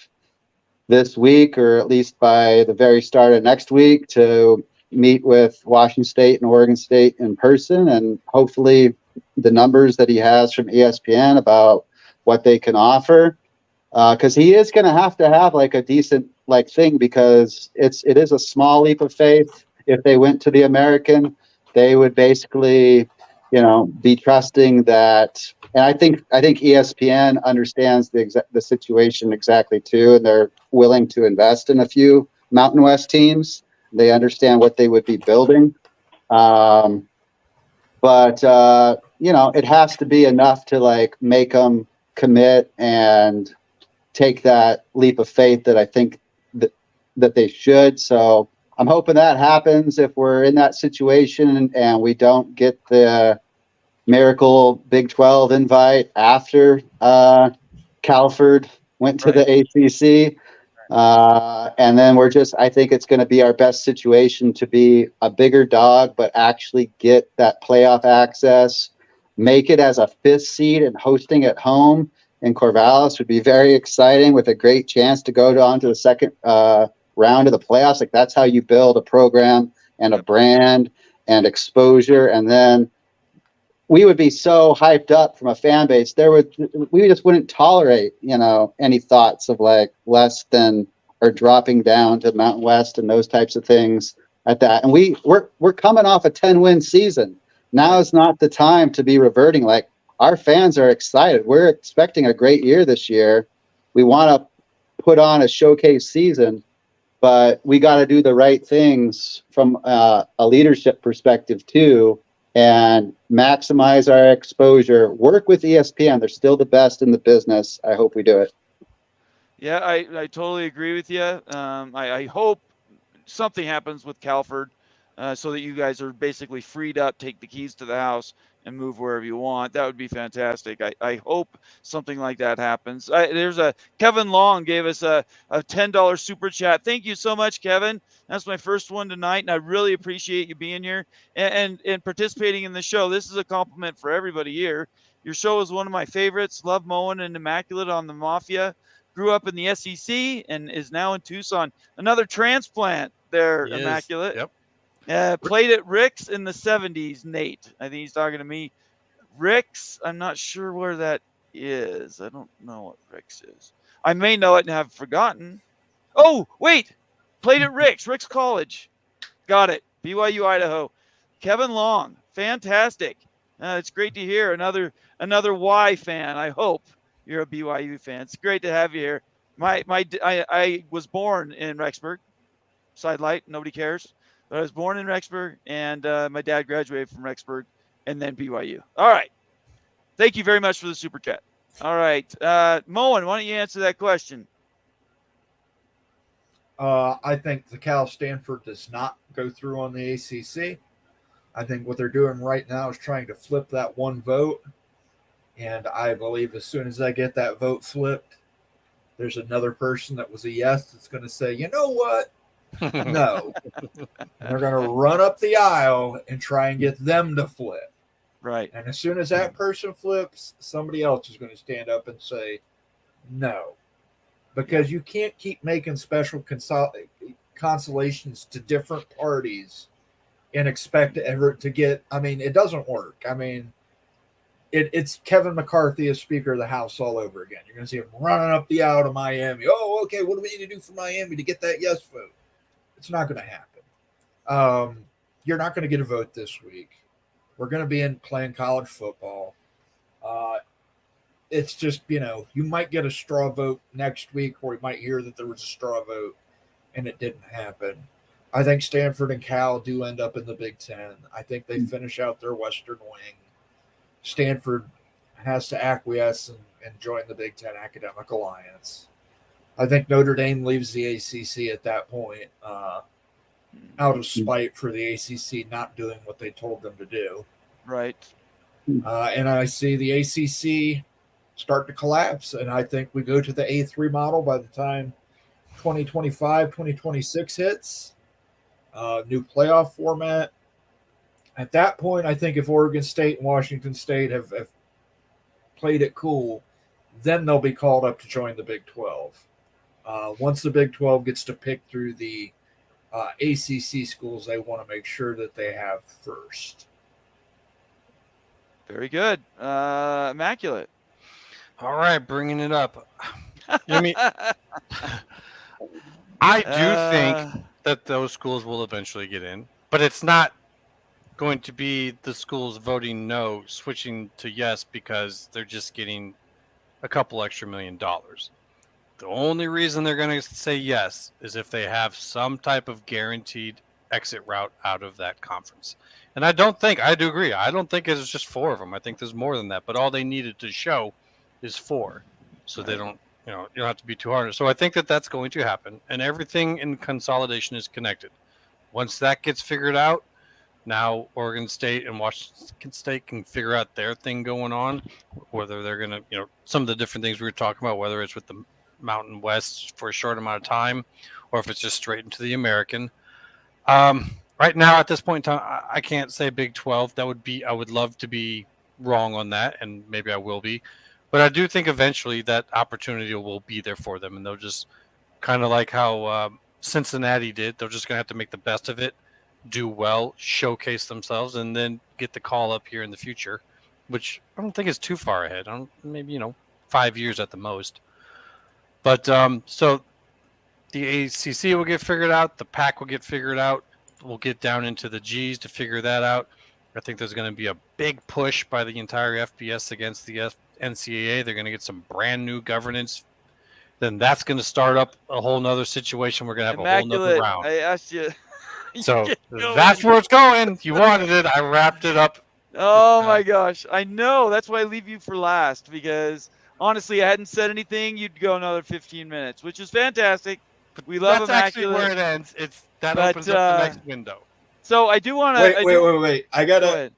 this week, or at least by the very start of next week, to meet with Washington State and Oregon State in person, and hopefully the numbers that he has from ESPN about what they can offer, because he is going to have like a decent like thing, because it is a small leap of faith. If they went to the American, they would basically, be trusting that. And I think ESPN understands the situation exactly too, and they're willing to invest in a few Mountain West teams. They understand what they would be building. But it has to be enough to like make them commit and take that leap of faith that I think that they should. So I'm hoping that happens if we're in that situation and we don't get the miracle Big 12 invite after Calford went to the ACC. And then I think it's going to be our best situation to be a bigger dog, but actually get that playoff access, make it as a 5th seed, and hosting at home in Corvallis would be very exciting, with a great chance to go on to the second round of the playoffs. Like, that's how you build a program and a brand and exposure. And then we would be so hyped up from a fan base. We just wouldn't tolerate, any thoughts of like less than or dropping down to Mountain West and those types of things at that. And we're coming off a 10-win season. Now is not the time to be reverting. Like, our fans are excited. We're expecting a great year this year. We want to put on a showcase season, but we got to do the right things from a leadership perspective too, and maximize our exposure. Work with ESPN. They're still the best in the business. I hope we do it. Yeah, I totally agree with you. I hope something happens with Calford so that you guys are basically freed up, take the keys to the house, and move wherever you want. That would be fantastic. I hope something like that happens. Kevin Long gave us a $10 super chat. Thank you so much, Kevin. That's my first one tonight, and I really appreciate you being here and participating in the show. This is a compliment for everybody here. Your show is one of my favorites. Love Moen and Immaculate on the Mafia. Grew up in the SEC and is now in Tucson. Another transplant there, Immaculate. Yep. Played at Rick's in the 70s, Nate. I think he's talking to me. Rick's, I'm not sure where that is. I don't know what Rick's is. I may know it and have forgotten. Oh, wait. Played at Rick's College. Got it. BYU, Idaho. Kevin Long. Fantastic. It's great to hear. Another Y fan, I hope. You're a BYU fan. It's great to have you here. I was born in Rexburg. Sidelight, nobody cares. But I was born in Rexburg, and my dad graduated from Rexburg and then BYU. All right. Thank you very much for the super chat. All right. Moen, why don't you answer that question? I think the Cal Stanford does not go through on the ACC. I think what they're doing right now is trying to flip that one vote. And I believe as soon as I get that vote flipped, there's another person that was a yes that's going to say, you know what? No. They're going to run up the aisle and try and get them to flip. Right. And as soon as that person flips, somebody else is going to stand up and say no. Because you can't keep making special consolations to different parties and expect to get, it doesn't work. It's Kevin McCarthy as Speaker of the House all over again. You're going to see him running up the aisle to Miami. Oh, okay, what do we need to do for Miami to get that yes vote? It's not going to happen. You're not going to get a vote this week. We're going to be playing college football. It's just, you might get a straw vote next week, or you might hear that there was a straw vote and it didn't happen. I think Stanford and Cal do end up in the Big Ten. I think they finish out their Western wing. Stanford has to acquiesce and join the Big Ten Academic Alliance. I think Notre Dame leaves the ACC at that point out of spite for the ACC not doing what they told them to do. Right. And I see the ACC start to collapse, and I think we go to the A3 model by the time 2025, 2026 hits. New playoff format. At that point, I think if Oregon State and Washington State have played it cool, then they'll be called up to join the Big 12. Once the Big 12 gets to pick through the ACC schools they want to make sure that they have first. Very good. Immaculate. All right, bringing it up. I mean, I do think that those schools will eventually get in, but it's not going to be the schools voting no, switching to yes because they're just getting a couple extra $1 million. The only reason they're going to say yes is if they have some type of guaranteed exit route out of that conference. And I do agree. I don't think it's just 4 of them. I think there's more than that. But all they needed to show is 4. So they don't, you don't have to be too hard. So I think that that's going to happen. And everything in consolidation is connected. Once that gets figured out, now Oregon State and Washington State can figure out their thing going on, whether they're going to, some of the different things we were talking about, whether it's with the Mountain West for a short amount of time, or if it's just straight into the American. Right now, at this point in time, I can't say Big 12. I would love to be wrong on that, and maybe I will be. But I do think eventually that opportunity will be there for them, and they'll just kind of like how Cincinnati did. They're just going to have to make the best of it, do well, showcase themselves, and then get the call up here in the future, which I don't think is too far ahead. Maybe 5 years at the most. But so the ACC will get figured out. The PAC will get figured out. We'll get down into the G's to figure that out. I think there's going to be a big push by the entire FBS against the NCAA. They're going to get some brand new governance. Then that's going to start up a whole nother situation. We're going to have a whole nother round. I asked you. So that's where it's going. You wanted it. I wrapped it up. Oh my gosh. I know. That's why I leave you for last, because honestly, I hadn't said anything. You'd go another 15 minutes, which is fantastic. We love That's Immaculate. actually where it ends. Opens up the next window. So I do want to. Wait. I gotta.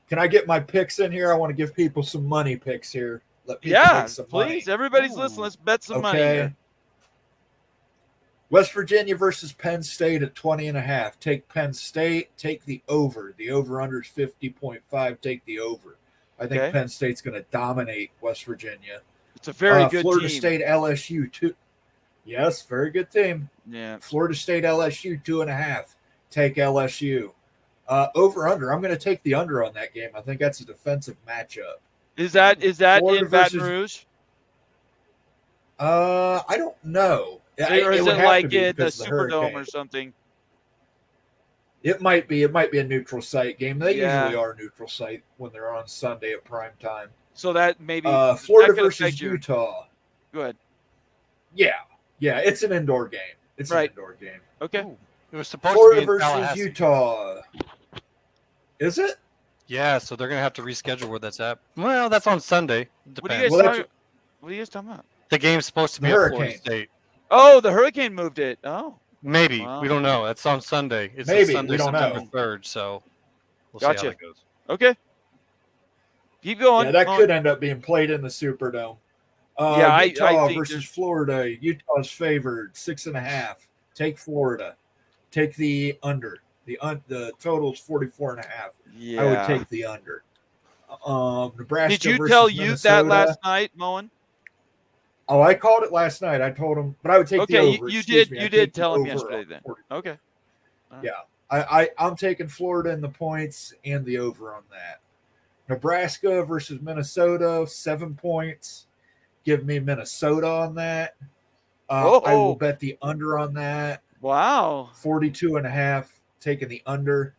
Can I get my picks in here? I want to give people some money picks here. Let people make some please. money. Everybody's listening. Let's bet some money here. West Virginia versus Penn State at 20.5. Take Penn State. Take the over. The over/under is 50.5. Take the over. I think Penn State's going to dominate West Virginia. It's a very good Florida team. State LSU too. Yes, very good team. Yeah. Florida State LSU 2.5. Take LSU. Over/under. I'm going to take the under on that game. I think that's a defensive matchup. Is that Florida in Baton Rouge? I don't know. Or is it like in the Superdome or something? It might be. It might be a neutral site game. They usually are neutral site when they're on Sunday at prime time. So that maybe Florida versus Utah. Go ahead. Yeah, it's an indoor game. It's an indoor game. Okay. Ooh, it was supposed Florida to be in versus Tallahassee. Utah. Is it? Yeah, so they're gonna have to reschedule where that's at. Well, that's on Sunday. What are Depends. you guys talking about? The game's supposed to be at Florida State. Oh, the Hurricane moved it. Oh. Maybe. Wow. We don't know. That's on Sunday. It's Maybe. Sunday, We don't September know. 3rd, so we'll see Gotcha. how it goes. Okay. Keep going. Yeah, that could end up being played in the Superdome. Utah think versus Florida. Utah's favored 6.5. Take Florida. Take the under. The total's 44.5. Yeah. I would take the under. Nebraska. Did you versus tell you Minnesota. that last night, Moen? Oh, I called it last night. I told him, but I would take the over. You Excuse did. me. You I'd did take the tell him over yesterday. on Then 40. okay. Yeah, I'm taking Florida in the points and the over on that. Nebraska versus Minnesota, 7 points. Give me Minnesota on that. I will bet the under on that. Wow. 42.5. Taking the under.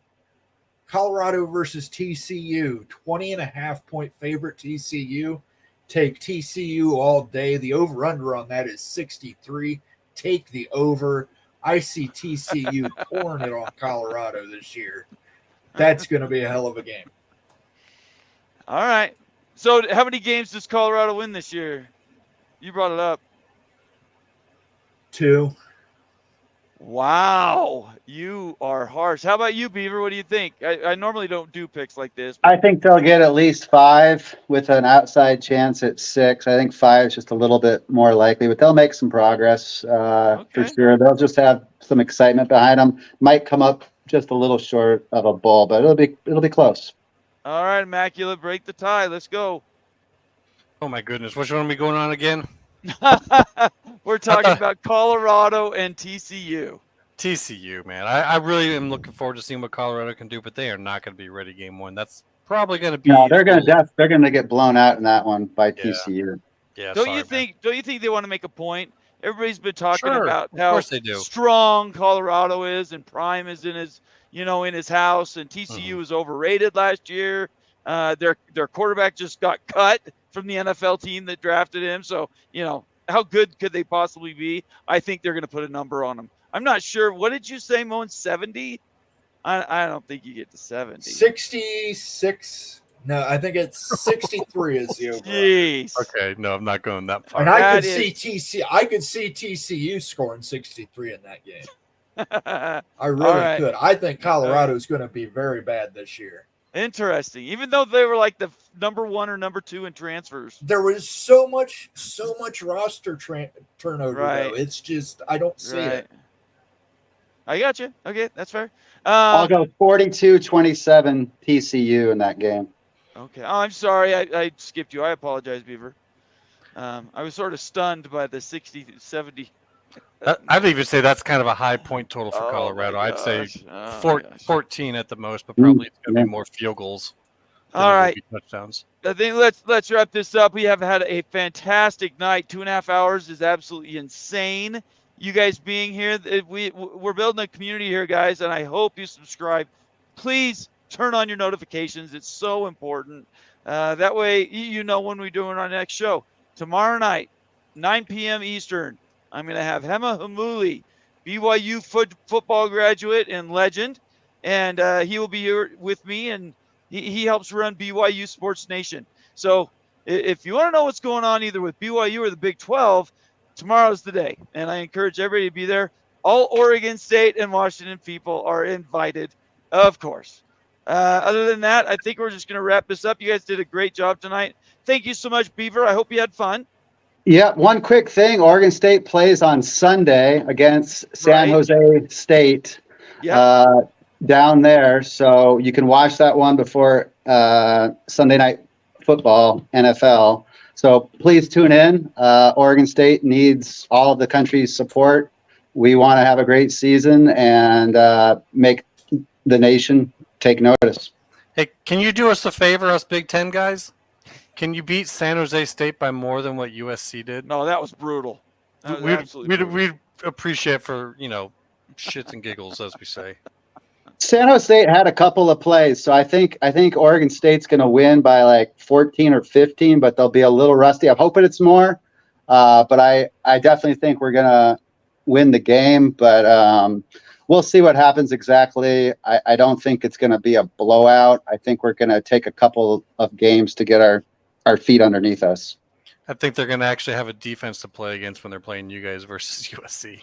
Colorado versus TCU, 20.5 point favorite TCU. Take TCU all day. The over/under on that is 63. Take the over. I see TCU pouring it on Colorado this year. That's going to be a hell of a game. All right. So how many games does Colorado win this year? You brought it up. 2. Wow. You are harsh. How about you, Beaver? What do you think? I normally don't do picks like this. I think they'll get at least 5 with an outside chance at 6. I think 5 is just a little bit more likely, but they'll make some progress for sure. They'll just have some excitement behind them. Might come up just a little short of a bowl, but it'll be close. All right, Immaculate, break the tie. Let's go. Oh my goodness, which one are we going on again? We're talking about Colorado and TCU. TCU, man. I really am looking forward to seeing what Colorado can do, but they are not going to be ready game one. That's probably going to be. No, they're gonna get blown out in that one by TCU. Yeah, Don't sorry, you think? Don't you think they want to make a point? Everybody's been talking Sure, about of how course they do. strong Colorado is, and Prime is in his, in his house, and TCU was overrated last year. Their quarterback just got cut from the NFL team that drafted him. So how good could they possibly be? I think they're going to put a number on them. I'm not sure. What did you say, Moen? 70? I don't think you get to 70. 66. No, I think it's 63 is the over. Jeez. Okay, no, I'm not going that far. And I That could see TCU scoring 63 in that game. I All really right. could. I think Colorado is going to be very bad this year. Interesting. Even though they were like the number 1 or number 2 in transfers. There was so much roster turnover. Right. Though. It's just I don't see it. I got you. Okay, that's fair. I'll go 42-27 TCU in that game. Okay. Oh, I'm sorry. I skipped you. I apologize, Beaver. I was sort of stunned by the 60, 70. I'd even say that's kind of a high point total for Oh, Colorado. my I'd say gosh. Oh, my gosh. 14 at the most, but probably it's going to be more field goals. All right. Touchdowns. I think let's wrap this up. We have had a fantastic night. 2.5 hours is absolutely insane. You guys being here, we're building a community here, guys, and I hope you subscribe. Please turn on your notifications. It's so important. That way you know when we're doing our next show. Tomorrow night, 9 p.m. Eastern, I'm going to have Hema Hamuli, BYU football graduate and legend, and he will be here with me, and he helps run BYU Sports Nation. So if you want to know what's going on either with BYU or the Big 12, tomorrow's the day, and I encourage everybody to be there. All Oregon State and Washington people are invited, of course. Other than that, I think we're just going to wrap this up. You guys did a great job tonight. Thank you so much, Beaver. I hope you had fun. Yeah, one quick thing. Oregon State plays on Sunday against San Jose State down there. So you can watch that one before Sunday Night Football, NFL. So please tune in. Oregon State needs all of the country's support. We want to have a great season and make the nation take notice. Hey, can you do us a favor, us Big Ten guys? Can you beat San Jose State by more than what USC did? No, that was brutal. That was absolutely brutal. We'd appreciate for, shits and giggles, as we say. San Jose State had a couple of plays, so I think Oregon State's going to win by like 14 or 15, but they'll be a little rusty. I'm hoping it's more, but I definitely think we're going to win the game, but we'll see what happens exactly. I don't think it's going to be a blowout. I think we're going to take a couple of games to get our feet underneath us. I think they're going to actually have a defense to play against when they're playing you guys versus USC.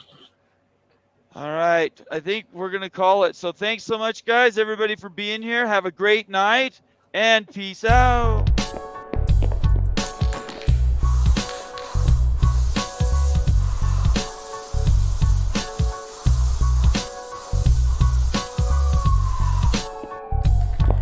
All right. I think we're going to call it. So thanks so much, guys, everybody, for being here. Have a great night, and peace out.